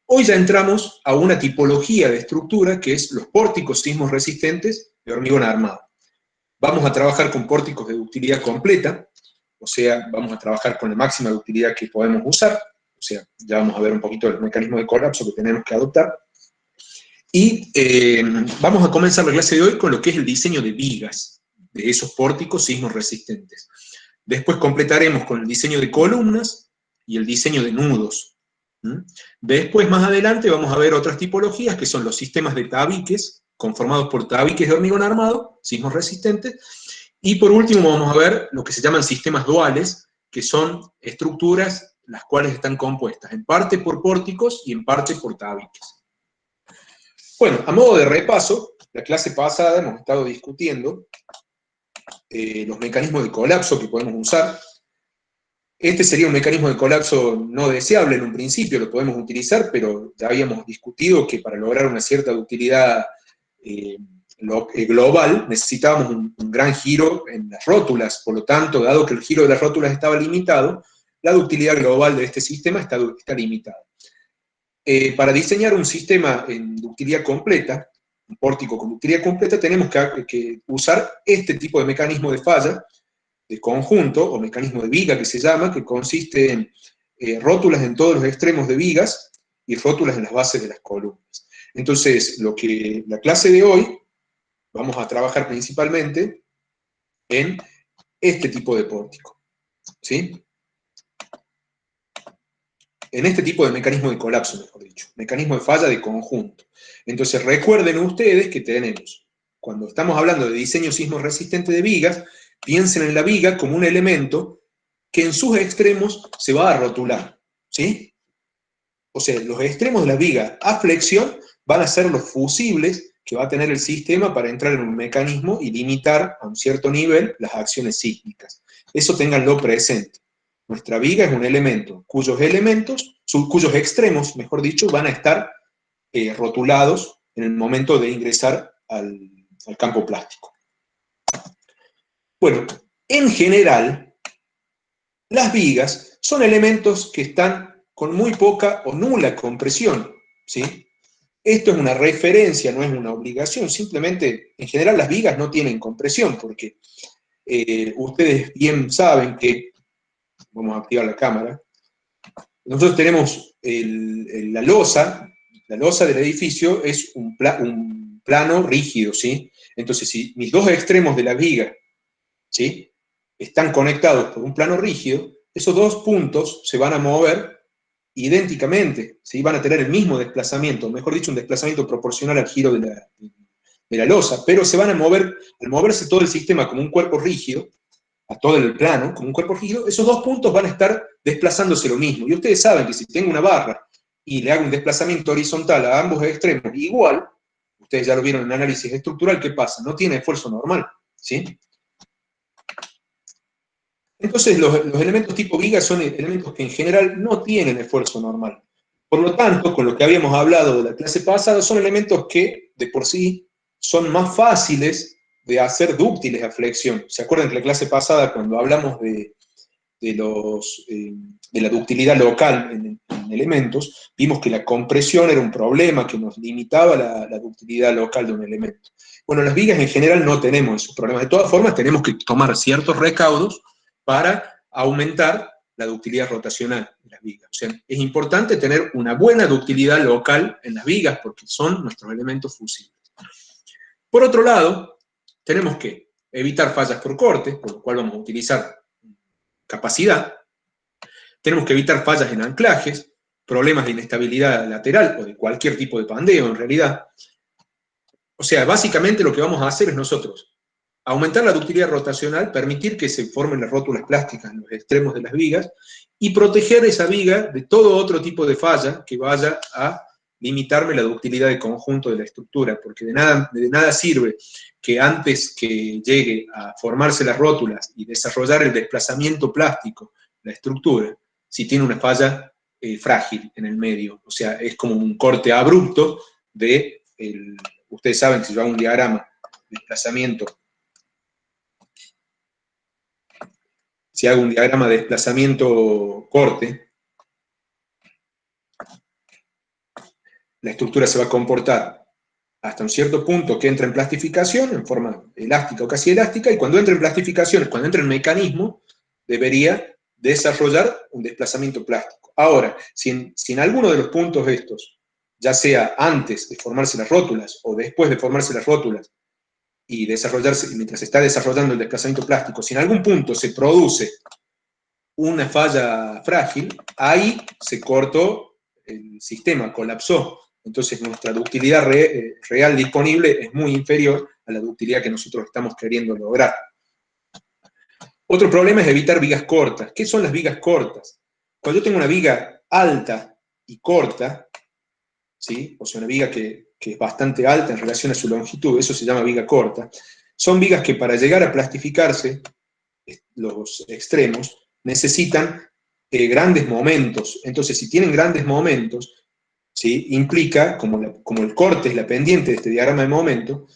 Hoy ya entramos a una tipología de estructura que es los pórticos sismos resistentes de hormigón armado. Vamos a trabajar con pórticos de ductilidad completa, o sea, vamos a trabajar con la máxima ductilidad que podemos usar, o sea, ya vamos a ver un poquito el mecanismo de colapso que tenemos que adoptar. Y vamos a comenzar la clase de hoy con lo que es el diseño de vigas de esos pórticos sismos resistentes. Después completaremos con el diseño de columnas y el diseño de nudos. Después, más adelante, vamos a ver otras tipologías que son los sistemas de tabiques, conformados por tabiques de hormigón armado, sismos resistentes, y por último vamos a ver lo que se llaman sistemas duales, que son estructuras las cuales están compuestas en parte por pórticos y en parte por tabiques. Bueno, a modo de repaso, la clase pasada hemos estado discutiendo los mecanismos de colapso que podemos usar. Este sería un mecanismo de colapso no deseable en un principio, lo podemos utilizar, pero ya habíamos discutido que para lograr una cierta utilidad global necesitábamos un gran giro en las rótulas, por lo tanto, dado que el giro de las rótulas estaba limitado, la ductilidad global de este sistema está limitada. Para diseñar un sistema en ductilidad completa, un pórtico con ductilidad completa, tenemos que usar este tipo de mecanismo de falla, de conjunto, o mecanismo de viga que se llama, que consiste en rótulas en todos los extremos de vigas y rótulas en las bases de las columnas. Entonces, la clase de hoy, vamos a trabajar principalmente en este tipo de pórtico, ¿sí? En este tipo de mecanismo de colapso, mejor dicho, mecanismo de falla de conjunto. Entonces, recuerden ustedes que tenemos, cuando estamos hablando de diseño sismo resistente de vigas, piensen en la viga como un elemento que en sus extremos se va a rotular, ¿sí? O sea, los extremos de la viga a flexión van a ser los fusibles que va a tener el sistema para entrar en un mecanismo y limitar a un cierto nivel las acciones sísmicas. Eso ténganlo presente. Nuestra viga es un elemento cuyos extremos, mejor dicho, van a estar rotulados en el momento de ingresar al campo plástico. Bueno, en general, las vigas son elementos que están con muy poca o nula compresión, ¿sí? Esto es una referencia, no es una obligación, simplemente, en general las vigas no tienen compresión, porque ustedes bien saben que, vamos a activar la cámara, nosotros tenemos la losa del edificio es un plano rígido, ¿sí? Entonces, si mis dos extremos de la viga, ¿sí?, están conectados por un plano rígido, esos dos puntos se van a mover idénticamente, ¿sí? Van a tener el mismo desplazamiento, mejor dicho, un desplazamiento proporcional al giro de la losa, pero se van a mover, al moverse todo el sistema como un cuerpo rígido, a todo el plano, como un cuerpo rígido, esos dos puntos van a estar desplazándose lo mismo. Y ustedes saben que si tengo una barra y le hago un desplazamiento horizontal a ambos extremos igual, ustedes ya lo vieron en análisis estructural, ¿qué pasa? No tiene esfuerzo normal, ¿sí? Entonces, los elementos tipo viga son elementos que en general no tienen esfuerzo normal. Por lo tanto, con lo que habíamos hablado de la clase pasada, son elementos que, de por sí, son más fáciles de hacer dúctiles a flexión. ¿Se acuerdan que la clase pasada, cuando hablamos de la ductilidad local en elementos, vimos que la compresión era un problema que nos limitaba la ductilidad local de un elemento? Bueno, las vigas en general no tenemos esos problemas. De todas formas, tenemos que tomar ciertos recaudos para aumentar la ductilidad rotacional de las vigas. O sea, es importante tener una buena ductilidad local en las vigas porque son nuestros elementos fusibles. Por otro lado, tenemos que evitar fallas por corte, por lo cual vamos a utilizar capacidad. Tenemos que evitar fallas en anclajes, problemas de inestabilidad lateral o de cualquier tipo de pandeo en realidad. O sea, básicamente lo que vamos a hacer es nosotros aumentar la ductilidad rotacional, permitir que se formen las rótulas plásticas en los extremos de las vigas y proteger esa viga de todo otro tipo de falla que vaya a limitarme la ductilidad de conjunto de la estructura, porque de nada sirve que antes que llegue a formarse las rótulas y desarrollar el desplazamiento plástico, la estructura, si tiene una falla frágil en el medio. O sea, es como un corte abrupto de, ustedes saben que si yo hago un diagrama de desplazamiento, si hago un diagrama de desplazamiento corte, la estructura se va a comportar hasta un cierto punto que entra en plastificación en forma elástica o casi elástica, y cuando entra en plastificación, cuando entra en mecanismo, debería desarrollar un desplazamiento plástico. Ahora, si en alguno de los puntos estos, ya sea antes de formarse las rótulas o después de formarse las rótulas, y desarrollarse, mientras se está desarrollando el desplazamiento plástico, si en algún punto se produce una falla frágil, ahí se cortó el sistema, colapsó. Entonces nuestra ductilidad real disponible es muy inferior a la ductilidad que nosotros estamos queriendo lograr. Otro problema es evitar vigas cortas. ¿Qué son las vigas cortas? Cuando yo tengo una viga alta y corta, ¿sí? O sea, una viga que es bastante alta en relación a su longitud, eso se llama viga corta. Son vigas que para llegar a plastificarse, los extremos, necesitan grandes momentos. Entonces, si tienen grandes momentos, ¿sí? Implica, como el corte es la pendiente de este diagrama de momento,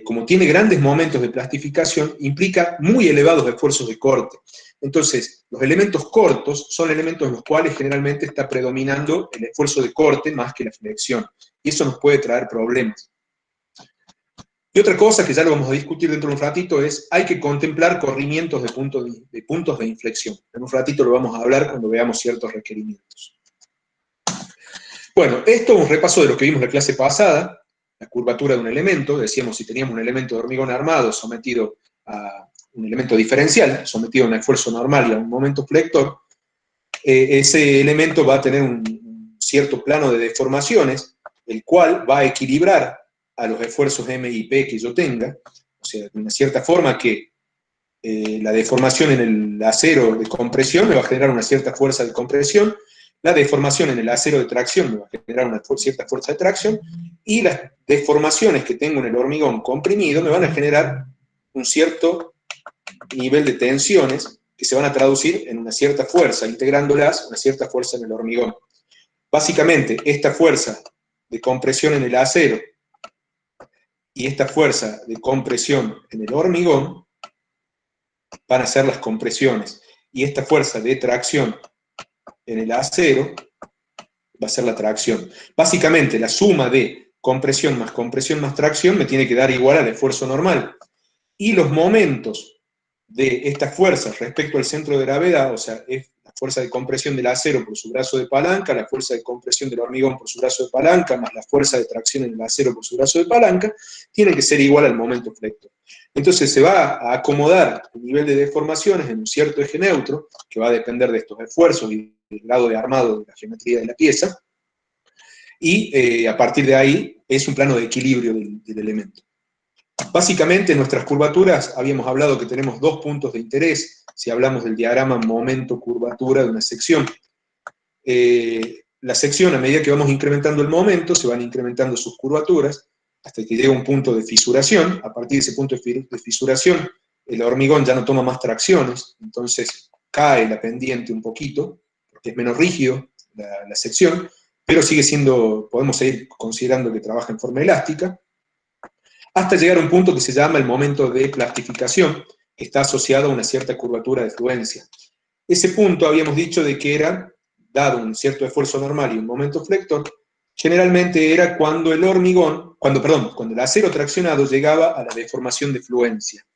como tiene grandes momentos de plastificación, implica muy elevados esfuerzos de corte. Entonces, los elementos cortos son elementos en los cuales generalmente está predominando el esfuerzo de corte más que la flexión. Y eso nos puede traer problemas. Y otra cosa que ya lo vamos a discutir dentro de un ratito es, hay que contemplar corrimientos de puntos de inflexión. En un ratito lo vamos a hablar cuando veamos ciertos requerimientos. Bueno, esto es un repaso de lo que vimos en la clase pasada, la curvatura de un elemento. Decíamos, si teníamos un elemento de hormigón armado sometido a un elemento diferencial, sometido a un esfuerzo normal y a un momento flector, ese elemento va a tener un cierto plano de deformaciones, el cual va a equilibrar a los esfuerzos M y P que yo tenga, o sea, de una cierta forma que la deformación en el acero de compresión me va a generar una cierta fuerza de compresión, la deformación en el acero de tracción me va a generar una cierta fuerza de tracción, y las deformaciones que tengo en el hormigón comprimido me van a generar un cierto nivel de tensiones que se van a traducir en una cierta fuerza, integrándolas una cierta fuerza en el hormigón. Básicamente, esta fuerza de compresión en el acero y esta fuerza de compresión en el hormigón van a ser las compresiones, y esta fuerza de tracción en el acero va a ser la tracción. Básicamente, la suma de compresión más tracción me tiene que dar igual al esfuerzo normal. Y los momentos de estas fuerzas respecto al centro de gravedad, o sea, es la fuerza de compresión del acero por su brazo de palanca, la fuerza de compresión del hormigón por su brazo de palanca, más la fuerza de tracción en el acero por su brazo de palanca, tiene que ser igual al momento flector. Entonces se va a acomodar el nivel de deformaciones en un cierto eje neutro, que va a depender de estos esfuerzos y del grado de armado de la geometría de la pieza, y a partir de ahí es un plano de equilibrio del elemento. Básicamente, en nuestras curvaturas habíamos hablado que tenemos dos puntos de interés, si hablamos del diagrama momento-curvatura de una sección. La sección, a medida que vamos incrementando el momento, se van incrementando sus curvaturas, hasta que llega un punto de fisuración. A partir de ese punto de fisuración, el hormigón ya no toma más tracciones, entonces cae la pendiente un poquito, porque es menos rígido la sección, pero sigue siendo, podemos seguir considerando que trabaja en forma elástica, hasta llegar a un punto que se llama el momento de plastificación, que está asociado a una cierta curvatura de fluencia. Ese punto habíamos dicho de que era, dado un cierto esfuerzo normal y un momento flector, generalmente era cuando el hormigón, cuando el acero traccionado llegaba a la deformación de fluencia.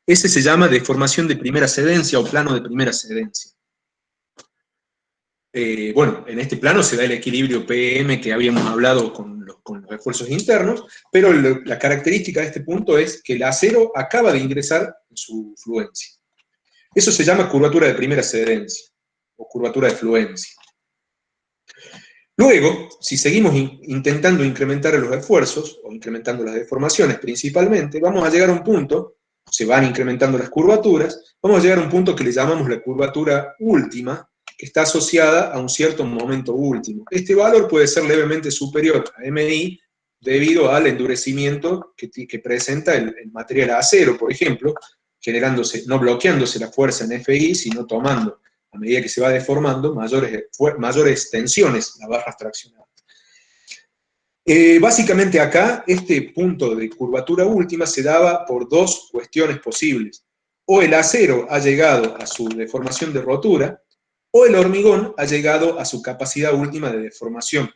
Ese se llama deformación de primera cedencia o plano de primera cedencia. Bueno, en este plano se da el equilibrio PM que habíamos hablado con los esfuerzos internos, pero la característica de este punto es que el acero acaba de ingresar en su fluencia. Eso se llama curvatura de primera cedencia, o curvatura de fluencia. Luego, si seguimos intentando incrementar los esfuerzos, o incrementando las deformaciones principalmente, vamos a llegar a un punto, se van incrementando las curvaturas, vamos a llegar a un punto que le llamamos la curvatura última, que está asociada a un cierto momento último. Este valor puede ser levemente superior a MI debido al endurecimiento que presenta el material acero, por ejemplo, generándose, no bloqueándose la fuerza en FI, sino tomando, a medida que se va deformando, mayores tensiones las barras traccionadas. Básicamente acá, este punto de curvatura última se daba por dos cuestiones posibles. O el acero ha llegado a su deformación de rotura, o el hormigón ha llegado a su capacidad última de deformación.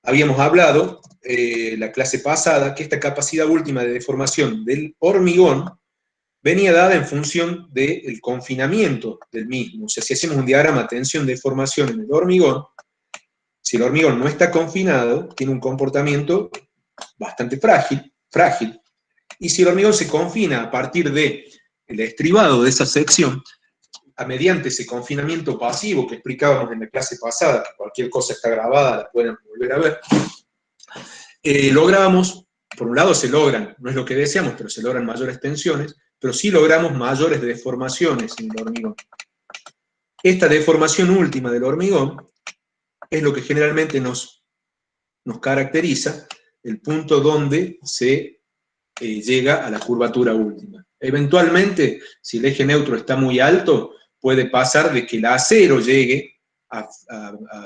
habíamos hablado la clase pasada que esta capacidad última de deformación del hormigón venía dada en función del confinamiento del mismo. O sea, si hacemos un diagrama tensión-deformación en el hormigón, si el hormigón no está confinado, tiene un comportamiento bastante frágil. Y si el hormigón se confina a partir del estribado de esa sección, mediante ese confinamiento pasivo que explicábamos en la clase pasada, que cualquier cosa está grabada, la pueden volver a ver, logramos, por un lado se logran, no es lo que deseamos, pero se logran mayores tensiones, pero sí logramos mayores deformaciones en el hormigón. Esta deformación última del hormigón es lo que generalmente nos caracteriza, el punto donde se llega a la curvatura última. Eventualmente, si el eje neutro está muy alto, puede pasar de que el acero llegue a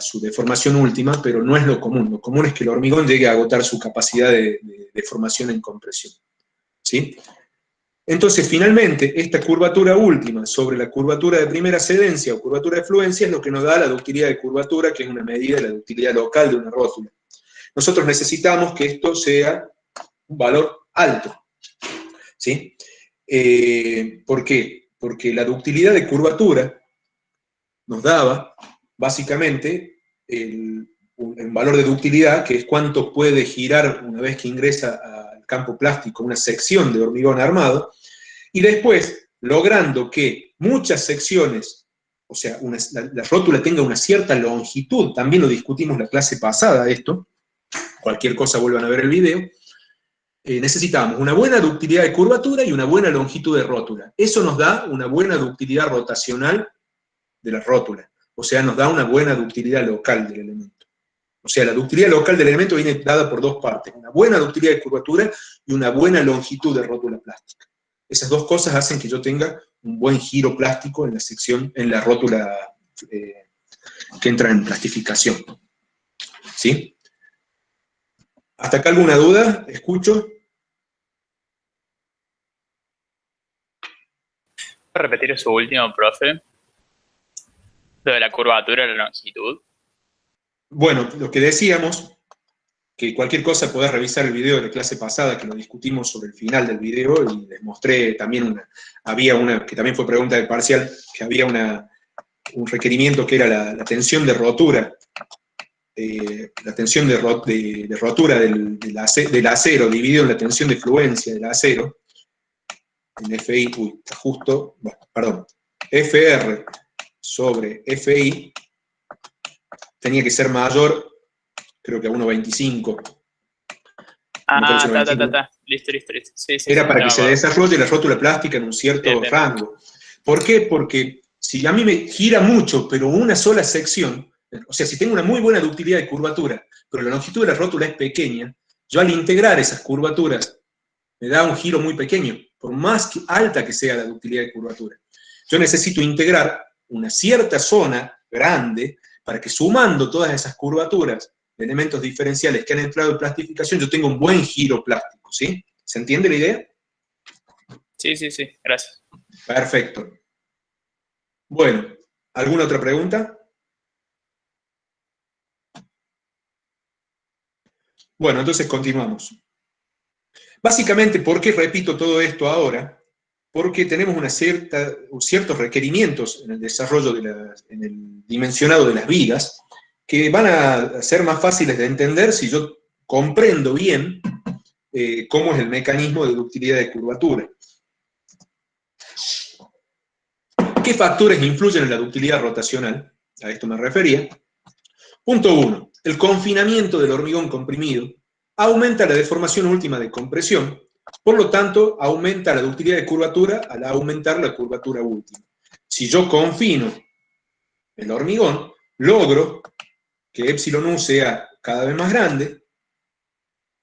su deformación última, pero no es lo común. Lo común es que el hormigón llegue a agotar su capacidad de deformación en compresión. ¿Sí? Entonces, finalmente, esta curvatura última sobre la curvatura de primera cedencia o curvatura de fluencia es lo que nos da la ductilidad de curvatura, que es una medida de la ductilidad local de una rótula. Nosotros necesitamos que esto sea un valor alto. ¿Sí? ¿Por qué? Porque la ductilidad de curvatura nos daba, básicamente, un valor de ductilidad, que es cuánto puede girar una vez que ingresa al campo plástico una sección de hormigón armado, y después, logrando que muchas secciones, o sea, la rótula tenga una cierta longitud, también lo discutimos la clase pasada esto, cualquier cosa vuelvan a ver el video, necesitamos una buena ductilidad de curvatura y una buena longitud de rótula. Eso nos da una buena ductilidad rotacional de la rótula, o sea, nos da una buena ductilidad local del elemento. O sea, la ductilidad local del elemento viene dada por dos partes, una buena ductilidad de curvatura y una buena longitud de rótula plástica. Esas dos cosas hacen que yo tenga un buen giro plástico en la sección, en la rótula que entra en plastificación. ¿Sí? ¿Hasta acá alguna duda? ¿Escucho? ¿Puedo repetir eso último, profe? Lo de la curvatura y la longitud. Bueno, lo que decíamos, que cualquier cosa podés revisar el video de la clase pasada, que lo discutimos sobre el final del video, y les mostré también había una, que también fue pregunta del parcial, que había un requerimiento que era la tensión de rotura, la tensión de rotura del acero dividido en la tensión de fluencia del acero, en FI, está justo, bueno, perdón, FR sobre FI tenía que ser mayor, creo que a 1,25. Listo. Sí, era para que se desarrolle la rótula plástica en un cierto rango. ¿Por qué? Porque si a mí me gira mucho, pero una sola sección, o sea, si tengo una muy buena ductilidad de curvatura, pero la longitud de la rótula es pequeña, yo al integrar esas curvaturas me da un giro muy pequeño, por más alta que sea la ductilidad de curvatura. Yo necesito integrar una cierta zona grande para que sumando todas esas curvaturas de elementos diferenciales que han entrado en plastificación, yo tenga un buen giro plástico, ¿sí? ¿Se entiende la idea? Sí, gracias. Perfecto. Bueno, ¿alguna otra pregunta? Bueno, entonces continuamos. Básicamente, ¿por qué repito todo esto ahora? Porque tenemos ciertos requerimientos en el desarrollo, en el dimensionado de las vigas, que van a ser más fáciles de entender si yo comprendo bien cómo es el mecanismo de ductilidad de curvatura. ¿Qué factores influyen en la ductilidad rotacional? A esto me refería. Punto 1. El confinamiento del hormigón comprimido aumenta la deformación última de compresión, por lo tanto, aumenta la ductilidad de curvatura al aumentar la curvatura última. Si yo confino el hormigón, logro que epsilon U sea cada vez más grande,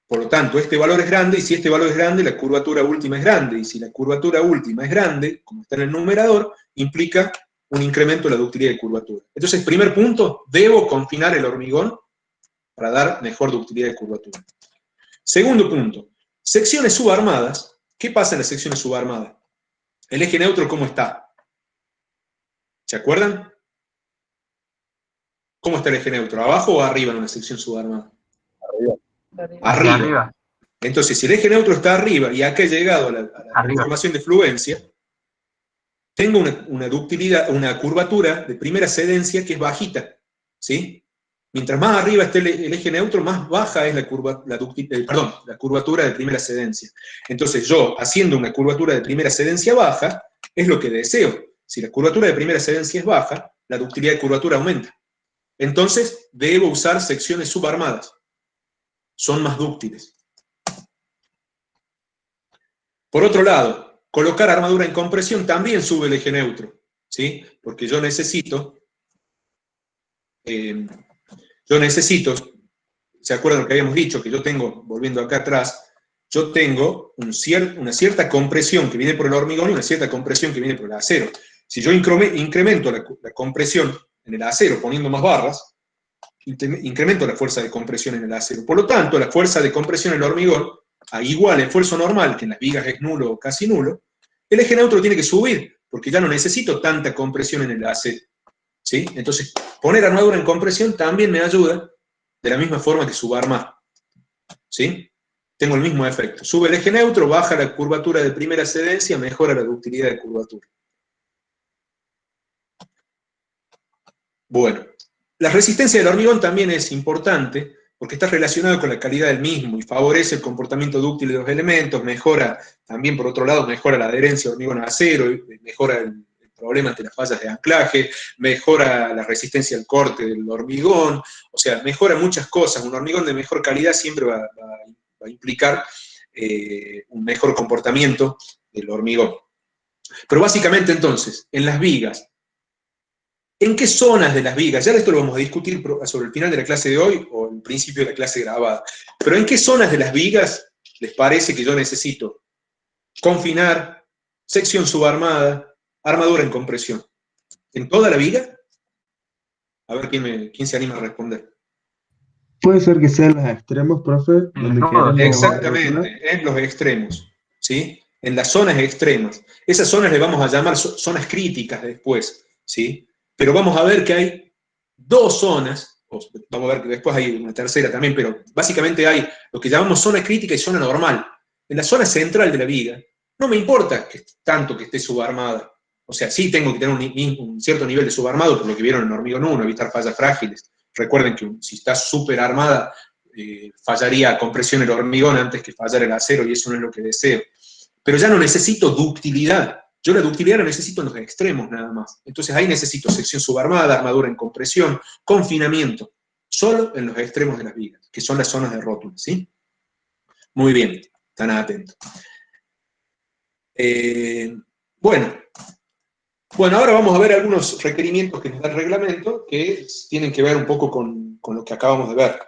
por lo tanto, este valor es grande, y si este valor es grande, la curvatura última es grande, y si la curvatura última es grande, como está en el numerador, implica un incremento de la ductilidad de curvatura. Entonces, primer punto, debo confinar el hormigón para dar mejor ductilidad de curvatura. Segundo punto, secciones subarmadas. ¿Qué pasa en las secciones subarmadas? El eje neutro, ¿cómo está? ¿Se acuerdan? ¿Cómo está el eje neutro? ¿Abajo o arriba en una sección subarmada? Hacia arriba. Entonces, si el eje neutro está arriba y acá he llegado a la información de fluencia, tengo una ductilidad, una curvatura de primera sedencia que es bajita, ¿sí? Mientras más arriba esté el eje neutro, más baja es la curvatura de primera sedencia. Entonces yo, haciendo una curvatura de primera sedencia baja, es lo que deseo. Si la curvatura de primera sedencia es baja, la ductilidad de curvatura aumenta. Entonces, debo usar secciones subarmadas. Son más dúctiles. Por otro lado, colocar armadura en compresión también sube el eje neutro, ¿sí? Porque yo necesito, ¿se acuerdan lo que habíamos dicho? Que yo tengo, volviendo acá atrás, yo tengo una cierta compresión que viene por el hormigón y una cierta compresión que viene por el acero. Si yo incremento la compresión en el acero poniendo más barras, incremento la fuerza de compresión en el acero. Por lo tanto, la fuerza de compresión en el hormigón, a igual esfuerzo normal, que en las vigas es nulo o casi nulo, el eje neutro tiene que subir, porque ya no necesito tanta compresión en el acero, ¿sí? Entonces, poner armadura en compresión también me ayuda de la misma forma que subarmar, ¿sí? Tengo el mismo efecto. Sube el eje neutro, baja la curvatura de primera sedencia, mejora la ductilidad de curvatura. Bueno, la resistencia del hormigón también es importante porque está relacionado con la calidad del mismo y favorece el comportamiento dúctil de los elementos, mejora, también por otro lado, mejora la adherencia de hormigón a acero, mejora el problema ante las fallas de anclaje, mejora la resistencia al corte del hormigón, o sea, mejora muchas cosas. Un hormigón de mejor calidad siempre va a implicar un mejor comportamiento del hormigón. Pero básicamente entonces, en las vigas, ¿en qué zonas de las vigas? Ya esto lo vamos a discutir sobre el final de la clase de hoy o el principio de la clase grabada. Pero ¿en qué zonas de las vigas les parece que yo necesito confinar, sección subarmada, armadura en compresión? ¿En toda la viga? A ver quién se anima a responder. Puede ser que sean los extremos, profe, donde queremos... Exactamente, en los extremos, ¿sí? En las zonas extremas. Esas zonas le vamos a llamar zonas críticas después, ¿sí? Pero vamos a ver que hay dos zonas, vamos a ver que después hay una tercera también, pero básicamente hay lo que llamamos zona crítica y zona normal. En la zona central de la viga, no me importa tanto que esté subarmada. O sea, sí tengo que tener un cierto nivel de subarmado, por lo que vieron en hormigón 1, evitar fallas frágiles. Recuerden que si está súper armada, fallaría compresión el hormigón antes que fallar el acero, y eso no es lo que deseo. Pero ya no necesito ductilidad. Yo la ductilidad la necesito en los extremos nada más. Entonces ahí necesito sección subarmada, armadura en compresión, confinamiento, solo en los extremos de las vigas, que son las zonas de rótula, ¿sí? Muy bien, están atentos. Bueno, ahora vamos a ver algunos requerimientos que nos da el reglamento que tienen que ver un poco con lo que acabamos de ver.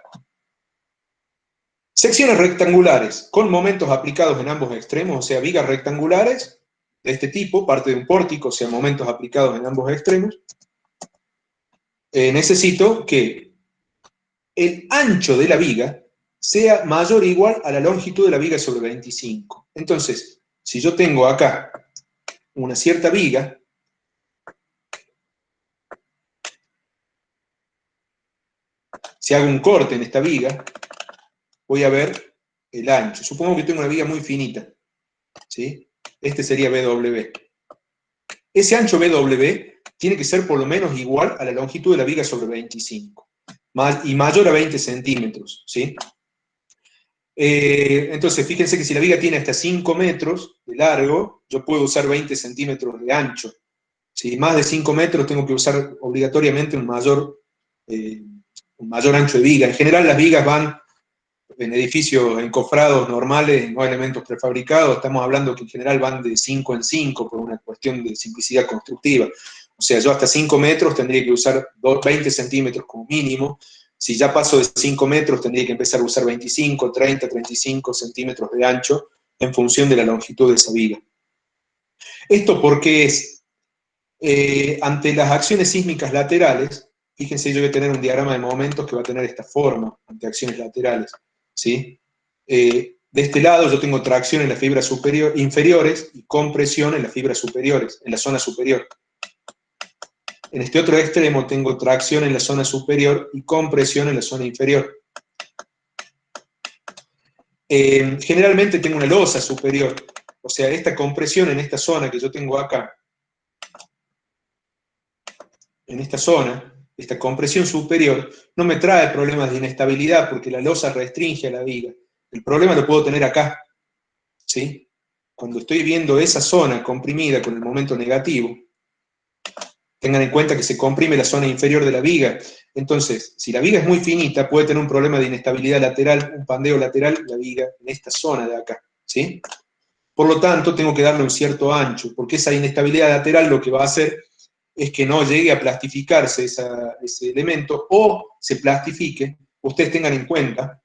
Secciones rectangulares con momentos aplicados en ambos extremos, o sea, vigas rectangulares de este tipo, parte de un pórtico, o sea, momentos aplicados en ambos extremos. Necesito que el ancho de la viga sea mayor o igual a la longitud de la viga sobre 25. Entonces, si yo tengo acá una cierta viga, si hago un corte en esta viga, voy a ver el ancho. Supongo que tengo una viga muy finita, ¿sí? Este sería BW. Ese ancho BW tiene que ser por lo menos igual a la longitud de la viga sobre 25, y mayor a 20 centímetros, ¿sí? Entonces, fíjense que si la viga tiene hasta 5 metros de largo, yo puedo usar 20 centímetros de ancho. Si más de 5 metros, tengo que usar obligatoriamente un mayor ancho de viga. En general, las vigas van en edificios encofrados normales, no elementos prefabricados, estamos hablando que en general van de 5 en 5 por una cuestión de simplicidad constructiva. O sea, yo hasta 5 metros tendría que usar 20 centímetros como mínimo. Si ya paso de 5 metros, tendría que empezar a usar 25, 30, 35 centímetros de ancho en función de la longitud de esa viga. ¿Esto por qué es? Ante las acciones sísmicas laterales, fíjense, yo voy a tener un diagrama de momentos que va a tener esta forma, ante acciones laterales, ¿sí? De este lado yo tengo tracción en las fibras inferiores y compresión en las fibras superiores, en la zona superior. En este otro extremo tengo tracción en la zona superior y compresión en la zona inferior. Generalmente tengo una losa superior, o sea, esta compresión en esta zona que yo tengo acá, en esta zona, esta compresión superior, no me trae problemas de inestabilidad porque la losa restringe a la viga. El problema lo puedo tener acá, ¿sí? Cuando estoy viendo esa zona comprimida con el momento negativo, tengan en cuenta que se comprime la zona inferior de la viga. Entonces, si la viga es muy finita, puede tener un problema de inestabilidad lateral, un pandeo lateral, la viga en esta zona de acá, ¿sí? Por lo tanto, tengo que darle un cierto ancho, porque esa inestabilidad lateral lo que va a hacer es que no llegue a plastificarse ese elemento, o se plastifique. Ustedes tengan en cuenta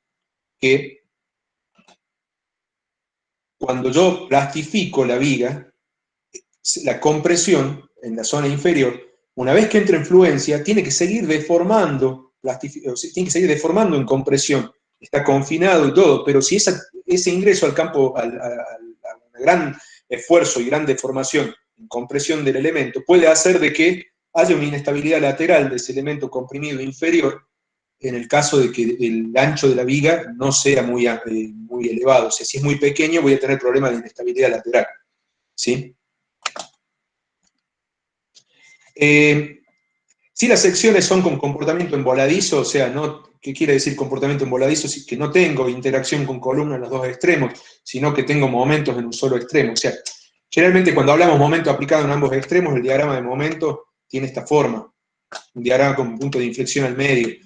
que cuando yo plastifico la viga, la compresión en la zona inferior, una vez que entra en fluencia, tiene que seguir deformando, tiene que seguir deformando en compresión. Está confinado y todo, pero si ese ingreso al campo, a un gran esfuerzo y gran deformación en compresión del elemento, puede hacer de que haya una inestabilidad lateral de ese elemento comprimido inferior, en el caso de que el ancho de la viga no sea muy elevado. O sea, si es muy pequeño, voy a tener problemas de inestabilidad lateral, ¿sí? Si las secciones son con comportamiento emboladizo, o sea, ¿qué quiere decir comportamiento emboladizo? Que no tengo interacción con columna en los dos extremos, sino que tengo momentos en un solo extremo. O sea, generalmente cuando hablamos momento aplicado en ambos extremos, el diagrama de momento tiene esta forma, un diagrama con un punto de inflexión al medio.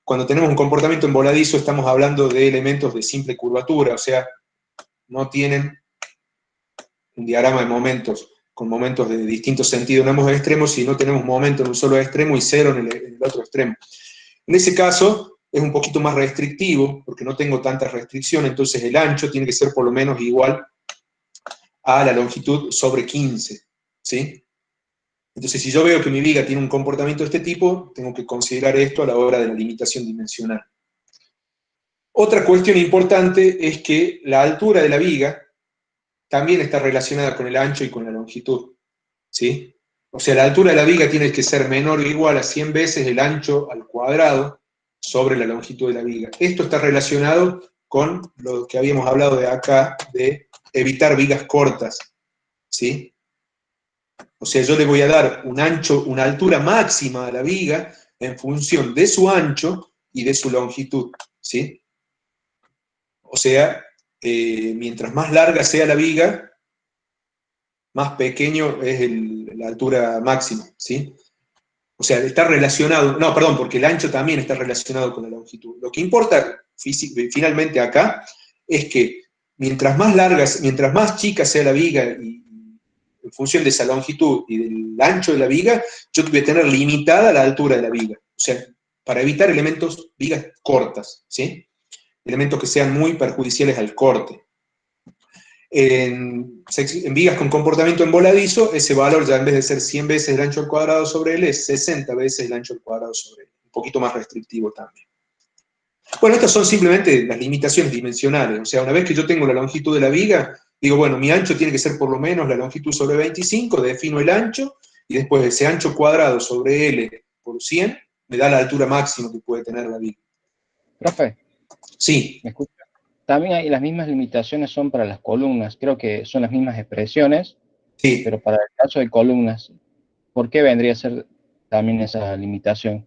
Cuando tenemos un comportamiento emboladizo, estamos hablando de elementos de simple curvatura, o sea, no tienen un diagrama de momentos con momentos de distinto sentido en ambos extremos, si no tenemos momento en un solo extremo y cero en el otro extremo. En ese caso, es un poquito más restrictivo, porque no tengo tanta restricción, entonces el ancho tiene que ser por lo menos igual a la longitud sobre 15, ¿sí? Entonces, si yo veo que mi viga tiene un comportamiento de este tipo, tengo que considerar esto a la hora de la limitación dimensional. Otra cuestión importante es que la altura de la viga también está relacionada con el ancho y con la longitud, ¿sí? O sea, la altura de la viga tiene que ser menor o igual a 100 veces el ancho al cuadrado sobre la longitud de la viga. Esto está relacionado con lo que habíamos hablado de acá, de evitar vigas cortas, ¿sí? O sea, yo le voy a dar un ancho, una altura máxima a la viga en función de su ancho y de su longitud, ¿sí? O sea, mientras más larga sea la viga, más pequeño es la altura máxima, ¿sí? O sea, está relacionado, no, perdón, porque el ancho también está relacionado con la longitud. Lo que importa finalmente acá es que mientras más chica sea la viga y en función de esa longitud y del ancho de la viga, yo voy a tener limitada la altura de la viga. O sea, para evitar vigas cortas, ¿sí? Elementos que sean muy perjudiciales al corte. En vigas con comportamiento emboladizo, ese valor ya en vez de ser 100 veces el ancho al cuadrado sobre L, es 60 veces el ancho al cuadrado sobre L. Un poquito más restrictivo también. Bueno, estas son simplemente las limitaciones dimensionales. O sea, una vez que yo tengo la longitud de la viga, digo, bueno, mi ancho tiene que ser por lo menos la longitud sobre 25, defino el ancho, y después ese ancho cuadrado sobre L por 100 me da la altura máxima que puede tener la viga. Profe, Sí. ¿me escucha? También hay las mismas limitaciones son para las columnas. Creo que son las mismas expresiones, Sí. pero para el caso de columnas, ¿por qué vendría a ser también esa limitación?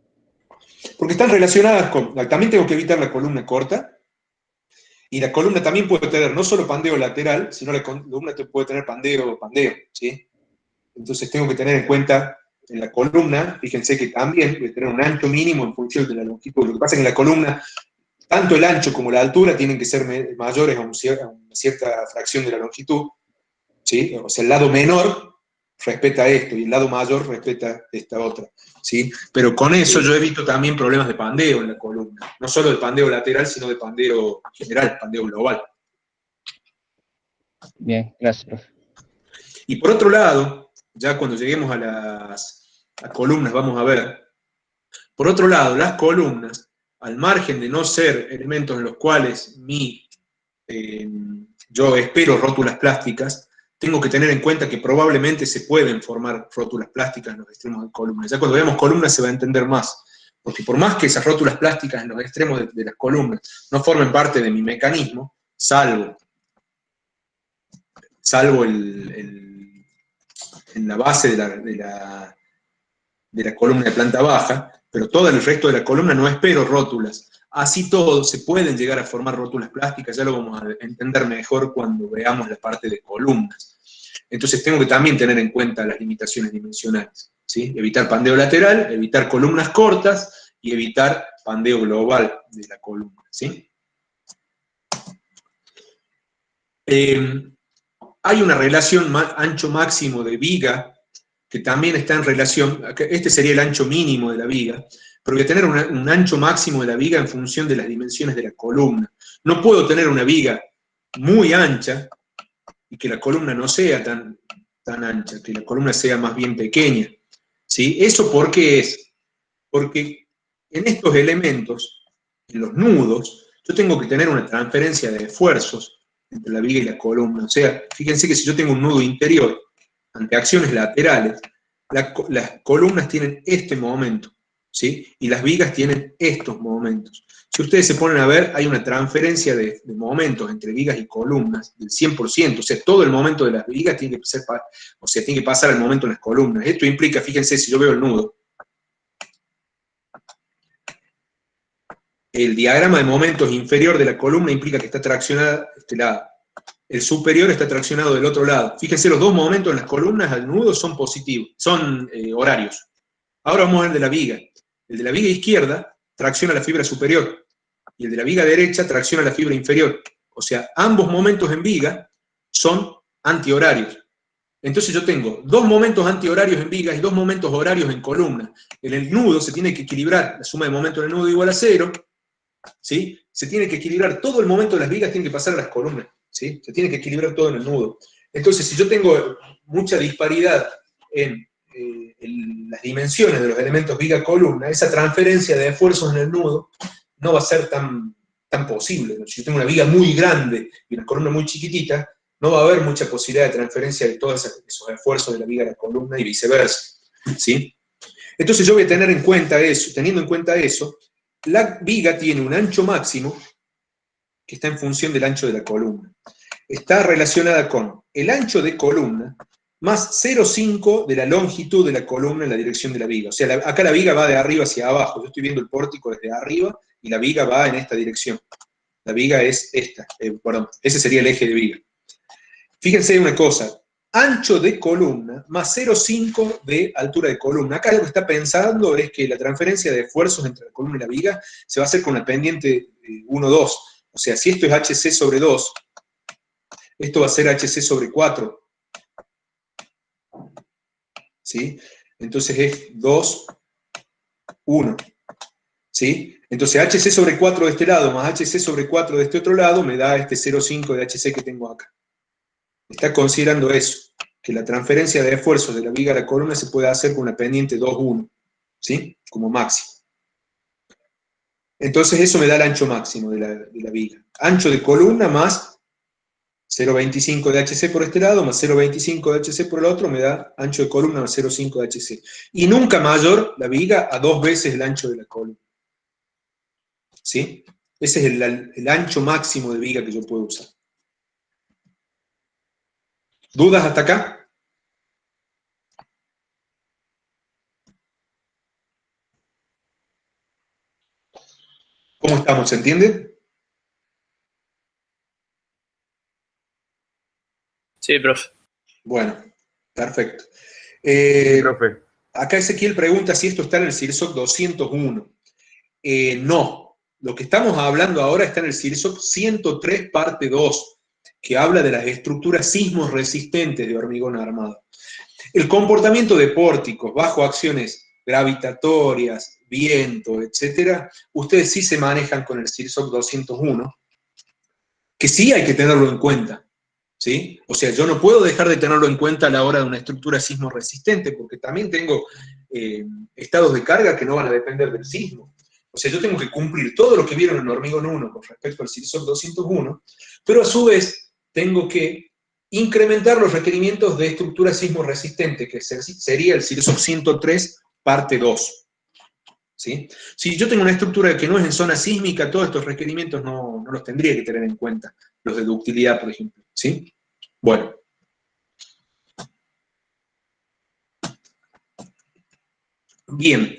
Porque están relacionadas con... También tengo que evitar la columna corta, y la columna también puede tener no solo pandeo lateral, sino la columna puede tener pandeo, ¿sí? Entonces tengo que tener en cuenta en la columna, fíjense que también debe tener un ancho mínimo en función de la longitud. Lo que pasa es que en la columna, tanto el ancho como la altura tienen que ser mayores a una cierta fracción de la longitud, ¿sí? O sea, el lado menor respeta esto y el lado mayor respeta esta otra, ¿sí? Pero con eso yo evito también problemas de pandeo en la columna. No solo de pandeo lateral, sino de pandeo general, pandeo global. Bien, gracias, profe. Y por otro lado, ya cuando lleguemos a las columnas, vamos a ver, por otro lado, las columnas, al margen de no ser elementos en los cuales yo espero rótulas plásticas, tengo que tener en cuenta que probablemente se pueden formar rótulas plásticas en los extremos de columnas. Ya cuando veamos columnas se va a entender más, porque por más que esas rótulas plásticas en los extremos de las columnas no formen parte de mi mecanismo, salvo en la base de la columna de planta baja, pero todo el resto de la columna no espero rótulas. Así todo, se pueden llegar a formar rótulas plásticas, ya lo vamos a entender mejor cuando veamos la parte de columnas. Entonces tengo que también tener en cuenta las limitaciones dimensionales, ¿sí? Evitar pandeo lateral, evitar columnas cortas y evitar pandeo global de la columna, ¿sí? Hay una relación ancho máximo de viga que también está en relación, este sería el ancho mínimo de la viga, pero voy a tener un ancho máximo de la viga en función de las dimensiones de la columna. No puedo tener una viga muy ancha y que la columna no sea tan ancha, que la columna sea más bien pequeña, ¿sí? ¿Eso por qué es? Porque en estos elementos, en los nudos, yo tengo que tener una transferencia de esfuerzos entre la viga y la columna. O sea, fíjense que si yo tengo un nudo interior ante acciones laterales, las columnas tienen este momento, ¿sí? Y las vigas tienen estos momentos. Si ustedes se ponen a ver, hay una transferencia de momentos entre vigas y columnas del 100%, o sea, todo el momento de las vigas tiene que pasar al momento en las columnas. Esto implica, fíjense, si yo veo el nudo, el diagrama de momentos inferior de la columna implica que está traccionada este lado. El superior está traccionado del otro lado. Fíjense, los dos momentos en las columnas al nudo son positivos, son horarios. Ahora vamos a ver el de la viga. El de la viga izquierda tracciona la fibra superior y el de la viga derecha tracciona la fibra inferior. O sea, ambos momentos en viga son antihorarios. Entonces yo tengo dos momentos antihorarios en vigas y dos momentos horarios en columna. En el nudo se tiene que equilibrar, la suma de momentos en el nudo igual a 0, ¿sí? Se tiene que equilibrar, todo el momento de las vigas tiene que pasar a las columnas, ¿sí? Se tiene que equilibrar todo en el nudo. Entonces, si yo tengo mucha disparidad en las dimensiones de los elementos viga-columna, esa transferencia de esfuerzos en el nudo no va a ser tan posible. Si yo tengo una viga muy grande y una columna muy chiquitita, no va a haber mucha posibilidad de transferencia de todos esos esfuerzos de la viga a la columna y viceversa, ¿sí? Entonces yo voy a tener en cuenta eso, teniendo en cuenta eso, la viga tiene un ancho máximo que está en función del ancho de la columna. Está relacionada con el ancho de columna más 0,5 de la longitud de la columna en la dirección de la viga. O sea, acá la viga va de arriba hacia abajo. Yo estoy viendo el pórtico desde arriba y la viga va en esta dirección. La viga es esta, perdón, ese sería el eje de viga. Fíjense una cosa, ancho de columna más 0,5 de altura de columna. Acá lo que está pensando es que la transferencia de esfuerzos entre la columna y la viga se va a hacer con la pendiente 1, 2. O sea, si esto es HC sobre 2, esto va a ser HC sobre 4. ¿Sí? Entonces es 2, 1. ¿Sí? Entonces HC sobre 4 de este lado más HC sobre 4 de este otro lado me da este 0,5 de HC que tengo acá. Está considerando eso, que la transferencia de esfuerzos de la viga a la columna se puede hacer con una pendiente 2, 1. ¿Sí? Como máximo. Entonces eso me da el ancho máximo de la viga. Ancho de columna más 0,25 de HC por este lado, más 0,25 de HC por el otro, me da ancho de columna más 0,5 de HC. Y nunca mayor la viga a 2 veces el ancho de la columna. ¿Sí? Ese es el ancho máximo de viga que yo puedo usar. ¿Dudas hasta acá? ¿Cómo estamos? ¿Se entiende? Sí, profe. Bueno, perfecto. Sí, profe. Acá Ezequiel pregunta si esto está en el CIRSOC 201. No, lo que estamos hablando ahora está en el CIRSOC 103, parte 2, que habla de las estructuras sismos resistentes de hormigón armado. El comportamiento de pórticos bajo acciones gravitatorias, viento, etc., ustedes sí se manejan con el CIRSOC 201, que sí hay que tenerlo en cuenta. ¿Sí? O sea, yo no puedo dejar de tenerlo en cuenta a la hora de una estructura sismo resistente, porque también tengo estados de carga que no van a depender del sismo. O sea, yo tengo que cumplir todo lo que vieron en hormigón 1 con respecto al CIRSOC 201, pero a su vez tengo que incrementar los requerimientos de estructura sismo resistente, que sería el CIRSOC 103, parte 2. ¿sí? Si yo tengo una estructura que no es en zona sísmica, todos estos requerimientos no los tendría que tener en cuenta, los de ductilidad, por ejemplo, ¿sí? Bueno. Bien.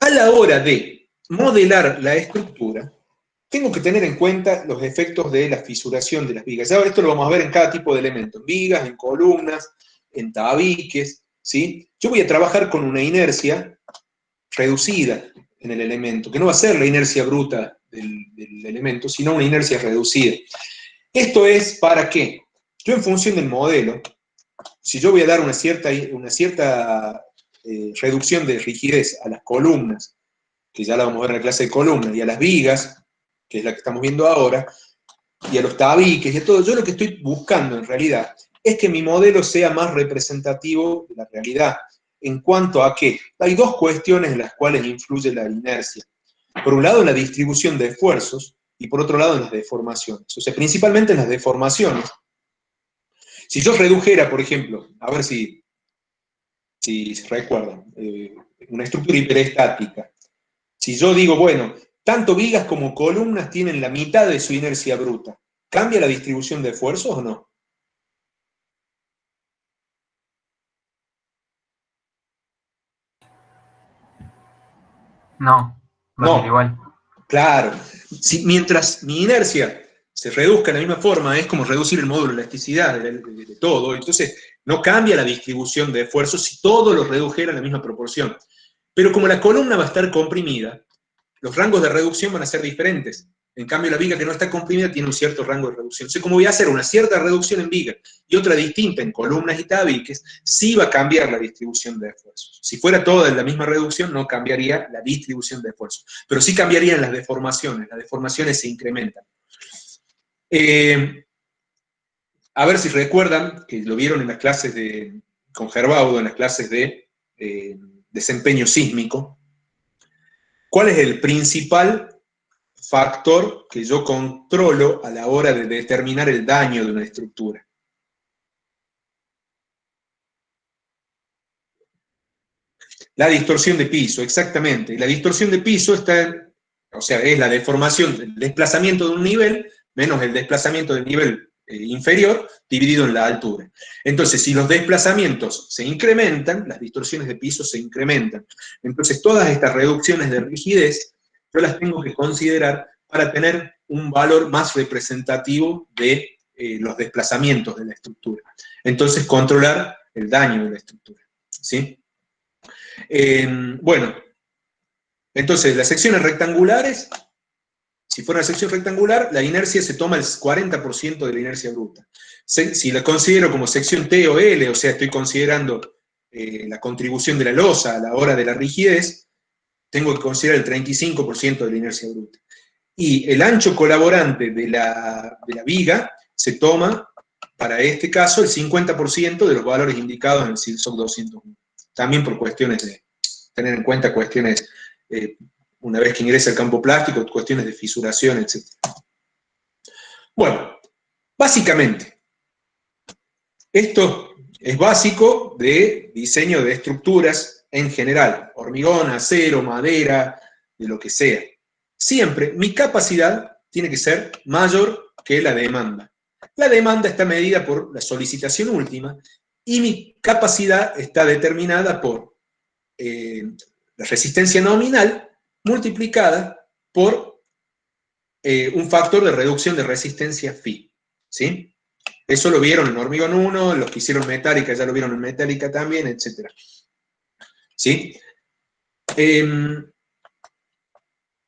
A la hora de modelar la estructura, tengo que tener en cuenta los efectos de la fisuración de las vigas. Ahora esto lo vamos a ver en cada tipo de elemento, en vigas, en columnas, en tabiques, ¿sí? Yo voy a trabajar con una inercia reducida en el elemento, que no va a ser la inercia bruta del elemento, sino una inercia reducida. ¿Esto es para qué? Yo en función del modelo, si yo voy a dar una cierta reducción de rigidez a las columnas, que ya la vamos a ver en la clase de columnas, y a las vigas, que es la que estamos viendo ahora, y a los tabiques y a todo, yo lo que estoy buscando en realidad es que mi modelo sea más representativo de la realidad. ¿En cuanto a qué? Hay dos cuestiones en las cuales influye la inercia. Por un lado, en la distribución de esfuerzos, y por otro lado, en las deformaciones. O sea, principalmente en las deformaciones. Si yo redujera, por ejemplo, a ver si se recuerdan, una estructura hiperestática. Si yo digo, bueno, tanto vigas como columnas tienen la mitad de su inercia bruta, ¿cambia la distribución de esfuerzos o no? No, va a ser igual. Claro. Mientras mi inercia se reduzca de la misma forma, es como reducir el módulo de elasticidad de todo, entonces no cambia la distribución de esfuerzos si todo lo redujera en la misma proporción. Pero como la columna va a estar comprimida, los rangos de reducción van a ser diferentes. En cambio, la viga que no está comprimida tiene un cierto rango de reducción. Entonces, como voy a hacer una cierta reducción en viga y otra distinta en columnas y tabiques, sí va a cambiar la distribución de esfuerzos. Si fuera toda en la misma reducción, no cambiaría la distribución de esfuerzos. Pero sí cambiarían las deformaciones se incrementan. A ver si recuerdan, que lo vieron en las clases con Gerbaudo, en las clases de desempeño sísmico, ¿cuál es el principal factor que yo controlo a la hora de determinar el daño de una estructura? La distorsión de piso, exactamente. La distorsión de piso es la deformación, el desplazamiento de un nivel menos el desplazamiento del nivel inferior dividido en la altura. Entonces, si los desplazamientos se incrementan, las distorsiones de piso se incrementan. Entonces, todas estas reducciones de rigidez yo las tengo que considerar para tener un valor más representativo de los desplazamientos de la estructura. Entonces, controlar el daño de la estructura, ¿sí? Bueno, entonces las secciones rectangulares, si fuera una sección rectangular, la inercia se toma el 40% de la inercia bruta. Si la considero como sección T o L, o sea, estoy considerando la contribución de la losa a la hora de la rigidez, tengo que considerar el 35% de la inercia bruta. Y el ancho colaborante de la viga se toma, para este caso, el 50% de los valores indicados en el SILSOC 201. También por cuestiones de tener en cuenta cuestiones, una vez que ingresa al campo plástico, cuestiones de fisuración, etc. Bueno, básicamente, esto es básico de diseño de estructuras en general, hormigón, acero, madera, de lo que sea. Siempre mi capacidad tiene que ser mayor que la demanda. La demanda está medida por la solicitación última y mi capacidad está determinada por la resistencia nominal multiplicada por un factor de reducción de resistencia phi, ¿sí? Eso lo vieron en hormigón 1, los que hicieron metálica ya lo vieron en metálica también, etc. ¿Sí?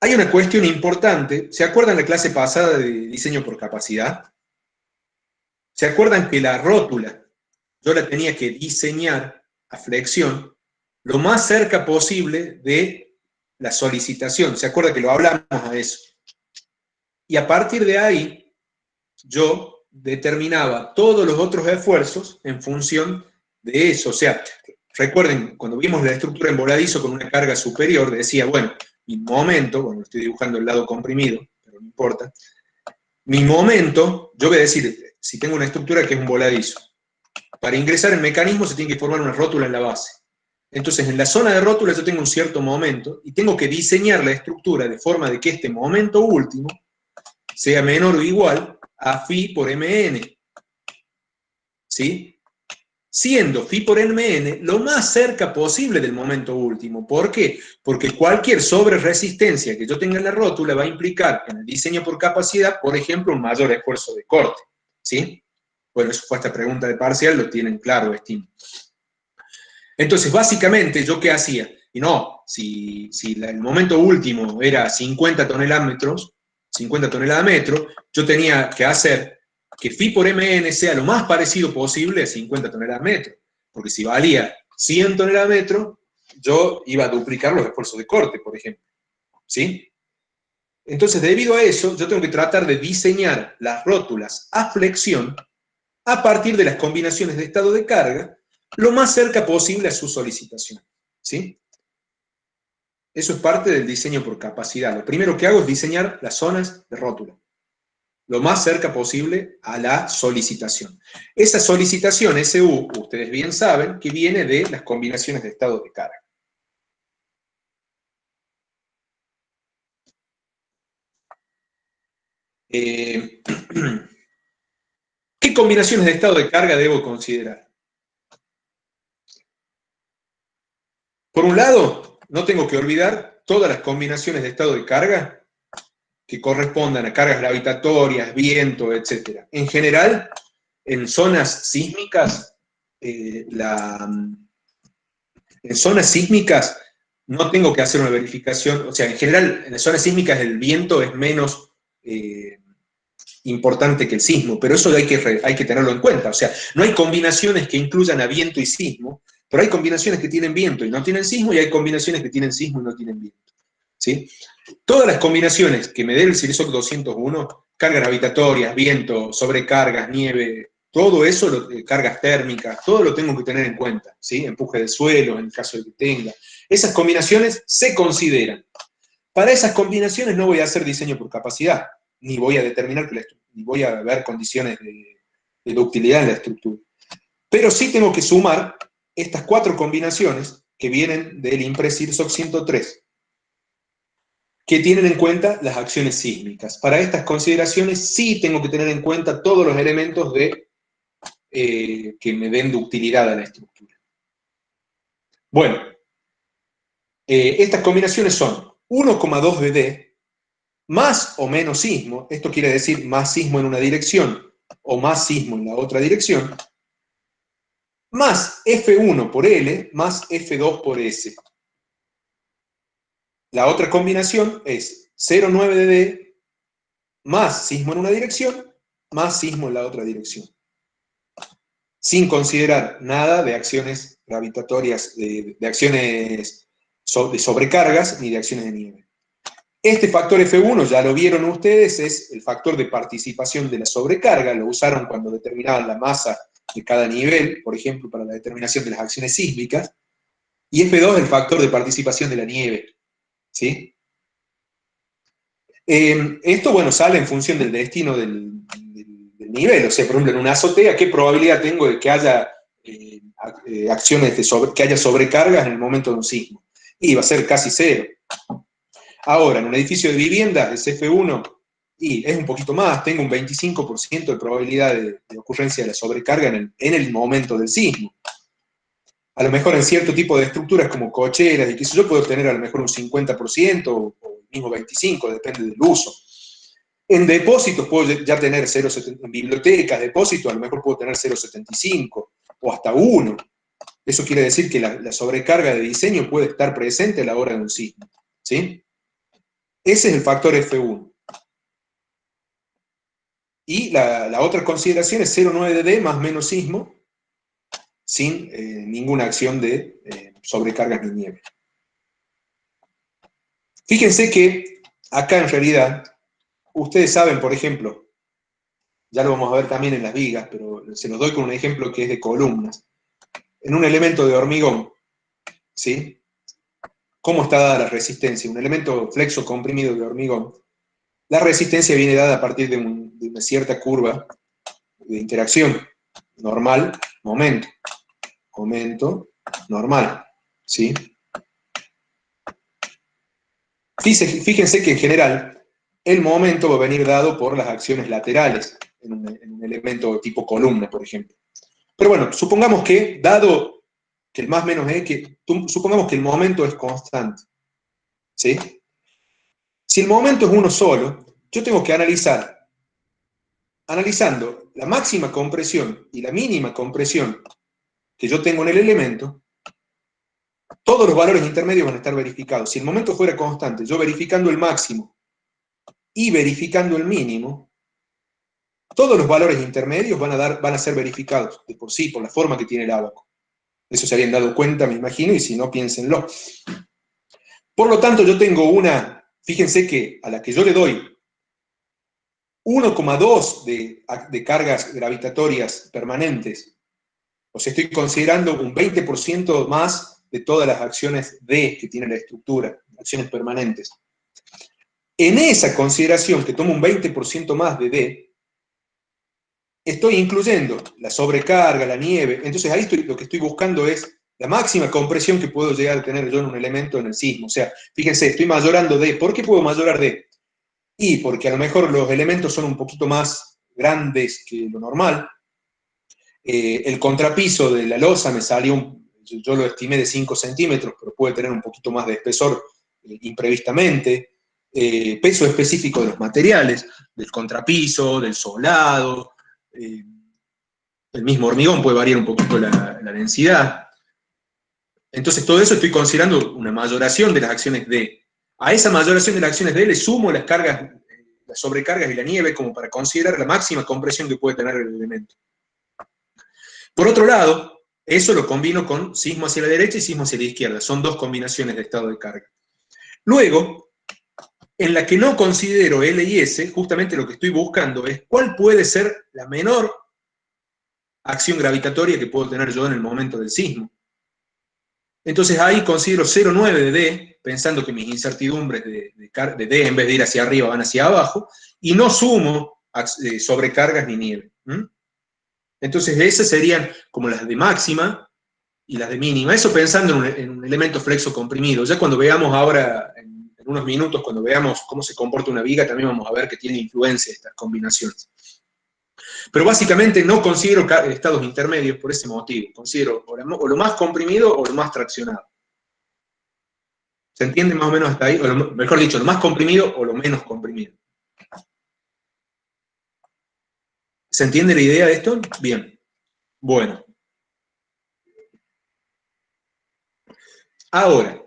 Hay una cuestión importante. ¿Se acuerdan la clase pasada de diseño por capacidad? ¿Se acuerdan que la rótula yo la tenía que diseñar a flexión lo más cerca posible de la solicitación? ¿Se acuerdan que lo hablamos a eso? Y a partir de ahí, yo determinaba todos los otros esfuerzos en función de eso. O sea, recuerden, cuando vimos la estructura en voladizo con una carga superior, decía, bueno, mi momento, bueno, estoy dibujando el lado comprimido, pero no importa, mi momento, yo voy a decir, si tengo una estructura que es un voladizo, para ingresar en mecanismo se tiene que formar una rótula en la base. Entonces, en la zona de rótula yo tengo un cierto momento y tengo que diseñar la estructura de forma de que este momento último sea menor o igual a phi por mn, ¿sí? Siendo phi por mn lo más cerca posible del momento último. ¿Por qué? Porque cualquier sobreresistencia que yo tenga en la rótula va a implicar en el diseño por capacidad, por ejemplo, un mayor esfuerzo de corte, ¿sí? Bueno, eso fue esta pregunta de parcial, lo tienen claro, estimo. Entonces, básicamente, ¿yo qué hacía? Y no, si el momento último era 50 toneladas metro, yo tenía que hacer que phi por mn sea lo más parecido posible a 50 toneladas metro. Porque si valía 100 toneladas metro, yo iba a duplicar los esfuerzos de corte, por ejemplo. ¿Sí? Entonces, debido a eso, yo tengo que tratar de diseñar las rótulas a flexión a partir de las combinaciones de estado de carga lo más cerca posible a su solicitación. ¿Sí? Eso es parte del diseño por capacidad. Lo primero que hago es diseñar las zonas de rótula lo más cerca posible a la solicitación. Esa solicitación, SU, ustedes bien saben, que viene de las combinaciones de estado de carga. ¿Qué combinaciones de estado de carga debo considerar? Por un lado, no tengo que olvidar todas las combinaciones de estado de carga que correspondan a cargas gravitatorias, viento, etc. En general, en zonas sísmicas, no tengo que hacer una verificación, o sea, en general, en las zonas sísmicas el viento es menos importante que el sismo, pero eso hay que tenerlo en cuenta. O sea, no hay combinaciones que incluyan a viento y sismo, pero hay combinaciones que tienen viento y no tienen sismo, y hay combinaciones que tienen sismo y no tienen viento. ¿Sí? Todas las combinaciones que me dé el CIRSOC 201, cargas gravitatorias, viento, sobrecargas, nieve, todo eso, cargas térmicas, todo lo tengo que tener en cuenta, ¿sí? Empuje de suelo, en el caso de que tenga. Esas combinaciones se consideran. Para esas combinaciones no voy a hacer diseño por capacidad, ni voy a determinar, ni voy a ver condiciones de ductilidad en la estructura. Pero sí tengo que sumar estas 4 combinaciones que vienen del IMPRES CIRSOC 103, que tienen en cuenta las acciones sísmicas. Para estas consideraciones sí tengo que tener en cuenta todos los elementos que me den ductilidad a la estructura. Bueno, estas combinaciones son 1,2 dd más o menos sismo, esto quiere decir más sismo en una dirección o más sismo en la otra dirección, más F1 por L más F2 por S. La otra combinación es 0,9 dd más sismo en una dirección, más sismo en la otra dirección. Sin considerar nada de acciones gravitatorias, de acciones de sobrecargas, ni de acciones de nieve. Este factor F1, ya lo vieron ustedes, es el factor de participación de la sobrecarga, lo usaron cuando determinaban la masa de cada nivel, por ejemplo, para la determinación de las acciones sísmicas, y F2 es el factor de participación de la nieve, ¿sí? Esto, bueno, sale en función del destino del nivel, o sea, por ejemplo, en una azotea, ¿qué probabilidad tengo de que haya acciones que haya sobrecargas en el momento de un sismo? Y va a ser casi 0. Ahora, en un edificio de vivienda, el F1, y es un poquito más, tengo un 25% de probabilidad de ocurrencia de la sobrecarga en el momento del sismo. A lo mejor en cierto tipo de estructuras como cocheras y qué sé yo, puedo tener a lo mejor un 50% o mismo 25%, depende del uso. En depósitos puedo ya tener 0,70, en bibliotecas, depósitos, a lo mejor puedo tener 0,75 o hasta 1. Eso quiere decir que la sobrecarga de diseño puede estar presente a la hora de un sismo, ¿sí? Ese es el factor F1. Y la otra consideración es 0,9 dd más menos sismo, sin ninguna acción de sobrecargas ni nieve. Fíjense que acá en realidad, ustedes saben, por ejemplo, ya lo vamos a ver también en las vigas, pero se los doy con un ejemplo que es de columnas. En un elemento de hormigón, ¿sí? ¿Cómo está dada la resistencia? Un elemento flexo comprimido de hormigón. La resistencia viene dada a partir de una cierta curva de interacción. Normal, momento. Momento, normal. ¿sí? Fíjense que en general el momento va a venir dado por las acciones laterales en un elemento tipo columna, por ejemplo. Pero bueno, supongamos que, dado que el más menos e, supongamos que el momento es constante, ¿sí? Si el momento es uno solo, yo tengo que analizando la máxima compresión y la mínima compresión que yo tengo en el elemento, todos los valores intermedios van a estar verificados. Si el momento fuera constante, yo verificando el máximo y verificando el mínimo, todos los valores intermedios van a ser verificados de por sí, por la forma que tiene el ábaco. Eso se habían dado cuenta, me imagino, y si no, piénsenlo. Por lo tanto, yo tengo fíjense que a la que yo le doy 1,2 de cargas gravitatorias permanentes, o sea, estoy considerando un 20% más de todas las acciones D que tiene la estructura, acciones permanentes. En esa consideración, que tomo un 20% más de D, estoy incluyendo la sobrecarga, la nieve. Entonces ahí lo que estoy buscando es la máxima compresión que puedo llegar a tener yo en un elemento en el sismo. O sea, fíjense, estoy mayorando D. ¿Por qué puedo mayorar D? Y porque a lo mejor los elementos son un poquito más grandes que lo normal. El contrapiso de la losa me salió, yo lo estimé de 5 centímetros, pero puede tener un poquito más de espesor imprevistamente. Peso específico de los materiales, del contrapiso, del solado, el mismo hormigón puede variar un poquito la densidad. Entonces todo eso estoy considerando una mayoración de las acciones D. A esa mayoración de las acciones D le sumo las cargas, las sobrecargas y la nieve como para considerar la máxima compresión que puede tener el elemento. Por otro lado, eso lo combino con sismo hacia la derecha y sismo hacia la izquierda. Son dos combinaciones de estado de carga. Luego, en la que no considero L y S, justamente lo que estoy buscando es cuál puede ser la menor acción gravitatoria que puedo tener yo en el momento del sismo. Entonces ahí considero 0,9 de D, pensando que mis incertidumbres de D en vez de ir hacia arriba van hacia abajo, y no sumo sobrecargas ni nieve. Entonces esas serían como las de máxima y las de mínima. Eso pensando en un elemento flexo comprimido. Ya cuando veamos ahora, en unos minutos, cuando veamos cómo se comporta una viga, también vamos a ver que tiene influencia estas combinaciones. Pero básicamente no considero estados intermedios por ese motivo. Considero o lo más comprimido o lo más traccionado. ¿Se entiende más o menos hasta ahí? O mejor dicho, lo más comprimido o lo menos comprimido. ¿Se entiende la idea de esto? Bien. Bueno. Ahora,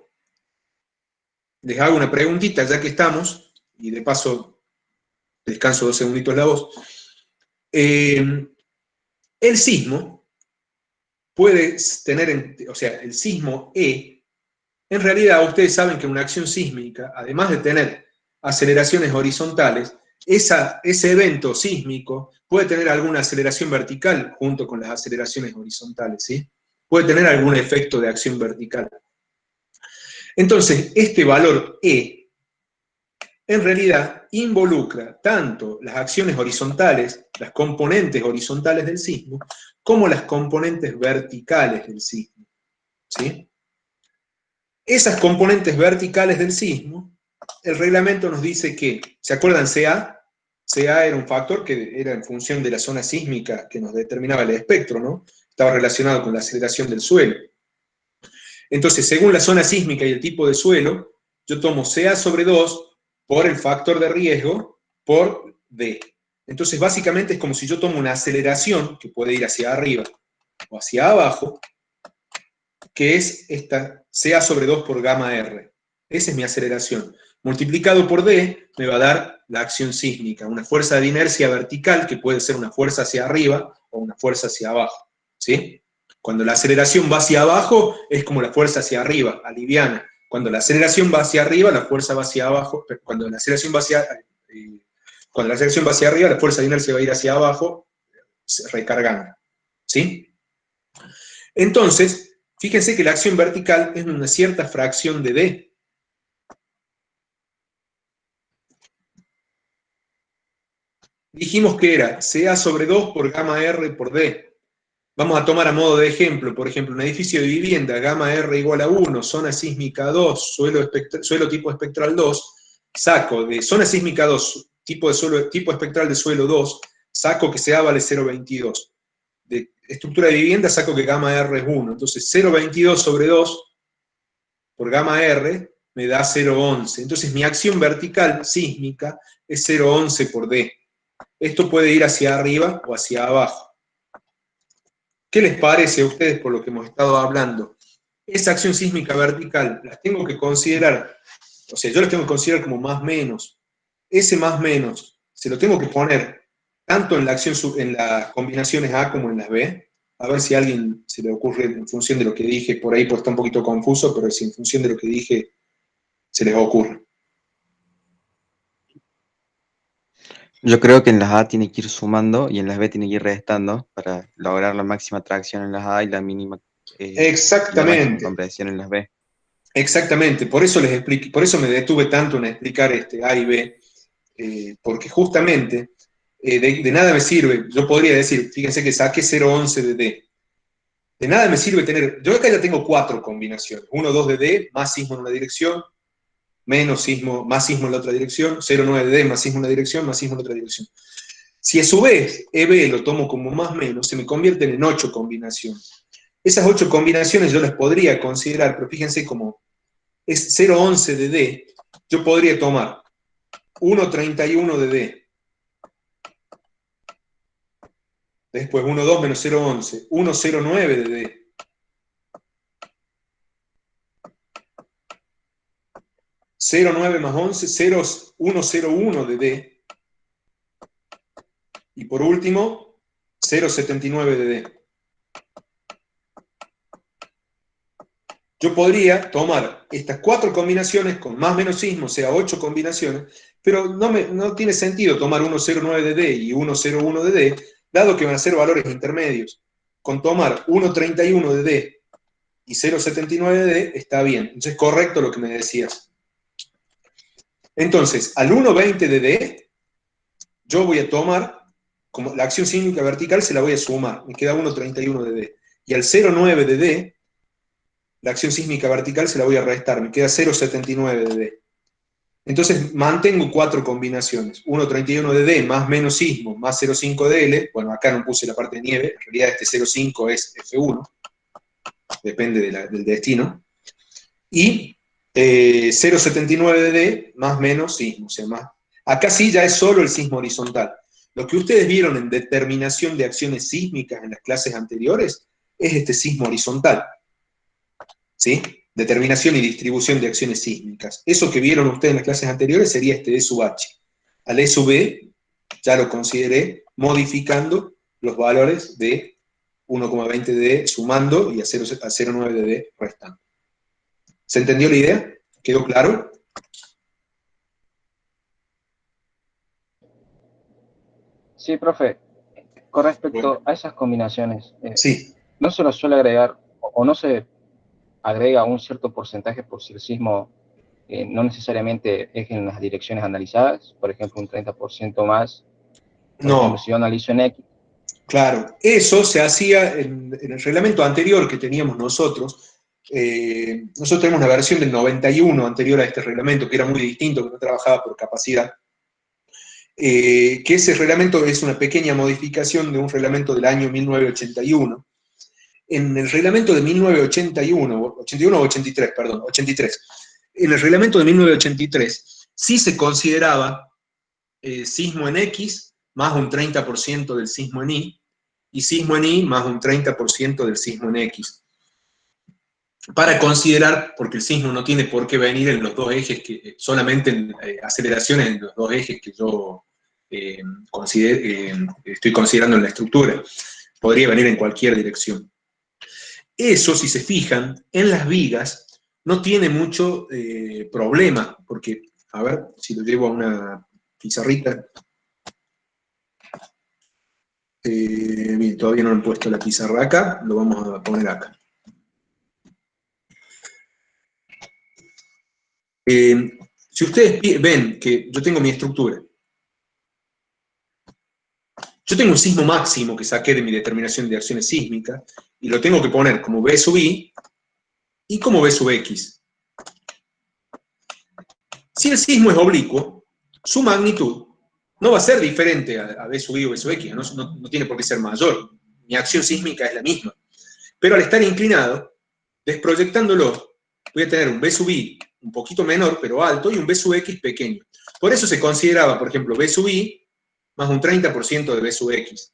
les hago una preguntita ya que estamos, y de paso descanso 2 segunditos la voz. El sismo puede tener, o sea, el sismo E, en realidad ustedes saben que una acción sísmica, además de tener aceleraciones horizontales, ese evento sísmico puede tener alguna aceleración vertical junto con las aceleraciones horizontales, ¿sí? Puede tener algún efecto de acción vertical. Entonces, este valor E, en realidad, involucra tanto las acciones horizontales, las componentes horizontales del sismo, como las componentes verticales del sismo, ¿sí? Esas componentes verticales del sismo, el reglamento nos dice que, ¿se acuerdan CA? CA era un factor que era en función de la zona sísmica que nos determinaba el espectro, ¿no? Estaba relacionado con la aceleración del suelo. Entonces, según la zona sísmica y el tipo de suelo, yo tomo CA sobre 2 por el factor de riesgo por D. Entonces, básicamente es como si yo tomo una aceleración, que puede ir hacia arriba o hacia abajo, que es esta CA sobre 2 por gamma R. Esa es mi aceleración. Multiplicado por D me va a dar la acción sísmica, una fuerza de inercia vertical, que puede ser una fuerza hacia arriba o una fuerza hacia abajo, ¿sí? Cuando la aceleración va hacia abajo, es como la fuerza hacia arriba, aliviana. Cuando la aceleración va hacia arriba, la fuerza va hacia abajo. Cuando la aceleración va hacia arriba, la fuerza de inercia va a ir hacia abajo, recargando, ¿sí? Entonces, fíjense que la acción vertical es una cierta fracción de D. Dijimos que era CA sobre 2 por gamma R por D. Vamos a tomar a modo de ejemplo, por ejemplo, un edificio de vivienda, gamma R igual a 1, zona sísmica 2, suelo tipo espectral 2, saco de zona sísmica 2, tipo espectral de suelo 2, saco que sea vale 0,22. De estructura de vivienda saco que gamma R es 1. Entonces 0,22 sobre 2 por gamma R me da 0,11. Entonces mi acción vertical sísmica es 0,11 por D. Esto puede ir hacia arriba o hacia abajo. ¿Qué les parece a ustedes por lo que hemos estado hablando? Esa acción sísmica vertical, las tengo que considerar, o sea, yo las tengo que considerar como más menos. Ese más menos, se lo tengo que poner tanto en la acción, en las combinaciones A como en las B. A ver si a alguien se le ocurre en función de lo que dije, por ahí pues está un poquito confuso, pero si en función de lo que dije se les ocurre. Yo creo que en las A tiene que ir sumando y en las B tiene que ir restando para lograr la máxima tracción en las A y la mínima, la máxima Exactamente. compresión en las B. Exactamente, por eso les expliqué, por eso me detuve tanto en explicar A y B, porque justamente de nada me sirve, yo podría decir, fíjense que saqué 0,11 de D, de nada me sirve tener, yo acá ya tengo 4 combinaciones, 1, 2 de D, más sismo en una dirección, menos sismo, más sismo en la otra dirección, 0,9 de D, más sismo en una dirección, más sismo en la otra dirección. Si a su vez EB lo tomo como más menos, se me convierten en 8 combinaciones. Esas 8 combinaciones yo las podría considerar, pero fíjense como es 0,11 de D, yo podría tomar 1,31 de D, después 1,2 menos 0,11, 1,09 de D, 0,9 más 11, 1,01 de D, y por último, 0,79 de D. Yo podría tomar estas 4 combinaciones con más menos sismo, o sea, 8 combinaciones, pero no tiene sentido tomar 1,09 de D y 1,01 de D, dado que van a ser valores intermedios. Con tomar 1,31 de D y 0,79 de D está bien. Entonces es correcto lo que me decías. Entonces, al 1,20 de D, yo voy a tomar, como la acción sísmica vertical se la voy a sumar, me queda 1,31 de D. Y al 0,9 de D, la acción sísmica vertical se la voy a restar, me queda 0,79 de D. Entonces mantengo 4 combinaciones, 1,31 de D más menos sismo más 0,5 de L, bueno acá no puse la parte de nieve, en realidad este 0,5 es F1, depende del destino, y 0,79 de D más menos sismo, o sea, más. Acá sí ya es solo el sismo horizontal. Lo que ustedes vieron en determinación de acciones sísmicas en las clases anteriores es este sismo horizontal, ¿sí? Determinación y distribución de acciones sísmicas. Eso que vieron ustedes en las clases anteriores sería este E sub H. Al E sub B ya lo consideré modificando los valores de 1,20 de D sumando y a 0,9 de D restando. ¿Se entendió la idea? ¿Quedó claro? Sí, profe. Con Bueno, respecto a esas combinaciones, sí. no se los suele agregar o no se agrega un cierto porcentaje por si el sismo no necesariamente es en las direcciones analizadas, por ejemplo, un 30% más, por ejemplo, No, si yo analizo en X. claro. Eso se hacía en el reglamento anterior que teníamos nosotros. Nosotros tenemos una versión del 91 anterior a este reglamento, que era muy distinto, que no trabajaba por capacidad. Que ese reglamento es una pequeña modificación de un reglamento del año 1981. En el reglamento de 1981, 81 o 83, perdón, 83, en el reglamento de 1983 sí se consideraba sismo en X más un 30% del sismo en y sismo en Y más un 30% del sismo en X. Para considerar, porque el sismo no tiene por qué venir en los dos ejes, solamente en aceleraciones en los dos ejes que yo estoy considerando en la estructura. Podría venir en cualquier dirección. Eso, si se fijan, en las vigas no tiene mucho problema, porque, a ver, si lo llevo a una pizarrita. Bien, todavía no he puesto la pizarra acá, lo vamos a poner acá. Si ustedes ven que yo tengo mi estructura, Yo tengo un sismo máximo que saqué de mi determinación de acciones sísmicas y lo tengo que poner como B sub I y como B sub X. Si el sismo es oblicuo, su magnitud no va a ser diferente a B sub I o B sub X, no tiene por qué ser mayor. Mi acción sísmica es la misma. Pero al estar inclinado, desproyectándolo, voy a tener un B sub I un poquito menor, pero alto, y un B sub X pequeño. Por eso se consideraba, por ejemplo, B sub I más un 30% de B sub X.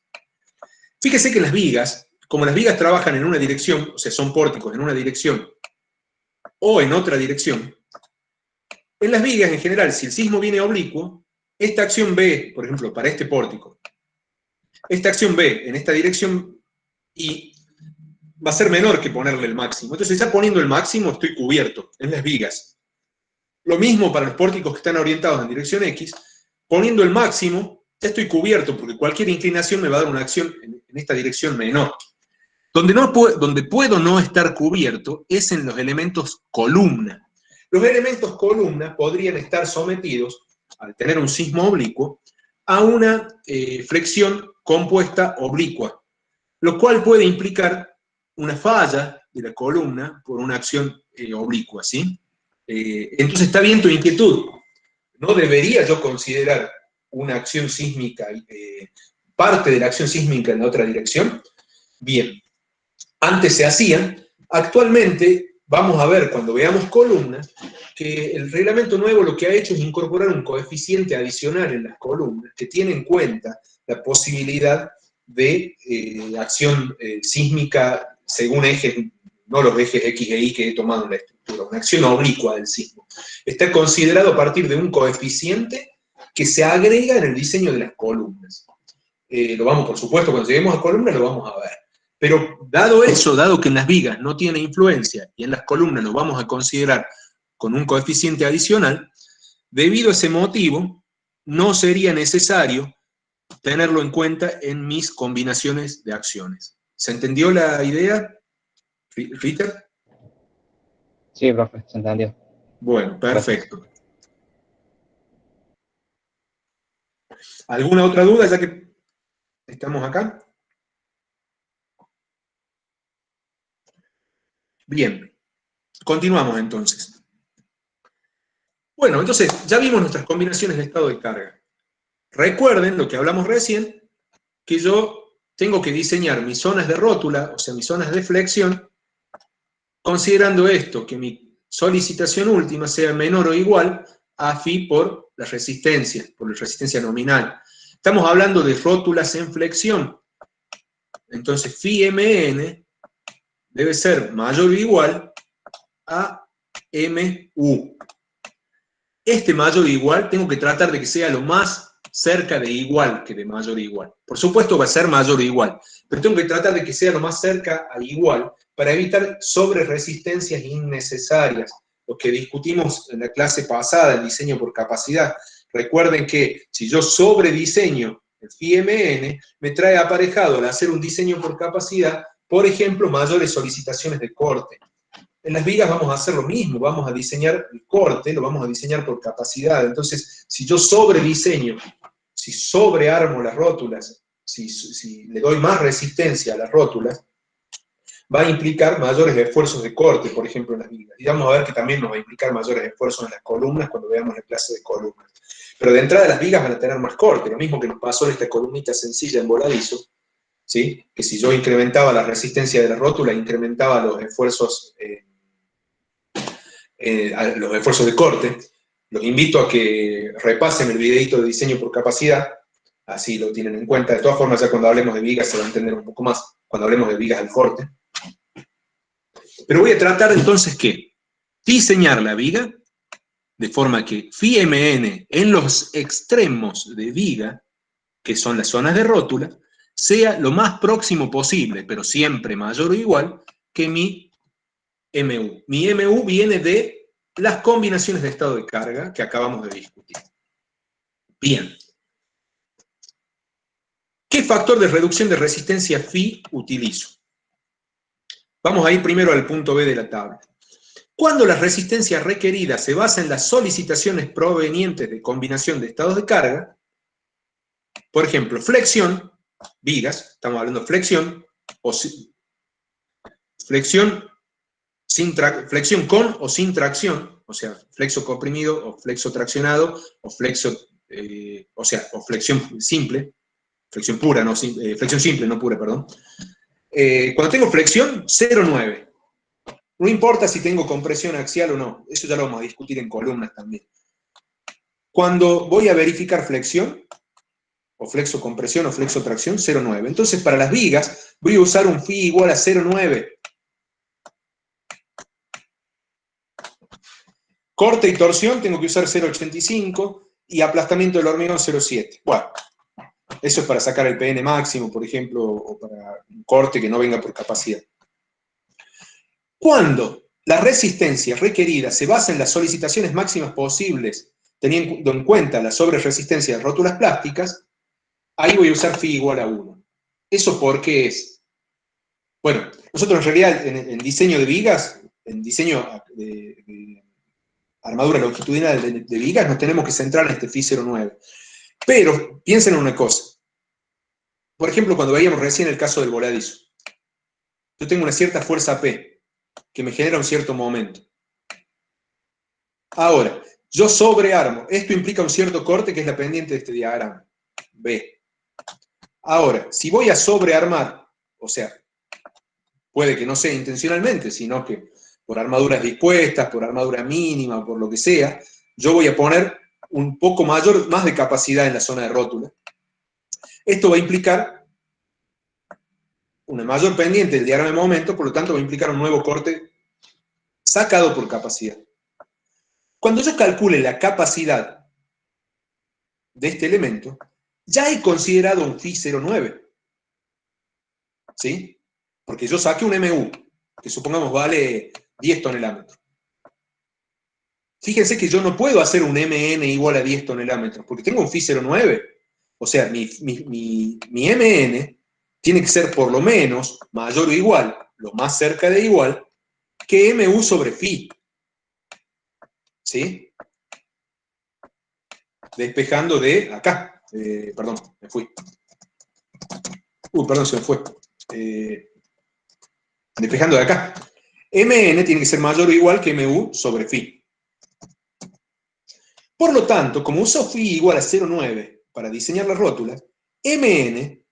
Fíjese que las vigas, como las vigas trabajan en una dirección, o sea, son pórticos en una dirección o en otra dirección, en las vigas en general, si el sismo viene oblicuo, esta acción B, por ejemplo, para este pórtico, esta acción B en esta dirección I va a ser menor que ponerle el máximo. Entonces, ya poniendo el máximo, estoy cubierto en las vigas. Lo mismo para los pórticos que están orientados en dirección X, poniendo el máximo, ya estoy cubierto, porque cualquier inclinación me va a dar una acción en esta dirección menor. Donde puedo no estar cubierto es en los elementos columna. Los elementos columna podrían estar sometidos, al tener un sismo oblicuo, a una flexión compuesta oblicua, lo cual puede implicar una falla de la columna por una acción oblicua, ¿sí? Entonces está bien tu inquietud. ¿No debería yo considerar una acción sísmica, parte de la acción sísmica en la otra dirección? Bien. Antes se hacían, actualmente vamos a ver cuando veamos columnas que el reglamento nuevo lo que ha hecho es incorporar un coeficiente adicional en las columnas que tiene en cuenta la posibilidad de acción sísmica según ejes, no los ejes X e Y que he tomado en la estructura, una acción oblicua del sismo. Está considerado a partir de un coeficiente que se agrega en el diseño de las columnas. Lo vamos, por supuesto, cuando lleguemos a columnas lo vamos a ver. Pero dado eso, dado que en las vigas no tiene influencia y en las columnas lo vamos a considerar con un coeficiente adicional, debido a ese motivo, no sería necesario tenerlo en cuenta en mis combinaciones de acciones. ¿Se entendió la idea, Ritter? Sí, profe, se entendió. Bueno, perfecto. ¿Alguna otra duda ya que estamos acá? Bien, continuamos entonces. Bueno, entonces ya vimos nuestras combinaciones de estado de carga. Recuerden lo que hablamos recién, que yo tengo que diseñar mis zonas de rótula, o sea, mis zonas de flexión, considerando esto, que mi solicitación última sea menor o igual a phi por la resistencia nominal. Estamos hablando de rótulas en flexión. Entonces, phi mn debe ser mayor o igual a mu. Este mayor o igual tengo que tratar de que sea lo más cerca de igual que de mayor o igual. Por supuesto va a ser mayor o igual, pero tengo que tratar de que sea lo más cerca a igual para evitar sobreresistencias innecesarias, lo que discutimos en la clase pasada, el diseño por capacidad. Recuerden que si yo sobrediseño el phi mn, me trae aparejado al hacer un diseño por capacidad, por ejemplo, mayores solicitaciones de corte. En las vigas vamos a hacer lo mismo, vamos a diseñar el corte, lo vamos a diseñar por capacidad. Entonces, si yo sobrediseño, si sobrearmo las rótulas, si le doy más resistencia a las rótulas, va a implicar mayores esfuerzos de corte, por ejemplo, en las vigas. Y vamos a ver que también nos va a implicar mayores esfuerzos en las columnas cuando veamos la clase de columnas. Pero de entrada las vigas van a tener más corte, lo mismo que nos pasó en esta columnita sencilla en voladizo, ¿sí? Que si yo incrementaba la resistencia de la rótula, incrementaba los esfuerzos de corte. Los invito a que repasen el videito de diseño por capacidad, así lo tienen en cuenta. De todas formas, ya cuando hablemos de vigas se va a entender un poco más, cuando hablemos de vigas al corte. Pero voy a tratar entonces que diseñar la viga de forma que phi mn en los extremos de viga, que son las zonas de rótula, sea lo más próximo posible, pero siempre mayor o igual, que mi mu. Mi mu viene de las combinaciones de estado de carga que acabamos de discutir. Bien. ¿Qué factor de reducción de resistencia phi utilizo? Vamos a ir primero al punto B de la tabla. Cuando la resistencia requerida se basa en las solicitaciones provenientes de combinación de estados de carga, por ejemplo, flexión, vigas, estamos hablando de flexión, flexión con o sin tracción, o sea, flexo comprimido o flexo traccionado, o flexión simple, flexión pura, no, flexión simple, no pura, perdón. Cuando tengo flexión, 0,9. No importa si tengo compresión axial o no, eso ya lo vamos a discutir en columnas también. Cuando voy a verificar flexión, o flexo compresión o flexo tracción, 0,9. Entonces, para las vigas, voy a usar un phi igual a 0,9. Corte y torsión tengo que usar 0,85 y aplastamiento del hormigón 0,7. Bueno, eso es para sacar el PN máximo, por ejemplo, o para un corte que no venga por capacidad. Cuando la resistencia requerida se basa en las solicitaciones máximas posibles, teniendo en cuenta la sobreresistencia de rótulas plásticas, ahí voy a usar phi igual a 1. ¿Eso por qué es? Bueno, nosotros en realidad en diseño de vigas, en diseño de armadura longitudinal de vigas, nos tenemos que centrar en este phi 0,9. Pero piensen en una cosa. Por ejemplo, cuando veíamos recién el caso del voladizo, yo tengo una cierta fuerza P que me genera un cierto momento. Ahora, yo sobrearmo. Esto implica un cierto corte que es la pendiente de este diagrama. B. Ahora, si voy a sobrearmar, o sea, puede que no sea intencionalmente, sino que por armaduras dispuestas, por armadura mínima, por lo que sea, yo voy a poner un poco más de capacidad en la zona de rótula. Esto va a implicar una mayor pendiente del diagrama de momento, por lo tanto va a implicar un nuevo corte sacado por capacidad. Cuando yo calcule la capacidad de este elemento, ya he considerado un phi 0,9. ¿Sí? Porque yo saqué un MU, que supongamos vale 10 tonelómetros. Fíjense que yo no puedo hacer un MN igual a 10 tonelómetros, porque tengo un phi 0,9. O sea, mi MN tiene que ser por lo menos mayor o igual, lo más cerca de igual, que MU sobre phi. ¿Sí? Despejando de acá. Perdón, me fui. Perdón, se me fue. Despejando de acá. MN tiene que ser mayor o igual que MU sobre phi. Por lo tanto, como uso phi igual a 0,9 para diseñar las rótulas, MN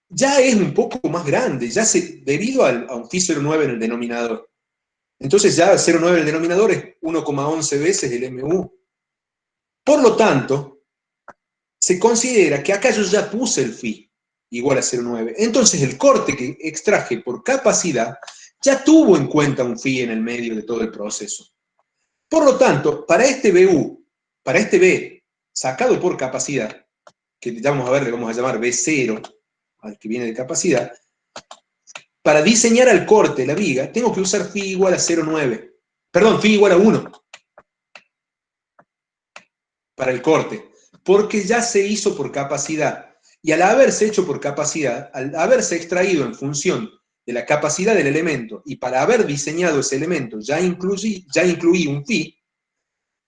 ya es un poco más grande, ya debido a un phi 0,9 en el denominador. Entonces ya 0,9 en el denominador es 1,11 veces el MU. Por lo tanto, se considera que acá yo ya puse el phi igual a 0,9. Entonces el corte que extraje por capacidad ya tuvo en cuenta un phi en el medio de todo el proceso. Por lo tanto, para este BU, para este B sacado por capacidad, que vamos a ver, le vamos a llamar B0, al que viene de capacidad, para diseñar al corte la viga, tengo que usar phi igual a 0,9. Perdón, phi igual a 1. Para el corte. Porque ya se hizo por capacidad. Y al haberse hecho por capacidad, al haberse extraído en función de la capacidad del elemento, y para haber diseñado ese elemento ya incluí un phi,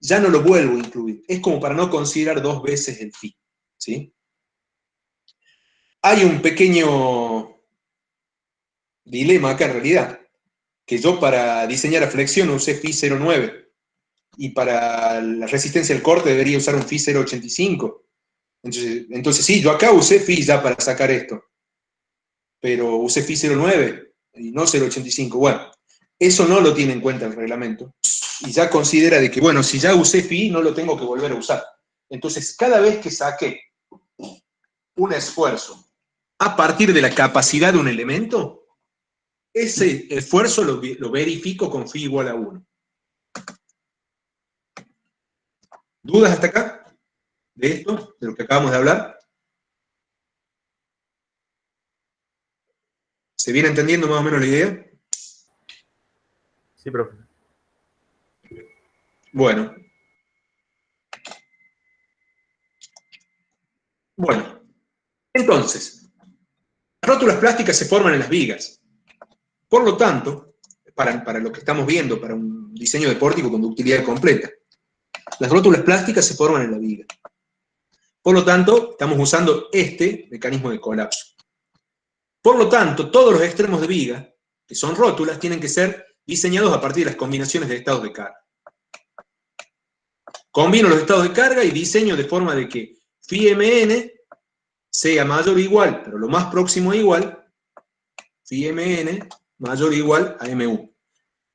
ya no lo vuelvo a incluir. Es como para no considerar dos veces el phi. ¿Sí? Hay un pequeño dilema acá en realidad, que yo para diseñar a flexión usé phi 0,9, y para la resistencia al corte debería usar un phi 0,85. Entonces sí, yo acá usé phi ya para sacar esto, pero usé phi 0,9 y no 0,85. Bueno, eso no lo tiene en cuenta el reglamento, y ya considera de que, bueno, si ya usé phi, no lo tengo que volver a usar. Entonces, cada vez que saqué un esfuerzo a partir de la capacidad de un elemento, ese esfuerzo lo verifico con phi igual a 1. ¿Dudas hasta acá? ¿De esto? ¿De lo que acabamos de hablar? ¿Se viene entendiendo más o menos la idea? Sí, profe. Bueno. Bueno. Entonces, las rótulas plásticas se forman en las vigas. Por lo tanto, para lo que estamos viendo, para un diseño de pórtico con ductilidad completa, las rótulas plásticas se forman en la viga. Por lo tanto, estamos usando este mecanismo de colapso. Por lo tanto, todos los extremos de viga, que son rótulas, tienen que ser diseñados a partir de las combinaciones de estados de carga. Combino los estados de carga y diseño de forma de que phi mn sea mayor o igual, pero lo más próximo a igual, phi mn mayor o igual a mu.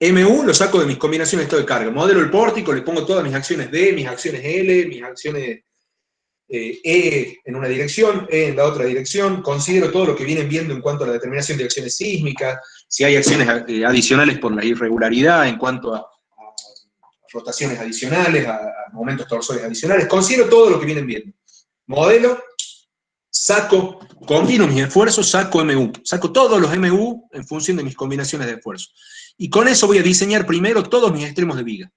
mu lo saco de mis combinaciones de estado de carga. Modelo el pórtico, le pongo todas mis acciones D, mis acciones L, mis acciones E en una dirección, E en la otra dirección. Considero todo lo que vienen viendo en cuanto a la determinación de acciones sísmicas, si hay acciones adicionales por la irregularidad, en cuanto a rotaciones adicionales, a momentos torsores adicionales. Considero todo lo que vienen viendo. Modelo, saco, combino mis esfuerzos, saco MU. Saco todos los MU en función de mis combinaciones de esfuerzo. Y con eso voy a diseñar primero todos mis extremos de viga.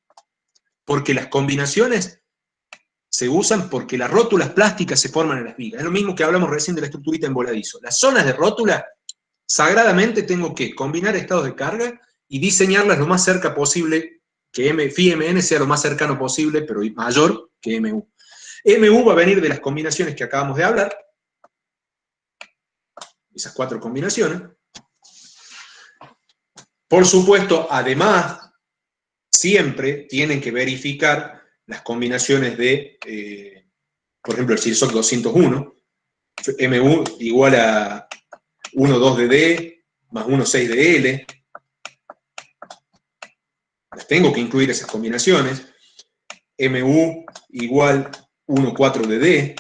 Porque las combinaciones se usan porque las rótulas plásticas se forman en las vigas. Es lo mismo que hablamos recién de la estructurita en voladizo. Las zonas de rótula, sagradamente tengo que combinar estados de carga y diseñarlas lo más cerca posible, que phi mn sea lo más cercano posible, pero mayor que mu. mu va a venir de las combinaciones que acabamos de hablar, esas 4 combinaciones. Por supuesto, además, siempre tienen que verificar las combinaciones de, por ejemplo, el CIRSOC 201, mu igual a 1,2 de D más 1,6 de L. Las tengo que incluir esas combinaciones. mu igual 1,4 de D.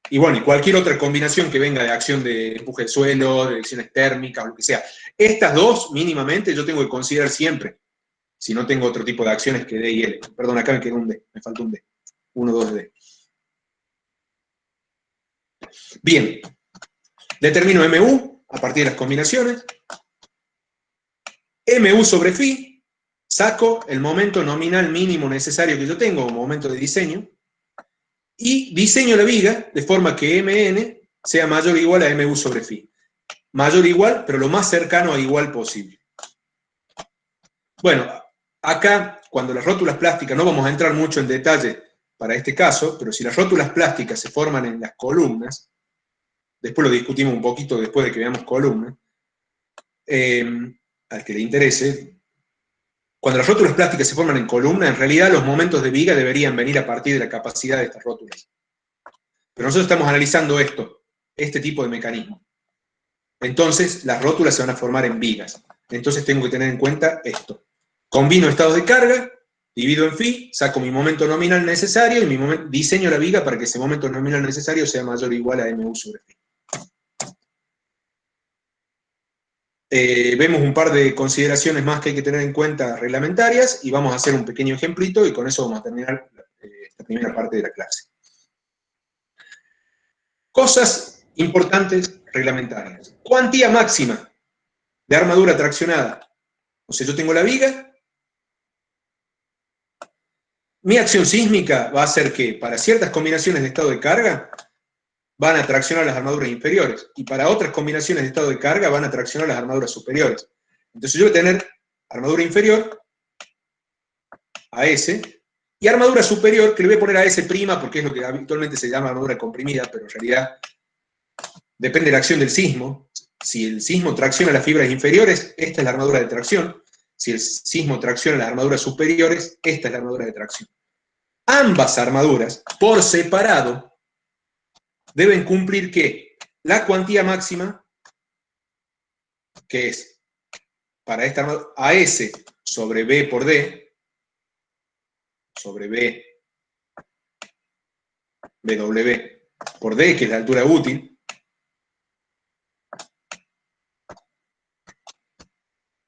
Y bueno, y cualquier otra combinación que venga de acción de empuje del suelo, de direcciones térmicas, o lo que sea. Estas dos, mínimamente, yo tengo que considerar siempre, si no tengo otro tipo de acciones que D y L. Perdón, acá me quedó un D, me falta un D. 1,2 de D. Bien. Determino MU a partir de las combinaciones. MU sobre phi, saco el momento nominal mínimo necesario que yo tengo, como momento de diseño, y diseño la viga de forma que Mn sea mayor o igual a Mu sobre phi. Mayor o igual, pero lo más cercano a igual posible. Bueno, acá, cuando las rótulas plásticas, no vamos a entrar mucho en detalle para este caso, pero si las rótulas plásticas se forman en las columnas, después lo discutimos un poquito después de que veamos columnas, al que le interese. Cuando las rótulas plásticas se forman en columna, en realidad los momentos de viga deberían venir a partir de la capacidad de estas rótulas. Pero nosotros estamos analizando este tipo de mecanismo. Entonces, las rótulas se van a formar en vigas. Entonces tengo que tener en cuenta esto. Combino estados de carga, divido en phi, saco mi momento nominal necesario y diseño la viga para que ese momento nominal necesario sea mayor o igual a mu sobre phi. Vemos un par de consideraciones más que hay que tener en cuenta reglamentarias y vamos a hacer un pequeño ejemplito y con eso vamos a terminar esta primera parte de la clase. Cosas importantes reglamentarias. Cuantía máxima de armadura traccionada. O sea, yo tengo la viga. Mi acción sísmica va a ser que para ciertas combinaciones de estado de carga van a traccionar las armaduras inferiores, y para otras combinaciones de estado de carga van a traccionar las armaduras superiores. Entonces yo voy a tener armadura inferior, AS, y armadura superior, que le voy a poner AS' porque es lo que habitualmente se llama armadura comprimida, pero en realidad depende de la acción del sismo. Si el sismo tracciona las fibras inferiores, esta es la armadura de tracción. Si el sismo tracciona las armaduras superiores, esta es la armadura de tracción. Ambas armaduras, por separado, deben cumplir que la cuantía máxima, que es para esta armadura, AS sobre B por D, sobre B, BW por D, que es la altura útil,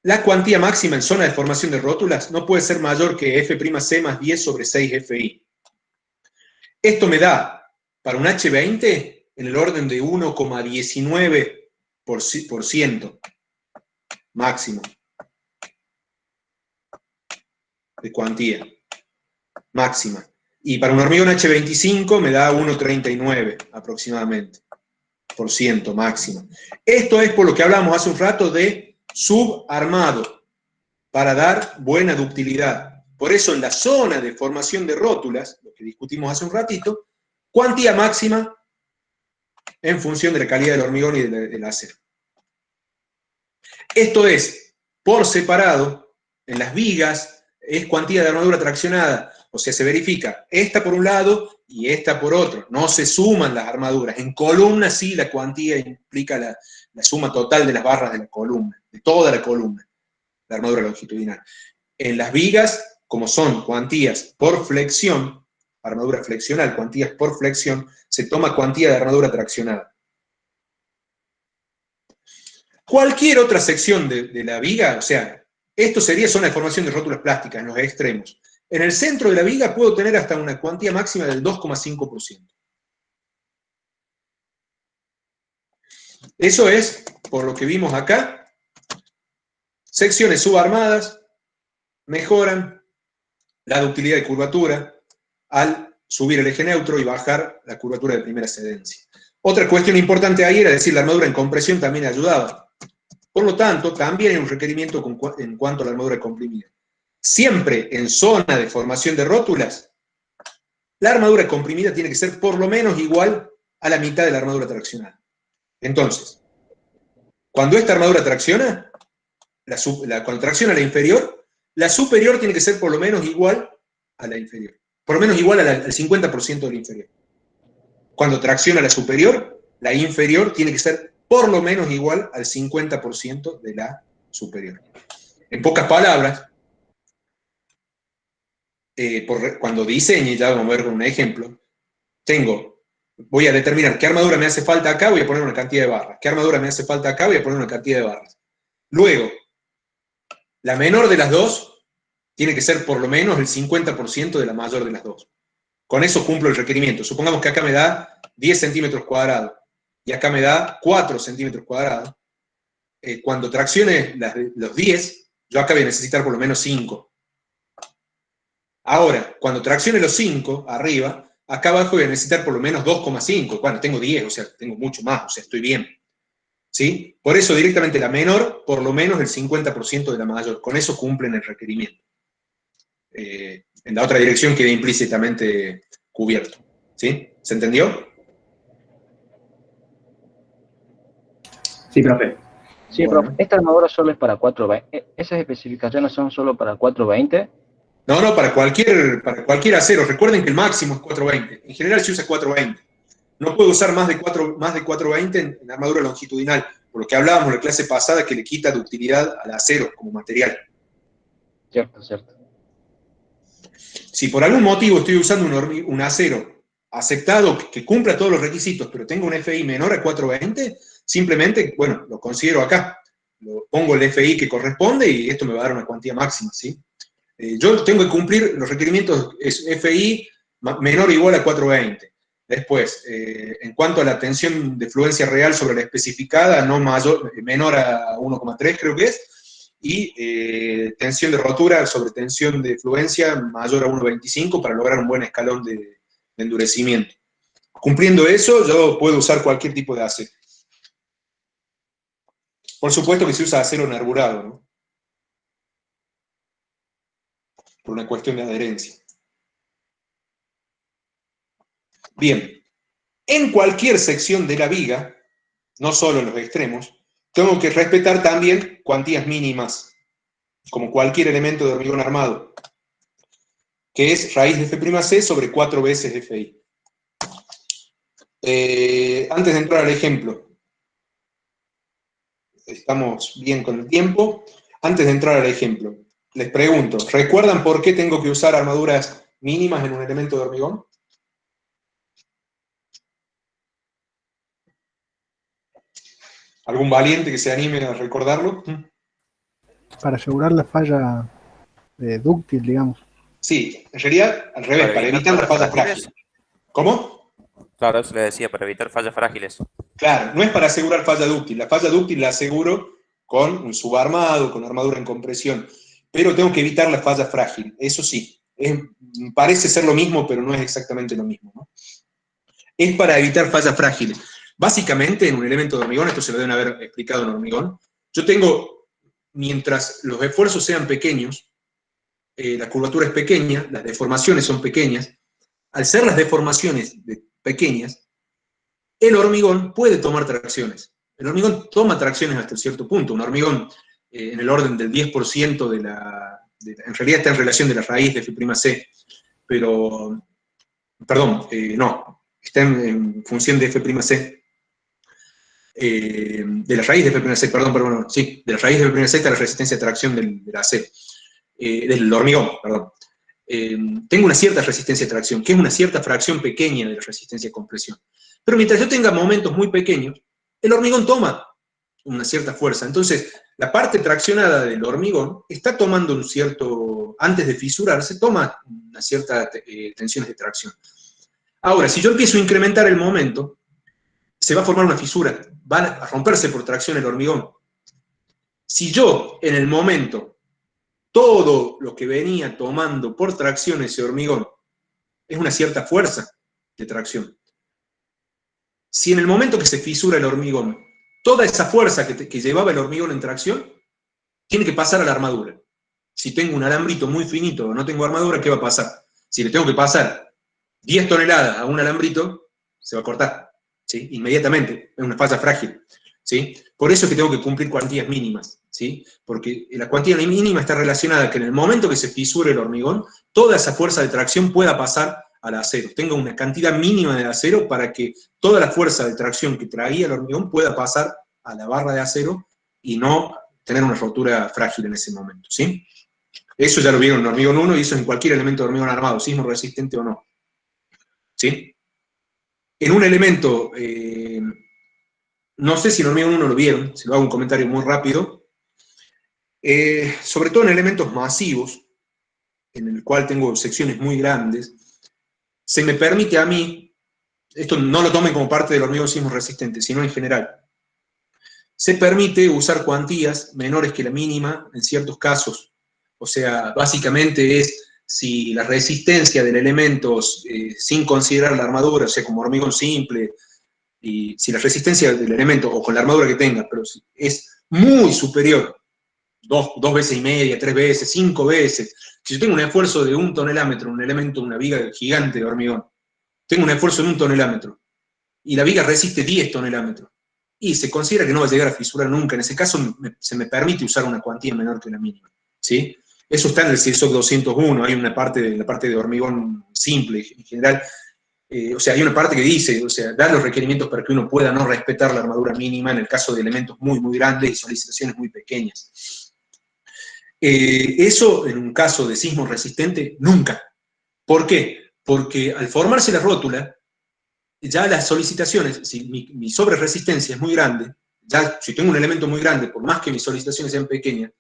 la cuantía máxima en zona de formación de rótulas no puede ser mayor que F'C más 10 sobre 6 Fi. Esto me da, para un H20, en el orden de 1,19% máximo de cuantía máxima. Y para un hormigón H25 me da 1,39 aproximadamente por ciento máximo. Esto es por lo que hablábamos hace un rato de subarmado, para dar buena ductilidad. Por eso en la zona de formación de rótulas, lo que discutimos hace un ratito, cuantía máxima en función de la calidad del hormigón y del acero. Esto es, por separado, en las vigas, es cuantía de armadura traccionada. O sea, se verifica esta por un lado y esta por otro. No se suman las armaduras. En columna sí la cuantía implica la suma total de las barras de la columna, de toda la columna, la armadura longitudinal. En las vigas, como son cuantías por flexión, armadura flexional, cuantías por flexión, se toma cuantía de armadura traccionada. Cualquier otra sección de la viga, o sea, esto sería zona de formación de rótulas plásticas en los extremos. En el centro de la viga puedo tener hasta una cuantía máxima del 2,5%. Eso es, por lo que vimos acá, secciones subarmadas mejoran la ductilidad de curvatura al subir el eje neutro y bajar la curvatura de primera excedencia. Otra cuestión importante ahí era decir, la armadura en compresión también ayudaba. Por lo tanto, también hay un requerimiento en cuanto a la armadura comprimida. Siempre en zona de formación de rótulas, la armadura comprimida tiene que ser por lo menos igual a la mitad de la armadura traccionada. Entonces, cuando esta armadura tracciona, cuando tracciona la inferior, la superior tiene que ser por lo menos igual a la inferior. Por lo menos igual al 50% de la inferior. Cuando tracciona la superior, la inferior tiene que ser por lo menos igual al 50% de la superior. En pocas palabras, cuando diseñe, ya vamos a ver con un ejemplo, voy a determinar qué armadura me hace falta acá, voy a poner una cantidad de barras. ¿Qué armadura me hace falta acá? Voy a poner una cantidad de barras. Luego, la menor de las dos tiene que ser por lo menos el 50% de la mayor de las dos. Con eso cumplo el requerimiento. Supongamos que acá me da 10 centímetros cuadrados y acá me da 4 centímetros cuadrados. Cuando traccione los 10, yo acá voy a necesitar por lo menos 5. Ahora, cuando traccione los 5 arriba, acá abajo voy a necesitar por lo menos 2,5. Bueno, tengo 10, o sea, tengo mucho más, o sea, estoy bien. ¿Sí? Por eso directamente la menor, por lo menos el 50% de la mayor. Con eso cumplen el requerimiento. En la otra dirección queda implícitamente cubierto. ¿Sí? ¿Se entendió? Sí, profe. Sí, Bueno. profe, esta armadura solo es para 420. ¿Esas especificaciones son solo para 420? No, para cualquier acero. Recuerden que el máximo es 420. En general se usa 420. No puedo usar más de 420 en armadura longitudinal, por lo que hablábamos en la clase pasada que le quita ductilidad al acero como material. Cierto, cierto. Si por algún motivo estoy usando un acero aceptado que cumpla todos los requisitos, pero tengo un FI menor a 420, simplemente, bueno, lo considero acá. Pongo el FI que corresponde y esto me va a dar una cuantía máxima, ¿sí? Yo tengo que cumplir los requerimientos, es FI menor o igual a 420. Después, en cuanto a la tensión de fluencia real sobre la especificada, menor a 1,3 creo que es, y tensión de rotura sobre tensión de fluencia mayor a 1,25 para lograr un buen escalón de endurecimiento. Cumpliendo eso, yo puedo usar cualquier tipo de acero. Por supuesto que se usa acero nervurado, ¿no? Por una cuestión de adherencia. Bien, en cualquier sección de la viga, no solo en los extremos, tengo que respetar también cuantías mínimas, como cualquier elemento de hormigón armado, que es raíz de F'C sobre 4 veces Fi. Antes de entrar al ejemplo, estamos bien con el tiempo, antes de entrar al ejemplo, les pregunto, ¿recuerdan por qué tengo que usar armaduras mínimas en un elemento de hormigón? ¿Algún valiente que se anime a recordarlo? Para asegurar la falla dúctil, digamos. Sí, en realidad, al revés, para evitar las fallas frágiles. ¿Cómo? Claro, eso le decía, para evitar fallas frágiles. Claro, no es para asegurar falla dúctil. La falla dúctil la aseguro con un subarmado, con armadura en compresión. Pero tengo que evitar la falla frágil, eso sí. Parece ser lo mismo, pero no es exactamente lo mismo, ¿no? Es para evitar fallas frágiles. Básicamente, en un elemento de hormigón, esto se lo deben haber explicado en hormigón, yo tengo, mientras los esfuerzos sean pequeños, la curvatura es pequeña, las deformaciones son pequeñas. Al ser las deformaciones de pequeñas, el hormigón puede tomar tracciones. El hormigón toma tracciones hasta cierto punto. Un hormigón en el orden del 10% en realidad está en relación de la raíz de F'C, pero, perdón, no, está en función de F'C, de la raíz de F'C, perdón, sí, de la raíz de F'C está la resistencia de tracción del acero, del hormigón, perdón. Tengo una cierta resistencia de tracción, que es una cierta fracción pequeña de la resistencia de compresión. Pero mientras yo tenga momentos muy pequeños, el hormigón toma una cierta fuerza. Entonces, la parte traccionada del hormigón está tomando un cierto, antes de fisurarse, toma una cierta tensiones de tracción. Ahora, si yo empiezo a incrementar el momento, se va a formar una fisura, va a romperse por tracción el hormigón. Si yo, en el momento, todo lo que venía tomando por tracción ese hormigón es una cierta fuerza de tracción. Si en el momento que se fisura el hormigón, toda esa fuerza que llevaba el hormigón en tracción, tiene que pasar a la armadura. Si tengo un alambrito muy finito o no tengo armadura, ¿qué va a pasar? Si le tengo que pasar 10 toneladas a un alambrito, se va a cortar, ¿sí? Inmediatamente, es una falla frágil, ¿sí? Por eso es que tengo que cumplir cuantías mínimas, ¿sí? Porque la cuantía mínima está relacionada que en el momento que se fisure el hormigón, toda esa fuerza de tracción pueda pasar al acero. Tenga una cantidad mínima de acero para que toda la fuerza de tracción que traía el hormigón pueda pasar a la barra de acero y no tener una rotura frágil en ese momento, ¿sí? Eso ya lo vieron en hormigón 1 y eso en cualquier elemento de hormigón armado, sismo resistente o no, ¿sí? En un elemento, no sé si en hormigón 1 lo vieron, si lo hago un comentario muy rápido, sobre todo en elementos masivos, en el cual tengo secciones muy grandes, se me permite a mí, esto no lo tomen como parte del hormigón sismo resistente, sino en general, se permite usar cuantías menores que la mínima en ciertos casos. O sea, básicamente es si la resistencia del elemento, sin considerar la armadura, o sea, como hormigón simple, y si la resistencia del elemento, o con la armadura que tenga, pero es muy superior, 2 veces y media, 3 veces, 5 veces. Si yo tengo un esfuerzo de 1 tonelámetro, un elemento, una viga gigante de hormigón, tengo un esfuerzo de 1 tonelámetro, y la viga resiste 10 tonelámetros, y se considera que no va a llegar a fisurar nunca. En ese caso se me permite usar una cuantía menor que la mínima, ¿sí? Eso está en el CIRSOC 201, hay una parte la parte de hormigón simple en general, o sea, hay una parte que dice, o sea, da los requerimientos para que uno pueda no respetar la armadura mínima en el caso de elementos muy, muy grandes y solicitaciones muy pequeñas. Eso en un caso de sismo resistente, nunca. ¿Por qué? Porque al formarse la rótula, ya las solicitaciones, si mi sobreresistencia es muy grande, ya si tengo un elemento muy grande, por más que mis solicitaciones sean pequeñas,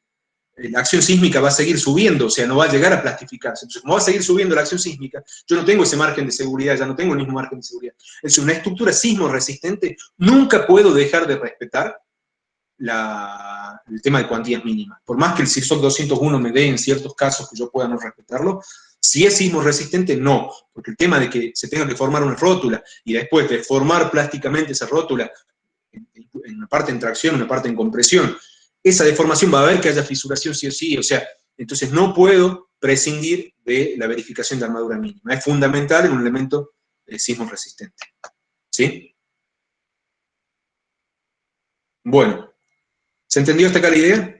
la acción sísmica va a seguir subiendo, o sea, no va a llegar a plastificarse. Entonces, como va a seguir subiendo la acción sísmica, yo no tengo ese margen de seguridad, ya no tengo el mismo margen de seguridad. Es una estructura sismo resistente, nunca puedo dejar de respetar el tema de cuantías mínimas. Por más que el CIRSOC 201 me dé en ciertos casos que yo pueda no respetarlo, si es sismo resistente, no, porque el tema de que se tenga que formar una rótula y después de formar plásticamente esa rótula, en una parte en tracción, una parte en compresión, esa deformación va a haber que haya fisuración sí o sí, o sea, entonces no puedo prescindir de la verificación de armadura mínima. Es fundamental en un elemento sismo resistente. ¿Sí? Bueno, ¿se entendió hasta acá la idea?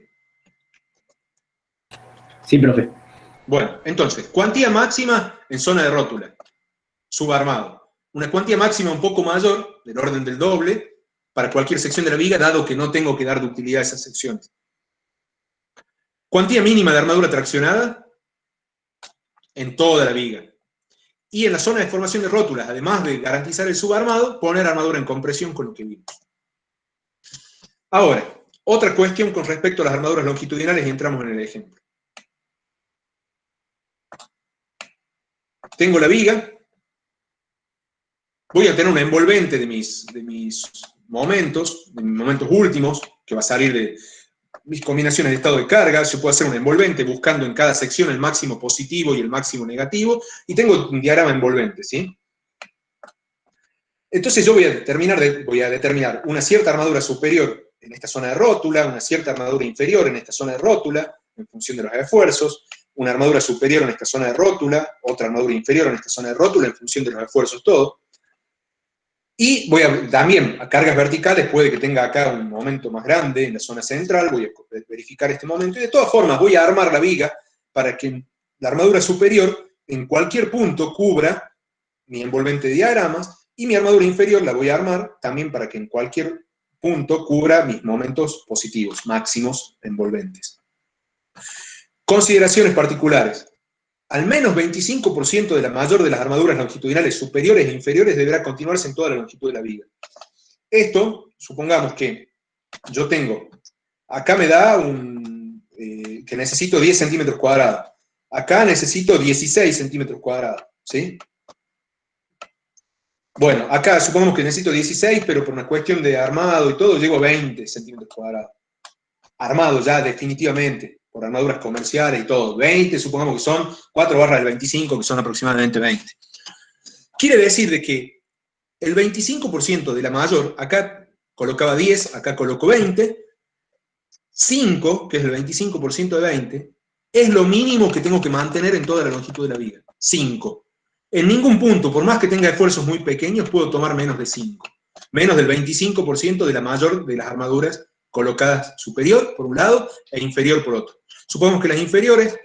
Sí, profe. Bueno, entonces, cuantía máxima en zona de rótula, subarmado. Una cuantía máxima un poco mayor, del orden del doble, para cualquier sección de la viga, dado que no tengo que dar ductilidad a esas secciones. Cuantía mínima de armadura traccionada en toda la viga. Y en la zona de formación de rótulas, además de garantizar el subarmado, poner armadura en compresión con lo que vimos. Ahora, otra cuestión con respecto a las armaduras longitudinales, y entramos en el ejemplo. Tengo la viga, voy a tener un envolvente de mis momentos últimos, que va a salir de mis combinaciones de estado de carga. Yo puedo hacer un envolvente buscando en cada sección el máximo positivo y el máximo negativo, y tengo un diagrama envolvente, ¿sí? Entonces yo voy a determinar una cierta armadura superior en esta zona de rótula, una cierta armadura inferior en esta zona de rótula, en función de los esfuerzos, una armadura superior en esta zona de rótula, otra armadura inferior en esta zona de rótula, en función de los esfuerzos, todo. Y voy también, a cargas verticales, puede que tenga acá un momento más grande en la zona central, voy a verificar este momento, y de todas formas voy a armar la viga para que la armadura superior en cualquier punto cubra mi envolvente de diagramas, y mi armadura inferior la voy a armar también para que en cualquier punto cubra mis momentos positivos, máximos envolventes. Consideraciones particulares. Al menos 25% de la mayor de las armaduras longitudinales superiores e inferiores deberá continuarse en toda la longitud de la viga. Esto, supongamos que yo tengo, acá me da que necesito 10 centímetros cuadrados. Acá necesito 16 centímetros cuadrados, ¿sí? Bueno, acá supongamos que necesito 16, pero por una cuestión de armado y todo, llego a 20 centímetros cuadrados. Armado ya definitivamente, por armaduras comerciales y todo. 20, supongamos que son 4 barras del 25, que son aproximadamente 20. Quiere decir de que el 25% de la mayor, acá colocaba 10, acá coloco 20, 5, que es el 25% de 20, es lo mínimo que tengo que mantener en toda la longitud de la viga. 5. En ningún punto, por más que tenga esfuerzos muy pequeños, puedo tomar menos de 5. Menos del 25% de la mayor de las armaduras colocadas superior, por un lado, e inferior por otro. Supongamos que las inferiores,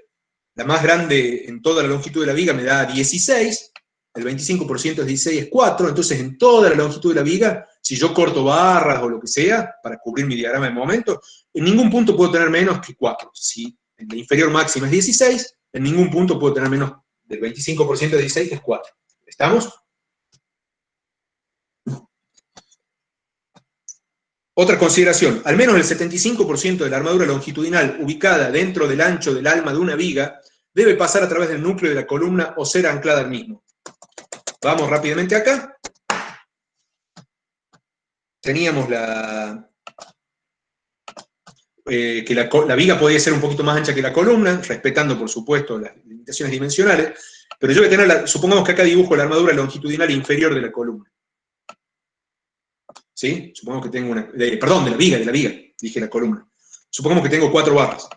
la más grande en toda la longitud de la viga me da 16, el 25% es 16, es 4, entonces en toda la longitud de la viga, si yo corto barras o lo que sea, para cubrir mi diagrama de momento, en ningún punto puedo tener menos que 4. Si la inferior máxima es 16, en ningún punto puedo tener menos del 25% de 16, que es 4. ¿Estamos? Otra consideración, al menos el 75% de la armadura longitudinal ubicada dentro del ancho del alma de una viga debe pasar a través del núcleo de la columna o ser anclada al mismo. Vamos rápidamente acá. Teníamos que la viga podía ser un poquito más ancha que la columna, respetando, por supuesto, las limitaciones dimensionales, pero yo voy a tener, supongamos que acá dibujo la armadura longitudinal inferior de la columna. ¿Sí? Supongamos que tengo una... perdón, de la viga, dije la columna. Supongamos que tengo 4 barras.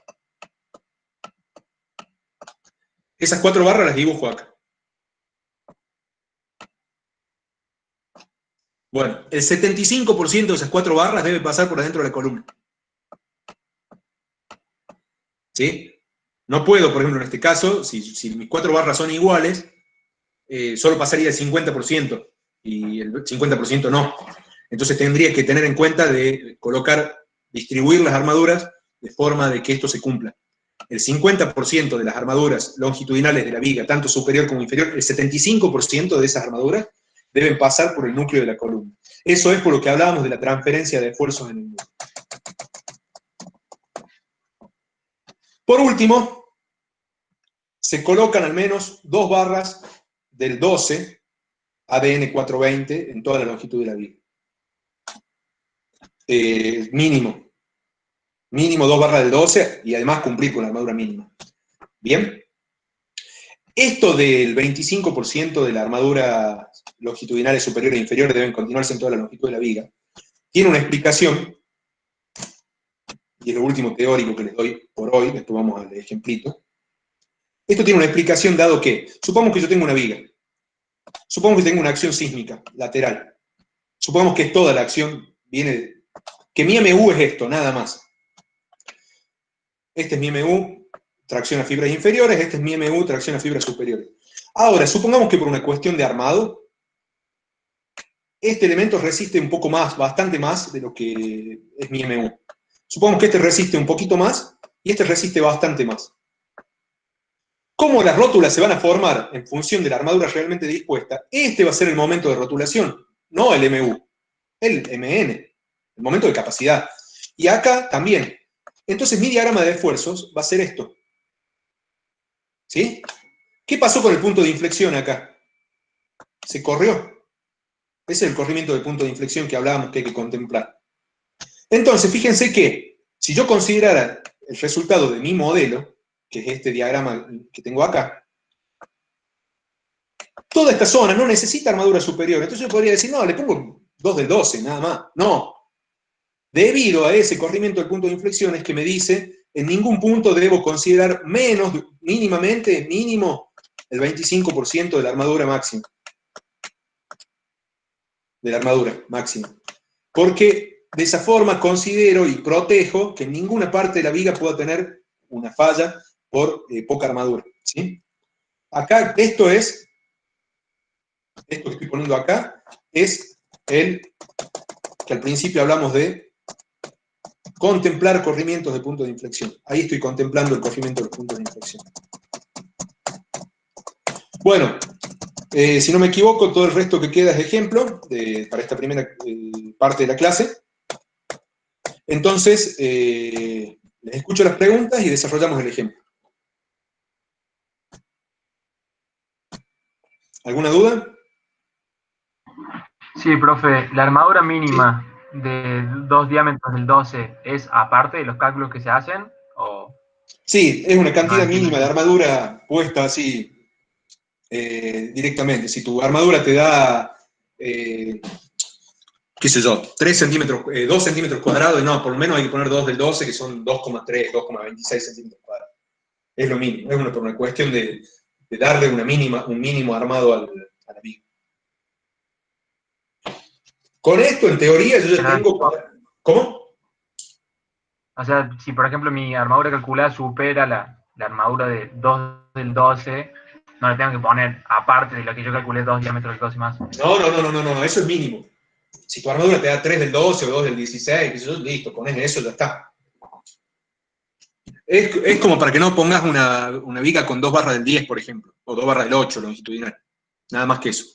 Esas 4 barras las dibujo acá. Bueno, el 75% de esas 4 barras debe pasar por adentro de la columna. ¿Sí? No puedo, por ejemplo, en este caso, si mis 4 barras son iguales, solo pasaría el 50% y el 50% no. Entonces tendría que tener en cuenta de distribuir las armaduras de forma de que esto se cumpla. El 50% de las armaduras longitudinales de la viga, tanto superior como inferior, el 75% de esas armaduras deben pasar por el núcleo de la columna. Eso es por lo que hablábamos de la transferencia de esfuerzos en el muro. Por último, se colocan al menos 2 barras del 12 ADN 420 en toda la longitud de la viga. Mínimo 2 barras del 12 y además cumplir con la armadura mínima. Bien. Esto del 25% de la armadura longitudinales superiores e inferiores deben continuarse en toda la longitud de la viga, tiene una explicación, y es lo último teórico que les doy por hoy, después vamos al ejemplito. Esto tiene una explicación dado que, supongamos que yo tengo una viga, supongamos que tengo una acción sísmica lateral, supongamos que toda la acción viene, que mi MU es esto, nada más. Este es mi MU, tracción a fibras inferiores, este es mi MU, tracción a fibras superiores. Ahora, supongamos que por una cuestión de armado, este elemento resiste un poco más, bastante más de lo que es mi MU. Supongamos que este resiste un poquito más y este resiste bastante más. ¿Cómo las rótulas se van a formar en función de la armadura realmente dispuesta? Este va a ser el momento de rotulación, no el MU, el MN, el momento de capacidad. Y acá también. Entonces mi diagrama de esfuerzos va a ser esto. ¿Sí? ¿Qué pasó con el punto de inflexión acá? Se corrió. Ese es el corrimiento del punto de inflexión que hablábamos que hay que contemplar. Entonces, fíjense que si yo considerara el resultado de mi modelo, que es este diagrama que tengo acá, toda esta zona no necesita armadura superior. Entonces yo podría decir, no, le pongo 2 del 12, nada más. No. Debido a ese corrimiento del punto de inflexión es que me dice, en ningún punto debo considerar menos, mínimamente, mínimo, el 25% de la armadura máxima. de la armadura máxima. Porque de esa forma considero y protejo que en ninguna parte de la viga pueda tener una falla por poca armadura, ¿sí? Acá, esto que estoy poniendo acá, es el que al principio hablamos de contemplar corrimientos de puntos de inflexión. Ahí estoy contemplando el corrimiento de los puntos de inflexión. Bueno, si no me equivoco, todo el resto que queda es ejemplo para esta primera parte de la clase. Entonces, les escucho las preguntas y desarrollamos el ejemplo. ¿Alguna duda? Sí, profe, la armadura mínima de 2 diámetros del 12 es aparte de los cálculos que se hacen, ¿o? Sí, es una cantidad No, mínima de armadura puesta así directamente. Si tu armadura te da, qué sé yo, 3 centímetros, 2 centímetros cuadrados, no, por lo menos hay que poner 2 del 12, que son 2,3, 2,26 centímetros cuadrados. Es lo mínimo, es por una cuestión de darle un mínimo armado a la viga. Con esto, en teoría, yo ya tengo... ¿Cómo? O sea, si por ejemplo mi armadura calculada supera la armadura de 2 del 12, no le tengo que poner, aparte de lo que yo calculé, 2 diámetros del 12 más. No, eso es mínimo. Si tu armadura te da 3 del 12 o 2 del 16, listo, pones eso, ya está. Es como para que no pongas una viga con 2 barras del 10, por ejemplo, o 2 barras del 8 longitudinal. Nada más que eso.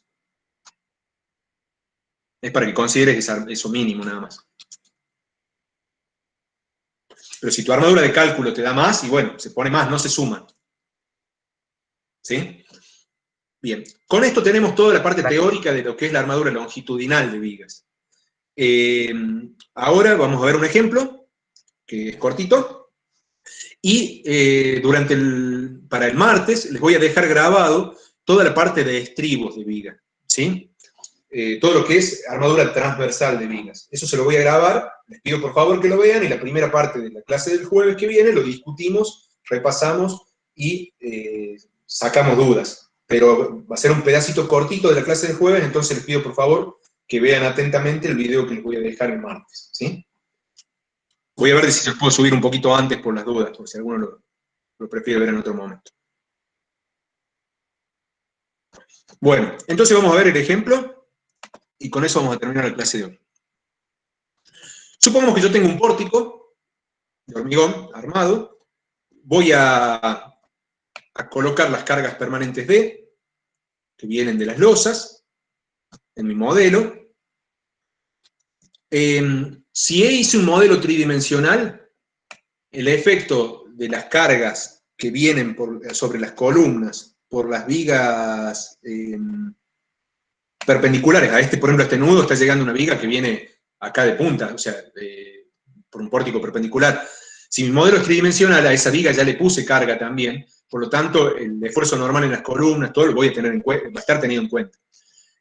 Es para que consideres eso mínimo, nada más. Pero si tu armadura de cálculo te da más, y bueno, se pone más, no se suman. ¿Sí? Bien. Con esto tenemos toda la parte teórica de lo que es la armadura longitudinal de vigas. Ahora vamos a ver un ejemplo, que es cortito. Y para el martes les voy a dejar grabado toda la parte de estribos de viga, ¿sí? Todo lo que es armadura transversal de vigas. Eso se lo voy a grabar, les pido por favor que lo vean, y la primera parte de la clase del jueves que viene lo discutimos, repasamos y sacamos dudas. Pero va a ser un pedacito cortito de la clase del jueves, entonces les pido por favor que vean atentamente el video que les voy a dejar el martes, ¿sí? Voy a ver si se puedo subir un poquito antes por las dudas, por si alguno lo prefiere ver en otro momento. Bueno, entonces vamos a ver el ejemplo. Y con eso vamos a terminar la clase de hoy. Supongamos que yo tengo un pórtico de hormigón armado. Voy a colocar las cargas permanentes D, que vienen de las losas, en mi modelo. Si hice un modelo tridimensional, el efecto de las cargas que vienen sobre las columnas por las vigas perpendiculares a por ejemplo, a este nudo está llegando una viga que viene acá de punta, o sea, por un pórtico perpendicular. Si mi modelo es tridimensional, a esa viga ya le puse carga también, por lo tanto, el esfuerzo normal en las columnas, todo lo voy a tener va a estar tenido en cuenta.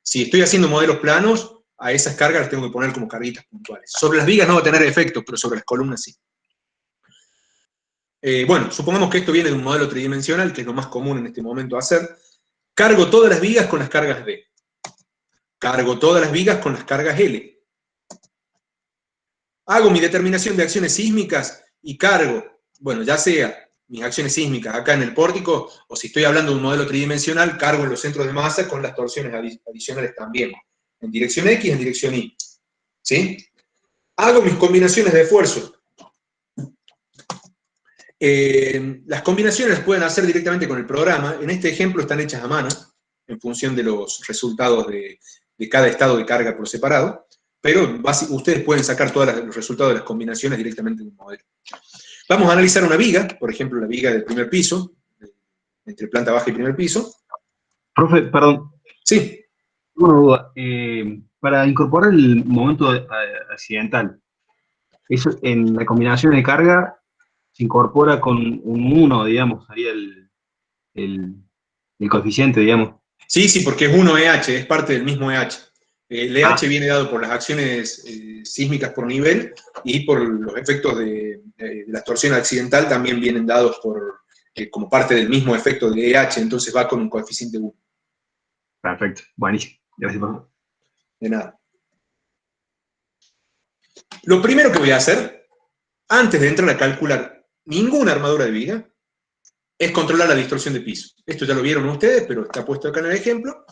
Si estoy haciendo modelos planos, a esas cargas las tengo que poner como carguitas puntuales. Sobre las vigas no va a tener efectos, pero sobre las columnas sí. Bueno, supongamos que esto viene de un modelo tridimensional, que es lo más común en este momento hacer. Cargo todas las vigas con las cargas D. Cargo todas las vigas con las cargas L. Hago mi determinación de acciones sísmicas y cargo, bueno, ya sea mis acciones sísmicas acá en el pórtico, o si estoy hablando de un modelo tridimensional, cargo en los centros de masa con las torsiones adicionales también, en dirección X, en dirección Y. ¿Sí? Hago mis combinaciones de esfuerzo. Las combinaciones las pueden hacer directamente con el programa. En este ejemplo están hechas a mano, en función de los resultados de cada estado de carga por separado, pero ustedes pueden sacar todos los resultados de las combinaciones directamente de un modelo. Vamos a analizar una viga, por ejemplo, la viga del primer piso, entre planta baja y primer piso. Profe, perdón. Sí. Una duda. Para incorporar el momento accidental, eso en la combinación de carga se incorpora con un 1, digamos, sería el coeficiente, digamos. Sí, porque es 1EH, es parte del mismo EH. El EH viene dado por las acciones sísmicas por nivel y por los efectos de la torsión accidental también vienen dados como parte del mismo efecto de EH, entonces va con un coeficiente 1. Perfecto, buenísimo. Gracias, profe. De nada. Lo primero que voy a hacer, antes de entrar a calcular ninguna armadura de viga, es controlar la distorsión de piso. Esto ya lo vieron ustedes, pero está puesto acá en el ejemplo.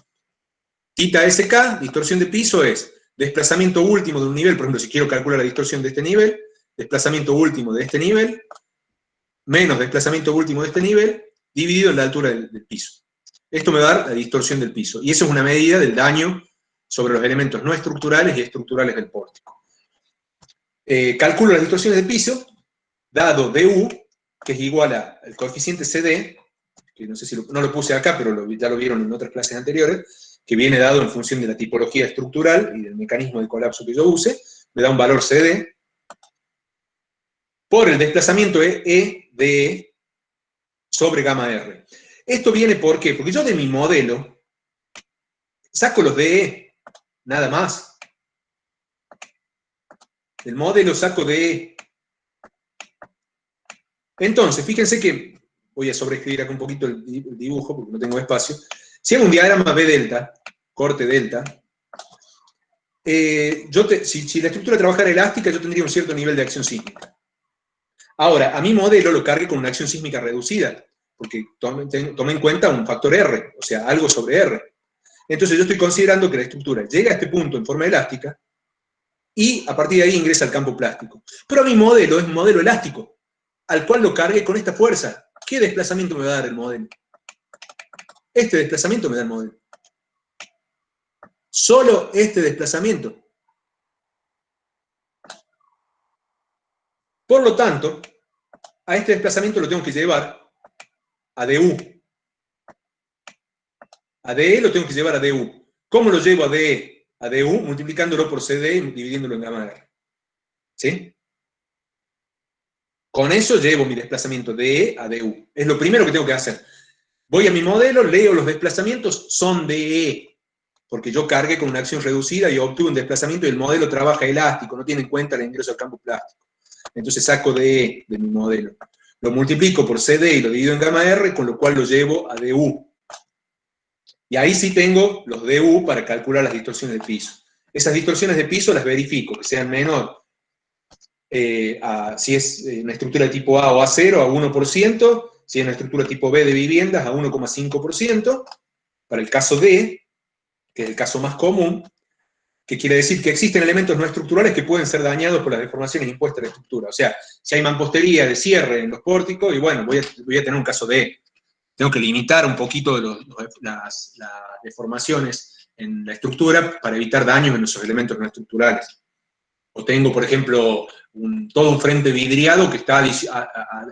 Tita SK, distorsión de piso, es desplazamiento último de un nivel. Por ejemplo, si quiero calcular la distorsión de este nivel, desplazamiento último de este nivel, menos desplazamiento último de este nivel, dividido en la altura del piso. Esto me va a dar la distorsión del piso. Y eso es una medida del daño sobre los elementos no estructurales y estructurales del pórtico. Calculo las distorsiones del piso, dado du, que es igual al coeficiente CD, que no sé si no lo puse acá, pero ya lo vieron en otras clases anteriores, que viene dado en función de la tipología estructural y del mecanismo de colapso que yo use, me da un valor CD, por el desplazamiento E de E sobre gamma R. Esto viene ¿por qué? Porque yo de mi modelo saco los DE, nada más. Del modelo saco DE. Entonces, fíjense que, voy a sobreescribir acá un poquito el dibujo porque no tengo espacio. Si hago un diagrama B delta, corte delta, si la estructura trabajara elástica, yo tendría un cierto nivel de acción sísmica. Ahora, a mi modelo lo cargué con una acción sísmica reducida, porque tomé en cuenta un factor R, o sea, algo sobre R. Entonces yo estoy considerando que la estructura llega a este punto en forma elástica y a partir de ahí ingresa al campo plástico. Pero mi modelo es un modelo elástico, al cual lo cargué con esta fuerza. ¿Qué desplazamiento me va a dar el modelo? Este desplazamiento me da el modelo. Solo este desplazamiento. Por lo tanto, a este desplazamiento lo tengo que llevar a DU. A DE lo tengo que llevar a DU. ¿Cómo lo llevo a DE? A DU multiplicándolo por CD y dividiéndolo en gamma R. ¿Sí? Con eso llevo mi desplazamiento de E a DU. Es lo primero que tengo que hacer. Voy a mi modelo, leo los desplazamientos, son de E, porque yo cargué con una acción reducida y obtuve un desplazamiento y el modelo trabaja elástico, no tiene en cuenta el ingreso al campo plástico. Entonces saco de E de mi modelo. Lo multiplico por CD y lo divido en gamma R, con lo cual lo llevo a DU. Y ahí sí tengo los DU para calcular las distorsiones de piso. Esas distorsiones de piso las verifico, que sean menor, si es una estructura de tipo A o A0, a 1%, si es una estructura tipo B de viviendas, a 1,5%, para el caso D, que es el caso más común, que quiere decir que existen elementos no estructurales que pueden ser dañados por las deformaciones impuestas a la estructura. O sea, si hay mampostería de cierre en los pórticos, y bueno, voy a tener un caso D. Tengo que limitar un poquito las deformaciones en la estructura para evitar daños en esos elementos no estructurales. O tengo, por ejemplo, todo un frente vidriado que está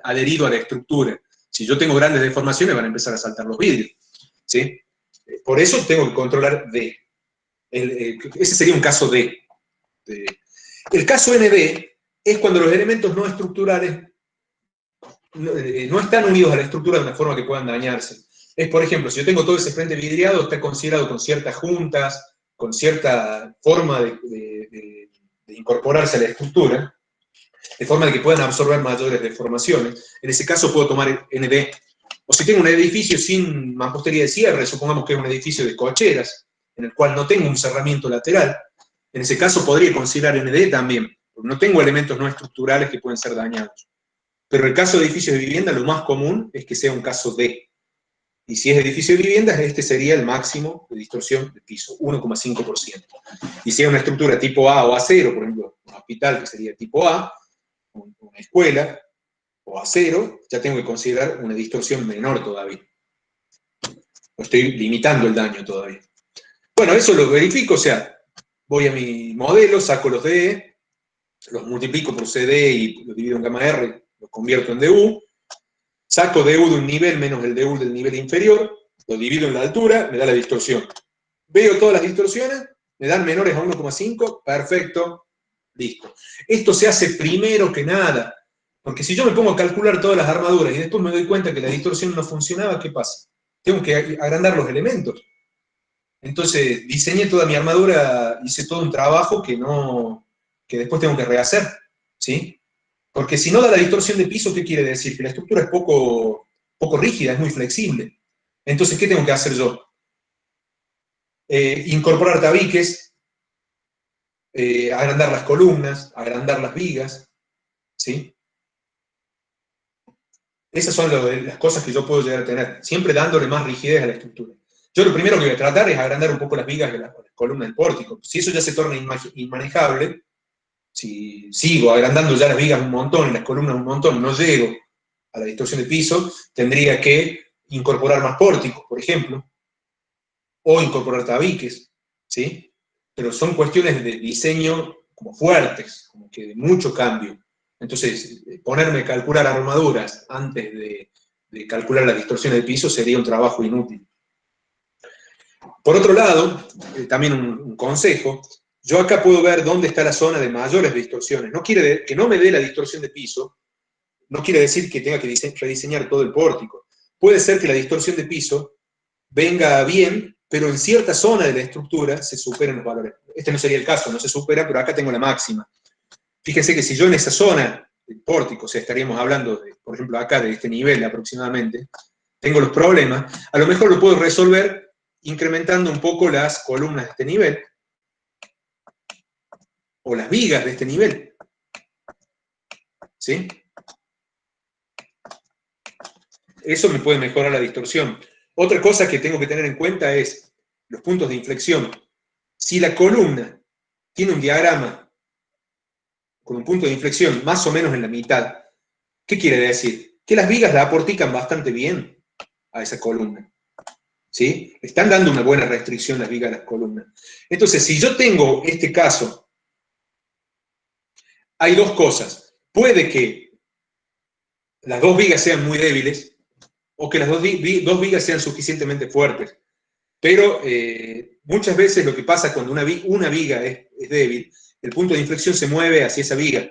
adherido a la estructura. Si yo tengo grandes deformaciones, van a empezar a saltar los vidrios. ¿Sí? Por eso tengo que controlar D. Ese sería un caso D. El caso ND es cuando los elementos no estructurales no están unidos a la estructura de una forma que puedan dañarse. Es, por ejemplo, si yo tengo todo ese frente vidriado, está considerado con ciertas juntas, con cierta forma de incorporarse a la estructura, de forma de que puedan absorber mayores deformaciones. En ese caso puedo tomar ND. O si tengo un edificio sin mampostería de cierre, supongamos que es un edificio de cocheras, en el cual no tengo un cerramiento lateral, en ese caso podría considerar ND también, porque no tengo elementos no estructurales que pueden ser dañados. Pero en el caso de edificios de vivienda, lo más común es que sea un caso D. Y si es edificio de viviendas, este sería el máximo de distorsión de piso, 1,5%. Y si es una estructura tipo A o A0, por ejemplo, un hospital que sería tipo A, una escuela, o A0, ya tengo que considerar una distorsión menor todavía. Estoy limitando el daño todavía. Bueno, eso lo verifico, o sea, voy a mi modelo, saco los DE, los multiplico por CD y los divido en gamma R, los convierto en DU, saco DU de un nivel menos el DU del nivel inferior, lo divido en la altura, me da la distorsión. Veo todas las distorsiones, me dan menores a 1,5, perfecto, listo. Esto se hace primero que nada, porque si yo me pongo a calcular todas las armaduras y después me doy cuenta que la distorsión no funcionaba, ¿qué pasa? Tengo que agrandar los elementos. Entonces diseñé toda mi armadura, hice todo un trabajo que después tengo que rehacer, ¿sí? Porque si no da la distorsión de piso, ¿qué quiere decir? Que la estructura es poco rígida, es muy flexible. Entonces, ¿qué tengo que hacer yo? Incorporar tabiques, agrandar las columnas, agrandar las vigas, ¿sí? Esas son las cosas que yo puedo llegar a tener, siempre dándole más rigidez a la estructura. Yo lo primero que voy a tratar es agrandar un poco las vigas de las columnas del pórtico. Si eso ya se torna inmanejable, si sigo agrandando ya las vigas un montón y las columnas un montón, no llego a la distorsión de piso, tendría que incorporar más pórticos, por ejemplo, o incorporar tabiques, ¿sí? Pero son cuestiones de diseño como fuertes, como que de mucho cambio. Entonces, ponerme a calcular armaduras antes de calcular las distorsiones de piso sería un trabajo inútil. Por otro lado, también un consejo, yo acá puedo ver dónde está la zona de mayores distorsiones. No quiere que no me dé la distorsión de piso, no quiere decir que tenga que rediseñar todo el pórtico. Puede ser que la distorsión de piso venga bien, pero en cierta zona de la estructura se superen los valores. Este no sería el caso, no se supera, pero acá tengo la máxima. Fíjense que si yo en esa zona del pórtico, o sea, estaríamos hablando, por ejemplo, acá de este nivel aproximadamente, tengo los problemas, a lo mejor lo puedo resolver incrementando un poco las columnas de este nivel, o las vigas de este nivel. ¿Sí? Eso me puede mejorar la distorsión. Otra cosa que tengo que tener en cuenta es los puntos de inflexión. Si la columna tiene un diagrama con un punto de inflexión más o menos en la mitad, ¿qué quiere decir? Que las vigas la aportican bastante bien a esa columna. ¿Sí? Están dando una buena restricción las vigas a las columnas. Entonces, si yo tengo este caso, hay dos cosas. Puede que las dos vigas sean muy débiles, o que las dos vigas sean suficientemente fuertes. Pero muchas veces lo que pasa cuando una viga es débil, el punto de inflexión se mueve hacia esa viga.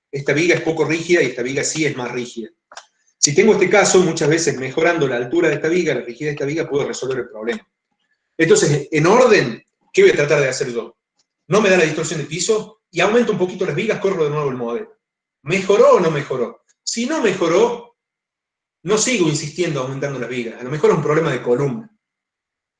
Esta viga es poco rígida y esta viga sí es más rígida. Si tengo este caso, muchas veces mejorando la altura de esta viga, la rigidez de esta viga, puedo resolver el problema. Entonces, en orden, ¿qué voy a tratar de hacer yo? No me da la distorsión de piso y aumento un poquito las vigas, corro de nuevo el modelo. ¿Mejoró o no mejoró? Si no mejoró, no sigo insistiendo aumentando las vigas. A lo mejor es un problema de columna.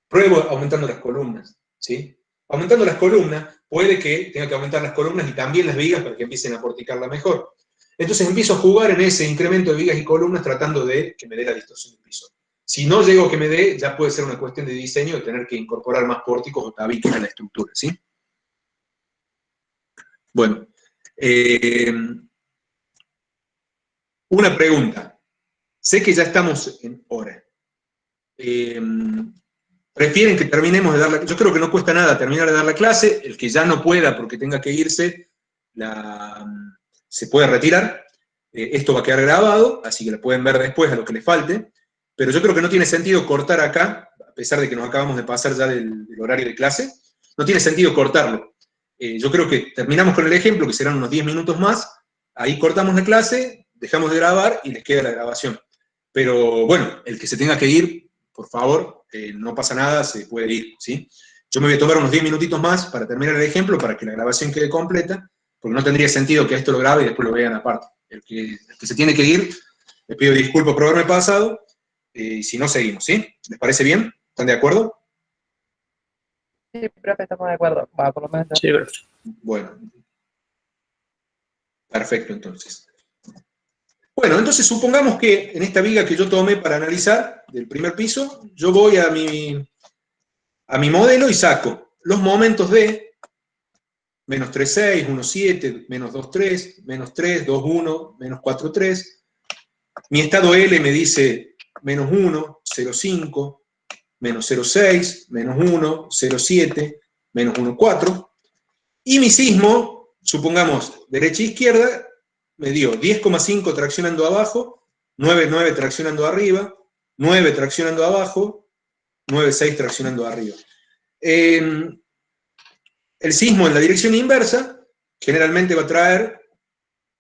Pruebo aumentando las columnas, ¿sí? Aumentando las columnas, puede que tenga que aumentar las columnas y también las vigas para que empiecen a porticarla mejor. Entonces empiezo a jugar en ese incremento de vigas y columnas tratando de que me dé la distorsión de piso. Si no llego a que me dé, ya puede ser una cuestión de diseño de tener que incorporar más pórticos o tabiques a la estructura, ¿sí? Bueno, una pregunta. Sé que ya estamos en hora. ¿Prefieren que terminemos de dar la clase? Yo creo que no cuesta nada terminar de dar la clase. El que ya no pueda porque tenga que irse, se puede retirar. Esto va a quedar grabado, así que lo pueden ver después a lo que les falte. Pero yo creo que no tiene sentido cortar acá, a pesar de que nos acabamos de pasar ya del horario de clase. No tiene sentido cortarlo. Yo creo que terminamos con el ejemplo, que serán unos 10 minutos más. Ahí cortamos la clase, dejamos de grabar y les queda la grabación. Pero bueno, el que se tenga que ir, por favor, no pasa nada, se puede ir, ¿sí? Yo me voy a tomar unos 10 minutitos más para terminar el ejemplo, para que la grabación quede completa, porque no tendría sentido que esto lo grabe y después lo vean aparte. El que se tiene que ir, les pido disculpas por haberme pasado, y si no, seguimos, ¿sí? ¿Les parece bien? ¿Están de acuerdo? Sí, profe, estamos de acuerdo. Va, por lo menos. Sí, profe. Bueno. Perfecto, entonces. Bueno, entonces supongamos que en esta viga que yo tomé para analizar, del primer piso, yo voy a mi modelo y saco los momentos de menos 3,6, 1,7, menos 2,3, menos 3, 2,1, menos 4,3. Mi estado L me dice menos 1, 0,5, menos 0,6, menos 1, 0,7, menos 1,4. Y mi sismo, supongamos derecha e izquierda, me dio 10,5 traccionando abajo, 9,9 traccionando arriba, 9 traccionando abajo, 9,6 traccionando arriba. El sismo en la dirección inversa generalmente va a traer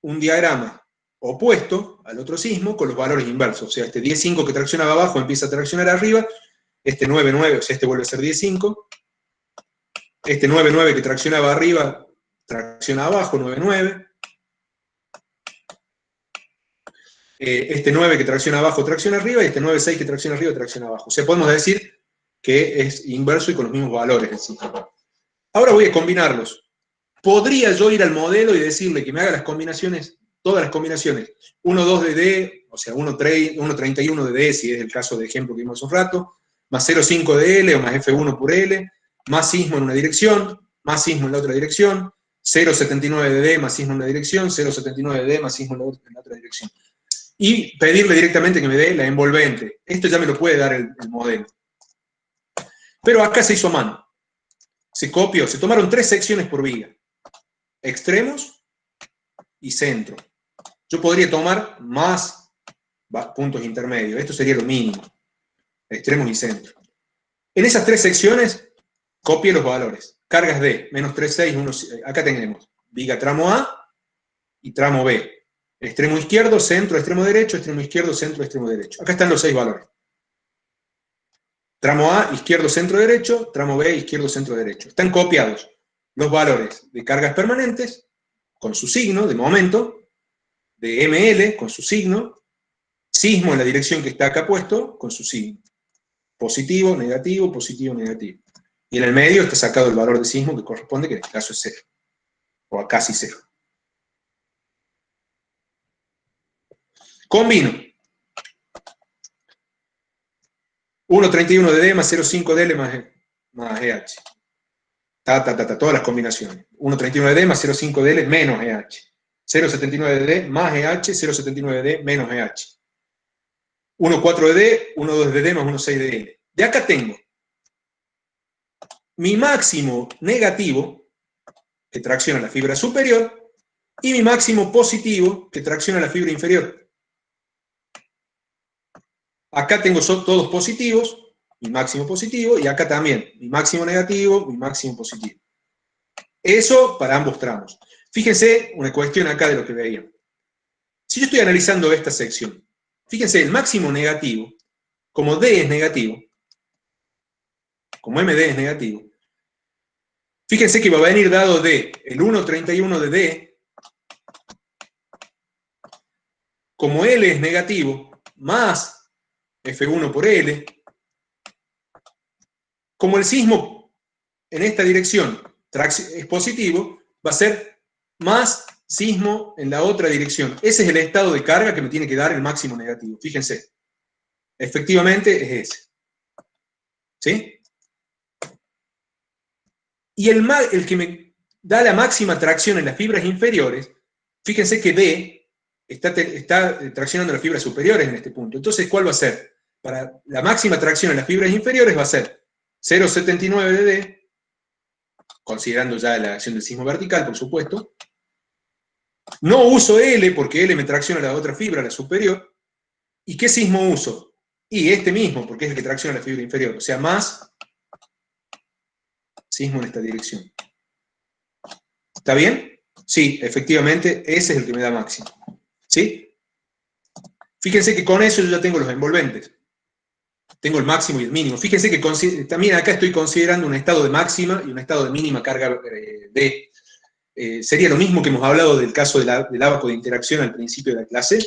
un diagrama opuesto al otro sismo con los valores inversos. O sea, este 10,5 que traccionaba abajo empieza a traccionar arriba, este 9,9, o sea, este vuelve a ser 10,5, este 9,9 que traccionaba arriba, tracciona abajo, 9,9, este 9 que tracciona abajo, tracciona arriba, y este 9,6 que tracciona arriba, tracciona abajo. O sea, podemos decir que es inverso y con los mismos valores del sismo. Ahora voy a combinarlos. podría yo ir al modelo y decirle que me haga las combinaciones, todas las combinaciones, 1, 2 de D, o sea, 1,31 de D, si es el caso de ejemplo que vimos hace un rato, más 0,5 de L o más F1 por L, más sismo en una dirección, más sismo en la otra dirección, 0,79 de D más sismo en una dirección, 0,79 de D más sismo en la otra dirección. Y pedirle directamente que me dé la envolvente. Esto ya me lo puede dar el modelo. Pero acá se hizo a mano. Se copió, se tomaron 3 secciones por viga. Extremos y centro. Yo podría tomar más puntos intermedios. Esto sería lo mínimo. Extremos y centro. En esas 3 secciones, copie los valores. Cargas D, menos 3,6, 1, acá tenemos viga tramo A y tramo B. Extremo izquierdo, centro, extremo derecho, extremo izquierdo, centro, extremo derecho. Acá están los 6 valores. Tramo A, izquierdo, centro, derecho. Tramo B, izquierdo, centro, derecho. Están copiados los valores de cargas permanentes, con su signo, de momento, de ML, con su signo, sismo en la dirección que está acá puesto, con su signo. Positivo, negativo, positivo, negativo. Y en el medio está sacado el valor de sismo que corresponde, que en este caso es 0. O a casi 0. Combino. 1,31 de D más 0,5 de L más EH. Todas las combinaciones. 1,31 de D más 0,5 de L menos EH. 0,79 de D más EH, 0,79 de D menos EH. 1,4 de D, 1,2 de D más 1,6 de L. De acá tengo mi máximo negativo, que tracciona la fibra superior, y mi máximo positivo, que tracciona la fibra inferior. Acá tengo todos positivos, mi máximo positivo, y acá también, mi máximo negativo, mi máximo positivo. Eso para ambos tramos. Fíjense una cuestión acá de lo que veían. Si yo estoy analizando esta sección, fíjense, el máximo negativo, como D es negativo, como MD es negativo, fíjense que va a venir dado de el 1,31 de D, como L es negativo, más F1 por L, como el sismo en esta dirección es positivo, va a ser más sismo en la otra dirección. Ese es el estado de carga que me tiene que dar el máximo negativo. Fíjense, efectivamente es ese. ¿Sí? Y el que me da la máxima tracción en las fibras inferiores, fíjense que D está traccionando las fibras superiores en este punto. Entonces, ¿cuál va a ser? Para la máxima tracción en las fibras inferiores va a ser 0,79 de D, considerando ya la acción del sismo vertical, por supuesto. No uso L, porque L me tracciona la otra fibra, la superior. ¿Y qué sismo uso? Y este mismo, porque es el que tracciona la fibra inferior. O sea, más sismo en esta dirección. ¿Está bien? Sí, efectivamente, ese es el que me da máximo. ¿Sí? Fíjense que con eso yo ya tengo los envolventes. Tengo el máximo y el mínimo. Fíjense que también acá estoy considerando un estado de máxima y un estado de mínima carga D. Sería lo mismo que hemos hablado del caso del ábaco de interacción al principio de la clase.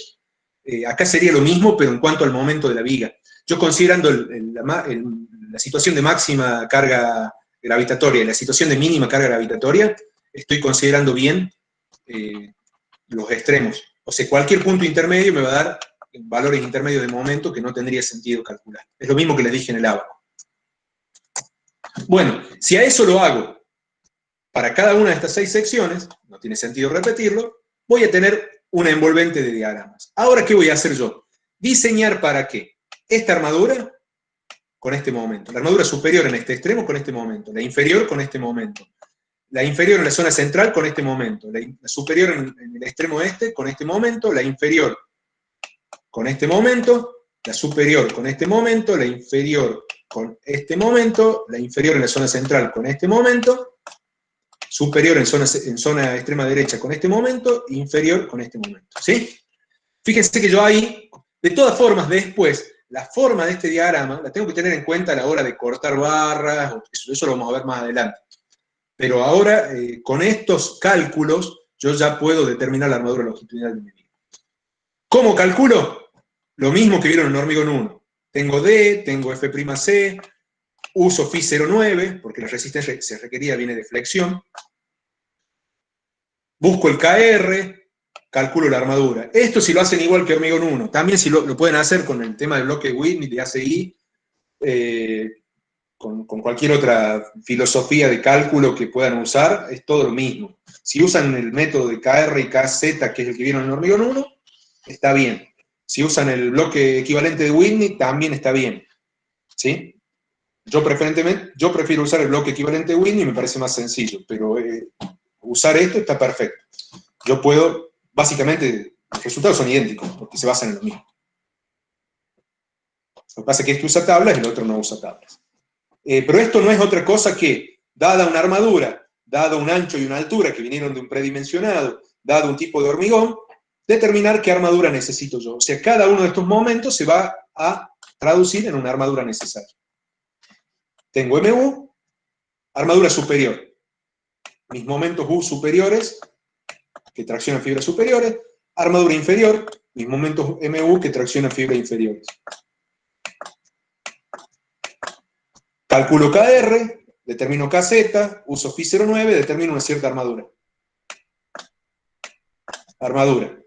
Acá sería lo mismo, pero en cuanto al momento de la viga. Yo considerando la situación de máxima carga gravitatoria y la situación de mínima carga gravitatoria, estoy considerando bien los extremos. O sea, cualquier punto intermedio me va a dar valores intermedios de momento que no tendría sentido calcular. Es lo mismo que les dije en el ábaco. Bueno, si a eso lo hago para cada una de estas 6 secciones, no tiene sentido repetirlo, voy a tener una envolvente de diagramas. Ahora, ¿qué voy a hacer yo? Diseñar para qué. Esta armadura con este momento. La armadura superior en este extremo con este momento. La inferior con este momento. La inferior en la zona central con este momento. La superior en el extremo este con este momento. La inferior con este momento. La superior con este momento. La inferior con este momento. La inferior en la zona central con este momento. Superior en zona extrema derecha con este momento. Inferior con este momento. ¿Sí? Fíjense que yo ahí, de todas formas, después, la forma de este diagrama la tengo que tener en cuenta a la hora de cortar barras, eso lo vamos a ver más adelante. Pero ahora, con estos cálculos, yo ya puedo determinar la armadura longitudinal de mi viga. ¿Cómo calculo? Lo mismo que vieron en hormigón 1. Tengo D, tengo F'C, uso Φ09, porque la resistencia que se requería viene de flexión. busco el KR, calculo la armadura. Esto si lo hacen igual que Hormigón 1. También si lo pueden hacer con el tema del bloque de Whitney, de ACI, con cualquier otra filosofía de cálculo que puedan usar, es todo lo mismo. Si usan el método de KR y KZ, que es el que vieron en Hormigón 1, está bien. Si usan el bloque equivalente de Whitney, también está bien. ¿Sí? Yo prefiero usar el bloque equivalente de Whitney, me parece más sencillo, pero usar esto está perfecto. Yo puedo, básicamente, los resultados son idénticos, porque se basan en lo mismo. Lo que pasa es que este usa tablas y el otro no usa tablas. Pero esto no es otra cosa que, dada una armadura, dado un ancho y una altura que vinieron de un predimensionado, dado un tipo de hormigón, determinar qué armadura necesito yo. O sea, cada uno de estos momentos se va a traducir en una armadura necesaria. Tengo MU, armadura superior. Mis momentos U superiores, que traccionan fibras superiores, armadura inferior, mis momentos MU que traccionan fibras inferiores. Calculo KR, determino KZ, uso Phi 09, determino una cierta armadura. Armadura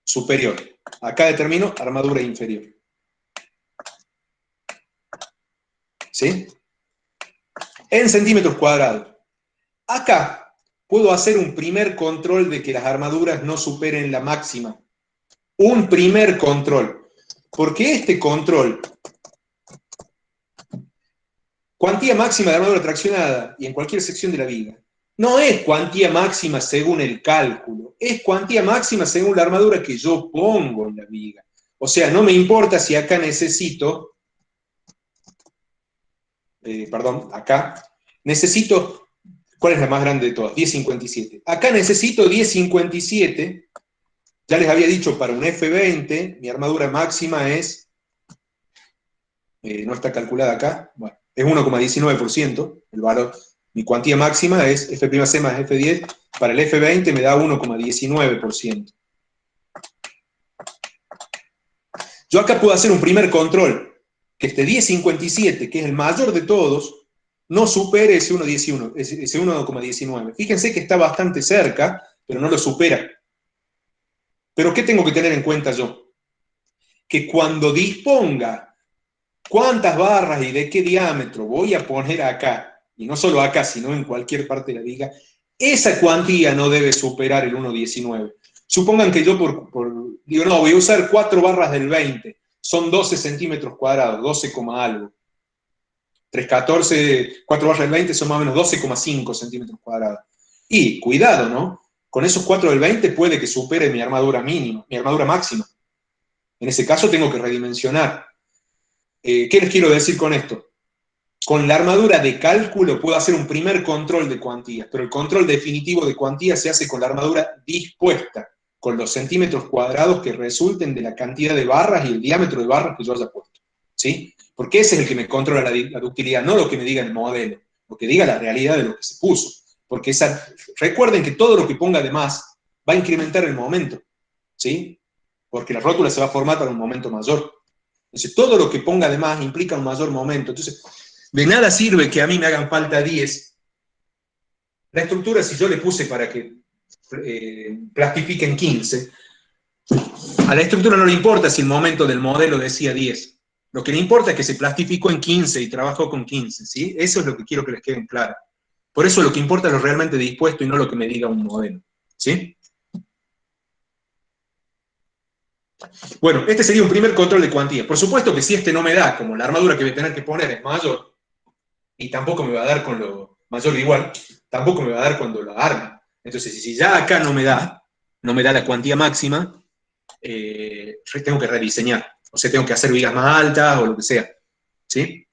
superior. Acá determino armadura inferior. ¿Sí? En centímetros cuadrados. Acá puedo hacer un primer control de que las armaduras no superen la máxima. Un primer control. Porque este control, cuantía máxima de armadura traccionada, y en cualquier sección de la viga, no es cuantía máxima según el cálculo, es cuantía máxima según la armadura que yo pongo en la viga. O sea, no me importa si acá necesito, acá necesito, ¿cuál es la más grande de todas? 1057. Acá necesito 1057, ya les había dicho, para un F20, mi armadura máxima es, no está calculada acá, bueno, es 1,19%, el valor, mi cuantía máxima es F'C más F10, para el F20 me da 1,19%. Yo acá puedo hacer un primer control, que este 1057, que es el mayor de todos, no supere ese 1,19. Fíjense que está bastante cerca, pero no lo supera. Pero ¿qué tengo que tener en cuenta yo? Que cuando disponga cuántas barras y de qué diámetro voy a poner acá, y no solo acá, sino en cualquier parte de la viga, esa cuantía no debe superar el 1,19. Supongan que yo digo, no, voy a usar 4 barras del 20, son 12 centímetros cuadrados, 12, algo. 314, 4 barras del 20 son más o menos 12,5 centímetros cuadrados. Y cuidado, ¿no? Con esos 4 del 20 puede que supere mi armadura mínima, mi armadura máxima. En ese caso tengo que redimensionar. ¿Qué les quiero decir con esto? Con la armadura de cálculo puedo hacer un primer control de cuantías, pero el control definitivo de cuantías se hace con la armadura dispuesta, con los centímetros cuadrados que resulten de la cantidad de barras y el diámetro de barras que yo haya puesto. ¿Sí? Porque ese es el que me controla la ductilidad, no lo que me diga el modelo, lo que diga la realidad de lo que se puso. Porque recuerden que todo lo que ponga de más va a incrementar el momento. ¿Sí? Porque la rótula se va a formar para un momento mayor. Entonces, todo lo que ponga de más implica un mayor momento. Entonces, de nada sirve que a mí me hagan falta 10. La estructura, si yo le puse para que plastifique en 15, a la estructura no le importa si el momento del modelo decía 10. Lo que le importa es que se plastificó en 15 y trabajó con 15, ¿sí? Eso es lo que quiero que les quede claro. Por eso lo que importa es lo realmente dispuesto y no lo que me diga un modelo, ¿sí? Bueno, este sería un primer control de cuantía. Por supuesto que si este no me da, como la armadura que voy a tener que poner es mayor, y tampoco me va a dar con lo mayor o igual, tampoco me va a dar cuando lo arme. Entonces, si ya acá no me da la cuantía máxima, tengo que rediseñar. O sea, tengo que hacer vigas más altas o lo que sea. ¿Sí?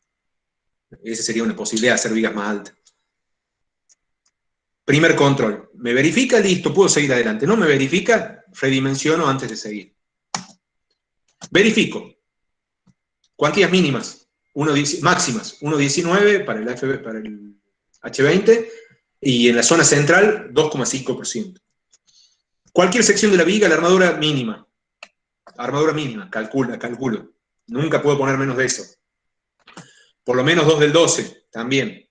Esa sería una posibilidad, hacer vigas más altas. Primer control. ¿Me verifica? Listo, puedo seguir adelante. ¿No me verifica? Redimensiono antes de seguir. Verifico. Cuantías mínimas, máximas, 1,19 para el H20 y en la zona central 2,5%. Cualquier sección de la viga, la armadura mínima, calculo. Nunca puedo poner menos de eso. Por lo menos 2 del 12, también.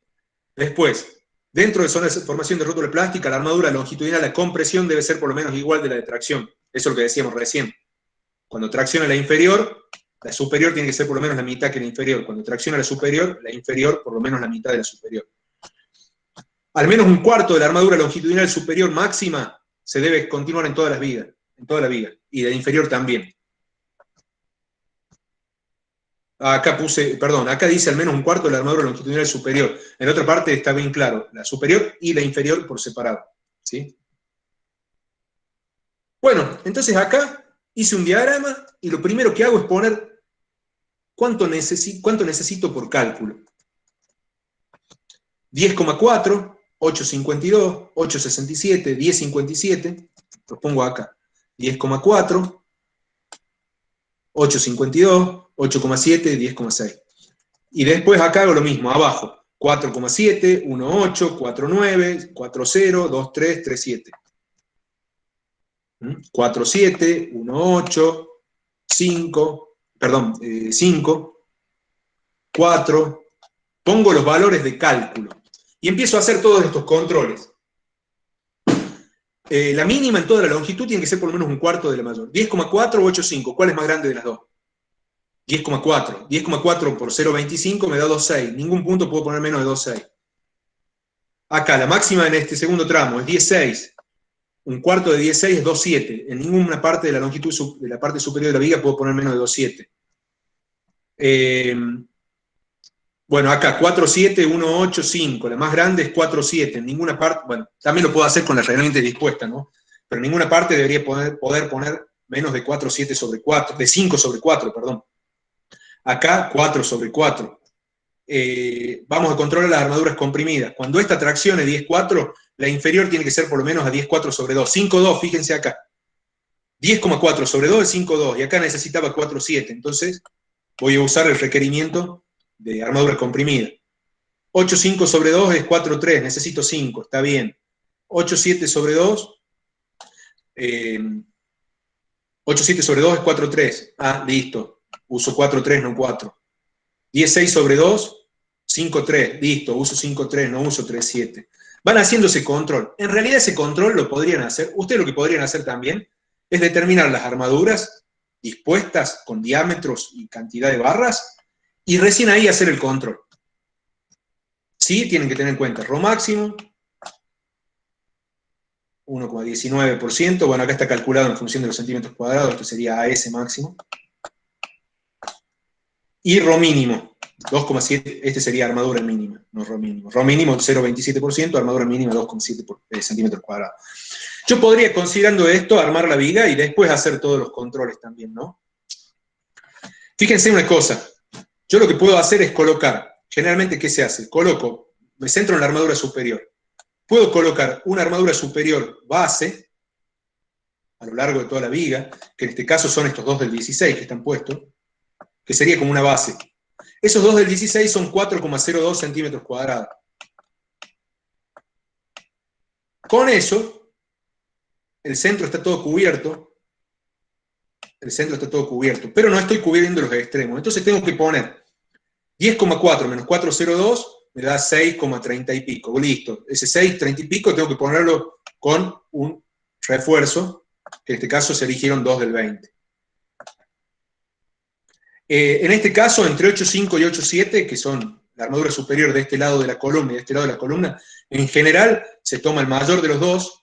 Después, Dentro de zonas de formación de rótula plástica, la armadura longitudinal, la compresión debe ser por lo menos igual de la de tracción. Eso es lo que decíamos recién. Cuando tracciona la inferior, la superior tiene que ser por lo menos la mitad que la inferior. Cuando tracciona la superior, la inferior por lo menos la mitad de la superior. Al menos un cuarto de la armadura longitudinal superior máxima se debe continuar en todas las vigas, en toda la viga, y de la inferior también. Acá puse, perdón, acá dice al menos un cuarto de la armadura longitudinal superior. En otra parte está bien claro, la superior y la inferior por separado. ¿Sí? Bueno, entonces acá hice un diagrama y lo primero que hago es poner cuánto necesito por cálculo. 10,4, 8,52, 8,67, 10,57, los pongo acá. 10,4, 8,52, 8,7, 10,6. Y después acá hago lo mismo, abajo. 4,7, 1,8, 4,9, 4,0, 2,3, 3,7. 4,7, 1,8, 5, perdón, 5, 4. Pongo los valores de cálculo. Y empiezo a hacer todos estos controles. La mínima en toda la longitud tiene que ser por lo menos un cuarto de la mayor. 10,4 o 8,5. ¿Cuál es más grande de las dos? 10,4. 10,4 por 0,25 me da 2,6. Ningún punto puedo poner menos de 2,6. Acá, la máxima en este segundo tramo es 10,6. Un cuarto de 10,6 es 2,7. En ninguna parte de la longitud de la parte superior de la viga puedo poner menos de 2,7. Bueno, acá 4,7, 1,8, 5. La más grande es 4,7. En ninguna parte, bueno, también lo puedo hacer con la realmente dispuesta, ¿no? Pero en ninguna parte debería poder poner menos de 4,7 sobre 4, de 5 sobre 4, perdón. Acá 4 sobre 4. Vamos a controlar las armaduras comprimidas. Cuando esta tracción es 10,4, la inferior tiene que ser por lo menos a 10,4 sobre 2. 5,2, fíjense acá. 10,4 sobre 2 es 5,2. Y acá necesitaba 4,7. Entonces voy a usar el requerimiento de armadura comprimida. 8,5 sobre 2 es 4,3. Necesito 5. Está bien. 8,7 sobre 2. 8,7 sobre 2 es 4,3. Ah, listo. Uso 4,3, no 4. 10,6 sobre 2, 5,3. Listo, uso 5,3, no uso 3,7. Van haciendo ese control. En realidad ese control lo podrían hacer. Ustedes lo que podrían hacer también es determinar las armaduras dispuestas con diámetros y cantidad de barras y recién ahí hacer el control. Sí, tienen que tener en cuenta Rho máximo, 1,19%. Bueno, acá está calculado en función de los centímetros cuadrados, esto sería AS máximo. Y Rho mínimo, 2,7, este sería armadura mínima, no Rho mínimo. Rho mínimo 0,27%, armadura mínima 2,7 centímetros cuadrados. Yo podría, considerando esto, armar la viga y después hacer todos los controles también, ¿no? Fíjense una cosa, yo lo que puedo hacer es colocar, generalmente, ¿qué se hace? Coloco, me centro en la armadura superior. Puedo colocar una armadura superior base, a lo largo de toda la viga, que en este caso son estos dos del 16 que están puestos, que sería como una base. Esos dos del 16 son 4,02 centímetros cuadrados. Con eso, el centro está todo cubierto, pero no estoy cubriendo los extremos. Entonces tengo que poner 10,4 menos 4,02 me da 6,30 y pico. Listo. Ese 6,30 y pico tengo que ponerlo con un refuerzo, que en este caso se eligieron 2 del 20. En este caso, entre 8,5 y 8,7, que son la armadura superior de este lado de la columna y de este lado de la columna, en general se toma el mayor de los dos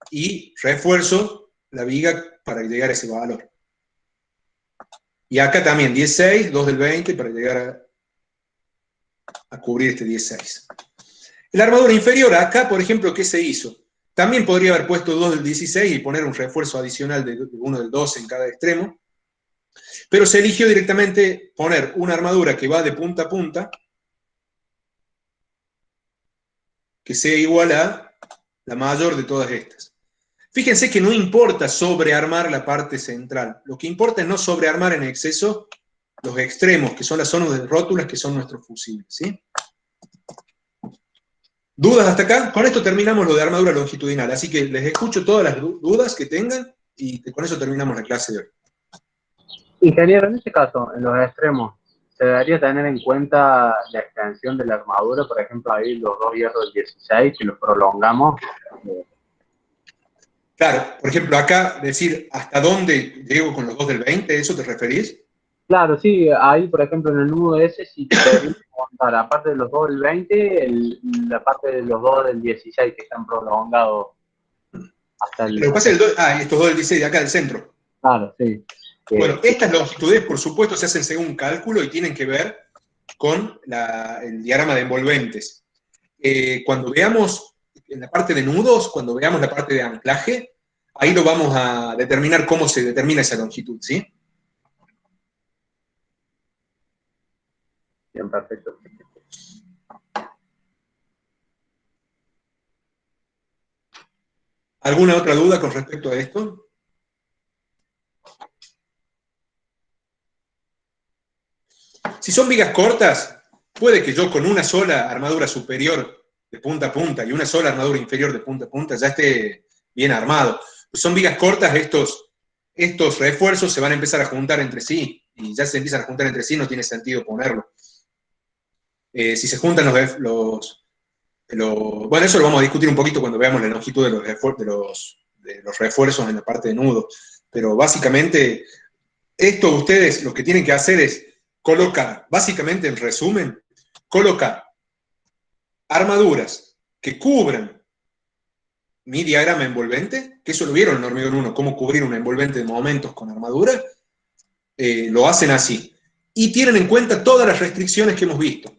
y refuerzo la viga para llegar a ese valor. Y acá también 10,6, 2 del 20 para llegar a cubrir este 10,6. La armadura inferior, acá, por ejemplo, ¿qué se hizo? También podría haber puesto 2 del 16 y poner un refuerzo adicional de 1 del 12 en cada extremo, pero se eligió directamente poner una armadura que va de punta a punta, que sea igual a la mayor de todas estas. Fíjense que no importa sobrearmar la parte central, lo que importa es no sobrearmar en exceso los extremos, que son las zonas de rótulas que son nuestros fusibles, ¿sí? ¿Dudas hasta acá? Con esto terminamos lo de armadura longitudinal, así que les escucho todas las dudas que tengan y con eso terminamos la clase de hoy. Ingeniero, en este caso, en los extremos, se debería tener en cuenta la extensión de la armadura, por ejemplo, ahí los dos hierros del 16, que los prolongamos. Claro, por ejemplo, acá decir hasta dónde llego con los dos del 20, ¿eso te referís? Claro, sí, ahí, por ejemplo, en el nudo ese, si te debería contar, aparte de los dos del 20, la parte de los dos del 16 que están prolongados hasta el... Lo que pasa es estos dos del 16 de acá del centro. Claro, sí. Bueno, estas longitudes, por supuesto, se hacen según cálculo y tienen que ver con el diagrama de envolventes. Cuando veamos en la parte de nudos, cuando veamos la parte de anclaje, ahí lo vamos a determinar cómo se determina esa longitud, ¿sí? Bien, perfecto. ¿Alguna otra duda con respecto a esto? Si son vigas cortas, puede que yo con una sola armadura superior de punta a punta y una sola armadura inferior de punta a punta ya esté bien armado. Pues son vigas cortas, estos refuerzos se van a empezar a juntar entre sí, y ya se empiezan a juntar entre sí, no tiene sentido ponerlo. Si se juntan bueno, eso lo vamos a discutir un poquito cuando veamos la longitud de los refuerzos en la parte de nudo. Pero básicamente, esto ustedes lo que tienen que hacer es colocar, básicamente en resumen, colocar armaduras que cubran mi diagrama envolvente, que eso lo vieron en Hormigón 1, cómo cubrir un envolvente de momentos con armadura, lo hacen así. Y tienen en cuenta todas las restricciones que hemos visto.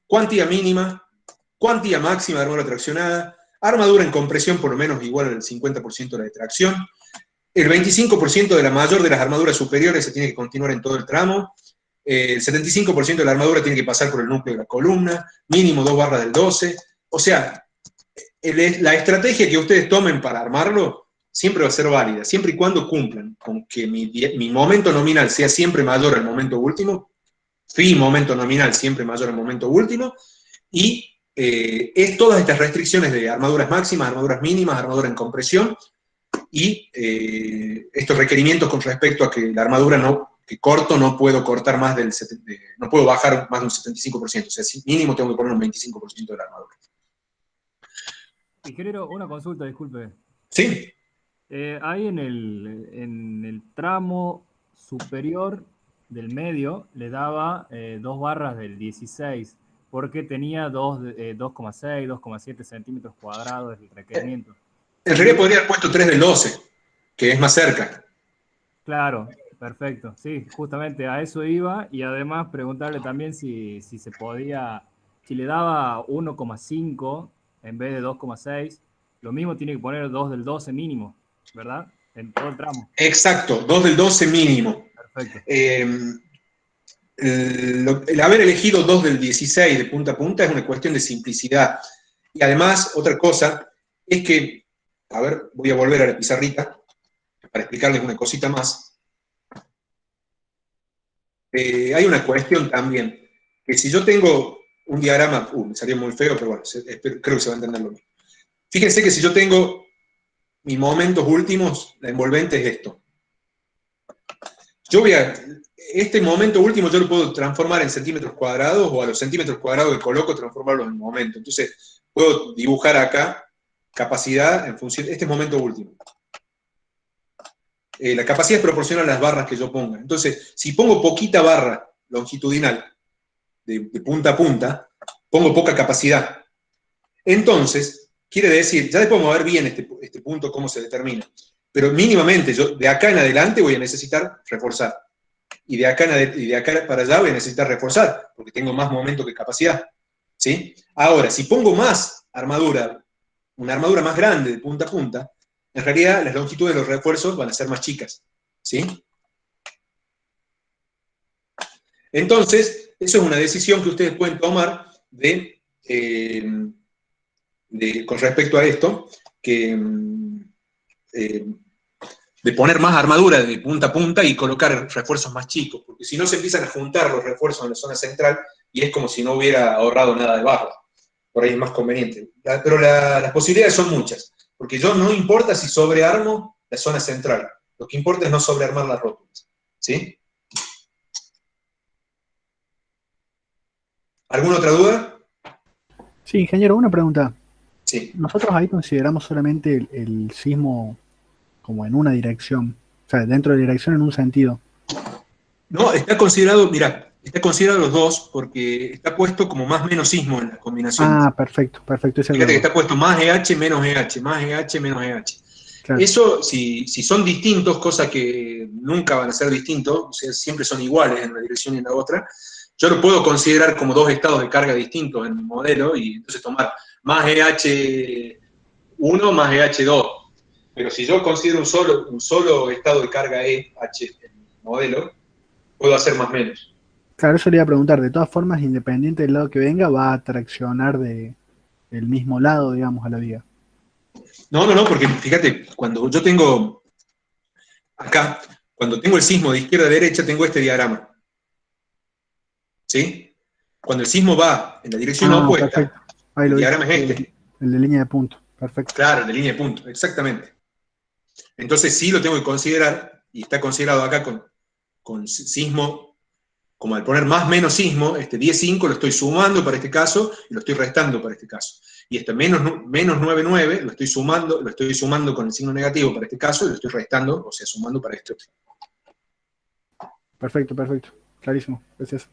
Cuantía mínima, cuantía máxima de armadura traccionada, armadura en compresión por lo menos igual al 50% de la de tracción, el 25% de la mayor de las armaduras superiores se tiene que continuar en todo el tramo, el 75% de la armadura tiene que pasar por el núcleo de la columna, mínimo 2 barras del 12, o sea, la estrategia que ustedes tomen para armarlo siempre va a ser válida, siempre y cuando cumplan con que mi momento nominal sea siempre mayor al momento último, phi momento nominal siempre mayor al momento último, y es todas estas restricciones de armaduras máximas, armaduras mínimas, armadura en compresión, y estos requerimientos con respecto a que la armadura que corto no puedo cortar más no puedo bajar más de un 75%, o sea, mínimo tengo que poner un 25% de la armadura. Ingeniero, una consulta, disculpe. Sí. Ahí en el tramo superior del medio le daba 2 barras del 16, porque tenía 2,6, 2,7 centímetros cuadrados el requerimiento. En realidad podría haber puesto 3 del 12, que es más cerca. Claro, perfecto. Sí, justamente a eso iba, y además preguntarle también si se podía, si le daba 1,5 en vez de 2,6, lo mismo tiene que poner 2 del 12 mínimo, ¿verdad? En todo el tramo. Exacto, 2 del 12 mínimo. Perfecto. El haber elegido 2 del 16 de punta a punta es una cuestión de simplicidad. Y además, otra cosa, es que, a ver, voy a volver a la pizarrita para explicarles una cosita más. Hay una cuestión también, que si yo tengo un diagrama, me salió muy feo, pero bueno, creo que se va a entender lo mismo. Fíjense que si yo tengo mis momentos últimos, la envolvente es esto. Este momento último yo lo puedo transformar en centímetros cuadrados, o a los centímetros cuadrados que coloco, transformarlo en momento. Entonces, puedo dibujar acá capacidad en función, este es momento último. La capacidad es proporcional a las barras que yo ponga. Entonces, si pongo poquita barra longitudinal, de punta a punta, pongo poca capacidad. Entonces, quiere decir, ya después vamos a ver bien este punto cómo se determina, pero mínimamente yo de acá en adelante voy a necesitar reforzar, y de acá para allá voy a necesitar reforzar, porque tengo más momento que capacidad, ¿sí? Ahora, si pongo más armadura, una armadura más grande de punta a punta, en realidad las longitudes de los refuerzos van a ser más chicas, ¿sí? Entonces, eso es una decisión que ustedes pueden tomar con respecto a esto, de poner más armadura de punta a punta y colocar refuerzos más chicos, porque si no se empiezan a juntar los refuerzos en la zona central y es como si no hubiera ahorrado nada de barra. Por ahí es más conveniente. Pero las posibilidades son muchas, porque yo no importa si sobrearmo la zona central, lo que importa es no sobrearmar las rótulas, ¿sí? ¿Alguna otra duda? Sí, ingeniero, una pregunta. Sí. Nosotros ahí consideramos solamente el sismo como en una dirección, o sea, dentro de la dirección en un sentido. No, está considerado, mira, está considerado los dos porque está puesto como más menos sismo en las combinaciones. Ah, perfecto, perfecto. Ese es Fíjate que el está puesto más EH menos EH, más EH menos EH. Claro. Eso, si son distintos, cosa que nunca van a ser distintos, o sea, siempre son iguales en una dirección y en la otra, yo lo puedo considerar como dos estados de carga distintos en mi modelo y entonces tomar más EH1 más EH2. Pero si yo considero un solo estado de carga EH en mi modelo, puedo hacer más menos. Claro, eso le iba a preguntar. De todas formas, independiente del lado que venga, va a traccionar del mismo lado, digamos, a la viga. No, porque fíjate, cuando yo tengo acá, cuando tengo el sismo de izquierda a derecha, tengo este diagrama. ¿Sí? Cuando el sismo va en la dirección opuesta, perfecto. Ahí el lo diagrama vi. es este. El de línea de punto. Perfecto. Claro, el de línea de punto, exactamente. Entonces sí lo tengo que considerar, y está considerado acá con sismo, como al poner más menos sismo, este 10,5 lo estoy sumando para este caso y lo estoy restando para este caso. Y este menos 9,9 lo estoy sumando con el signo negativo para este caso y lo estoy restando, o sea, sumando para este otro. Perfecto, perfecto. Clarísimo. Gracias.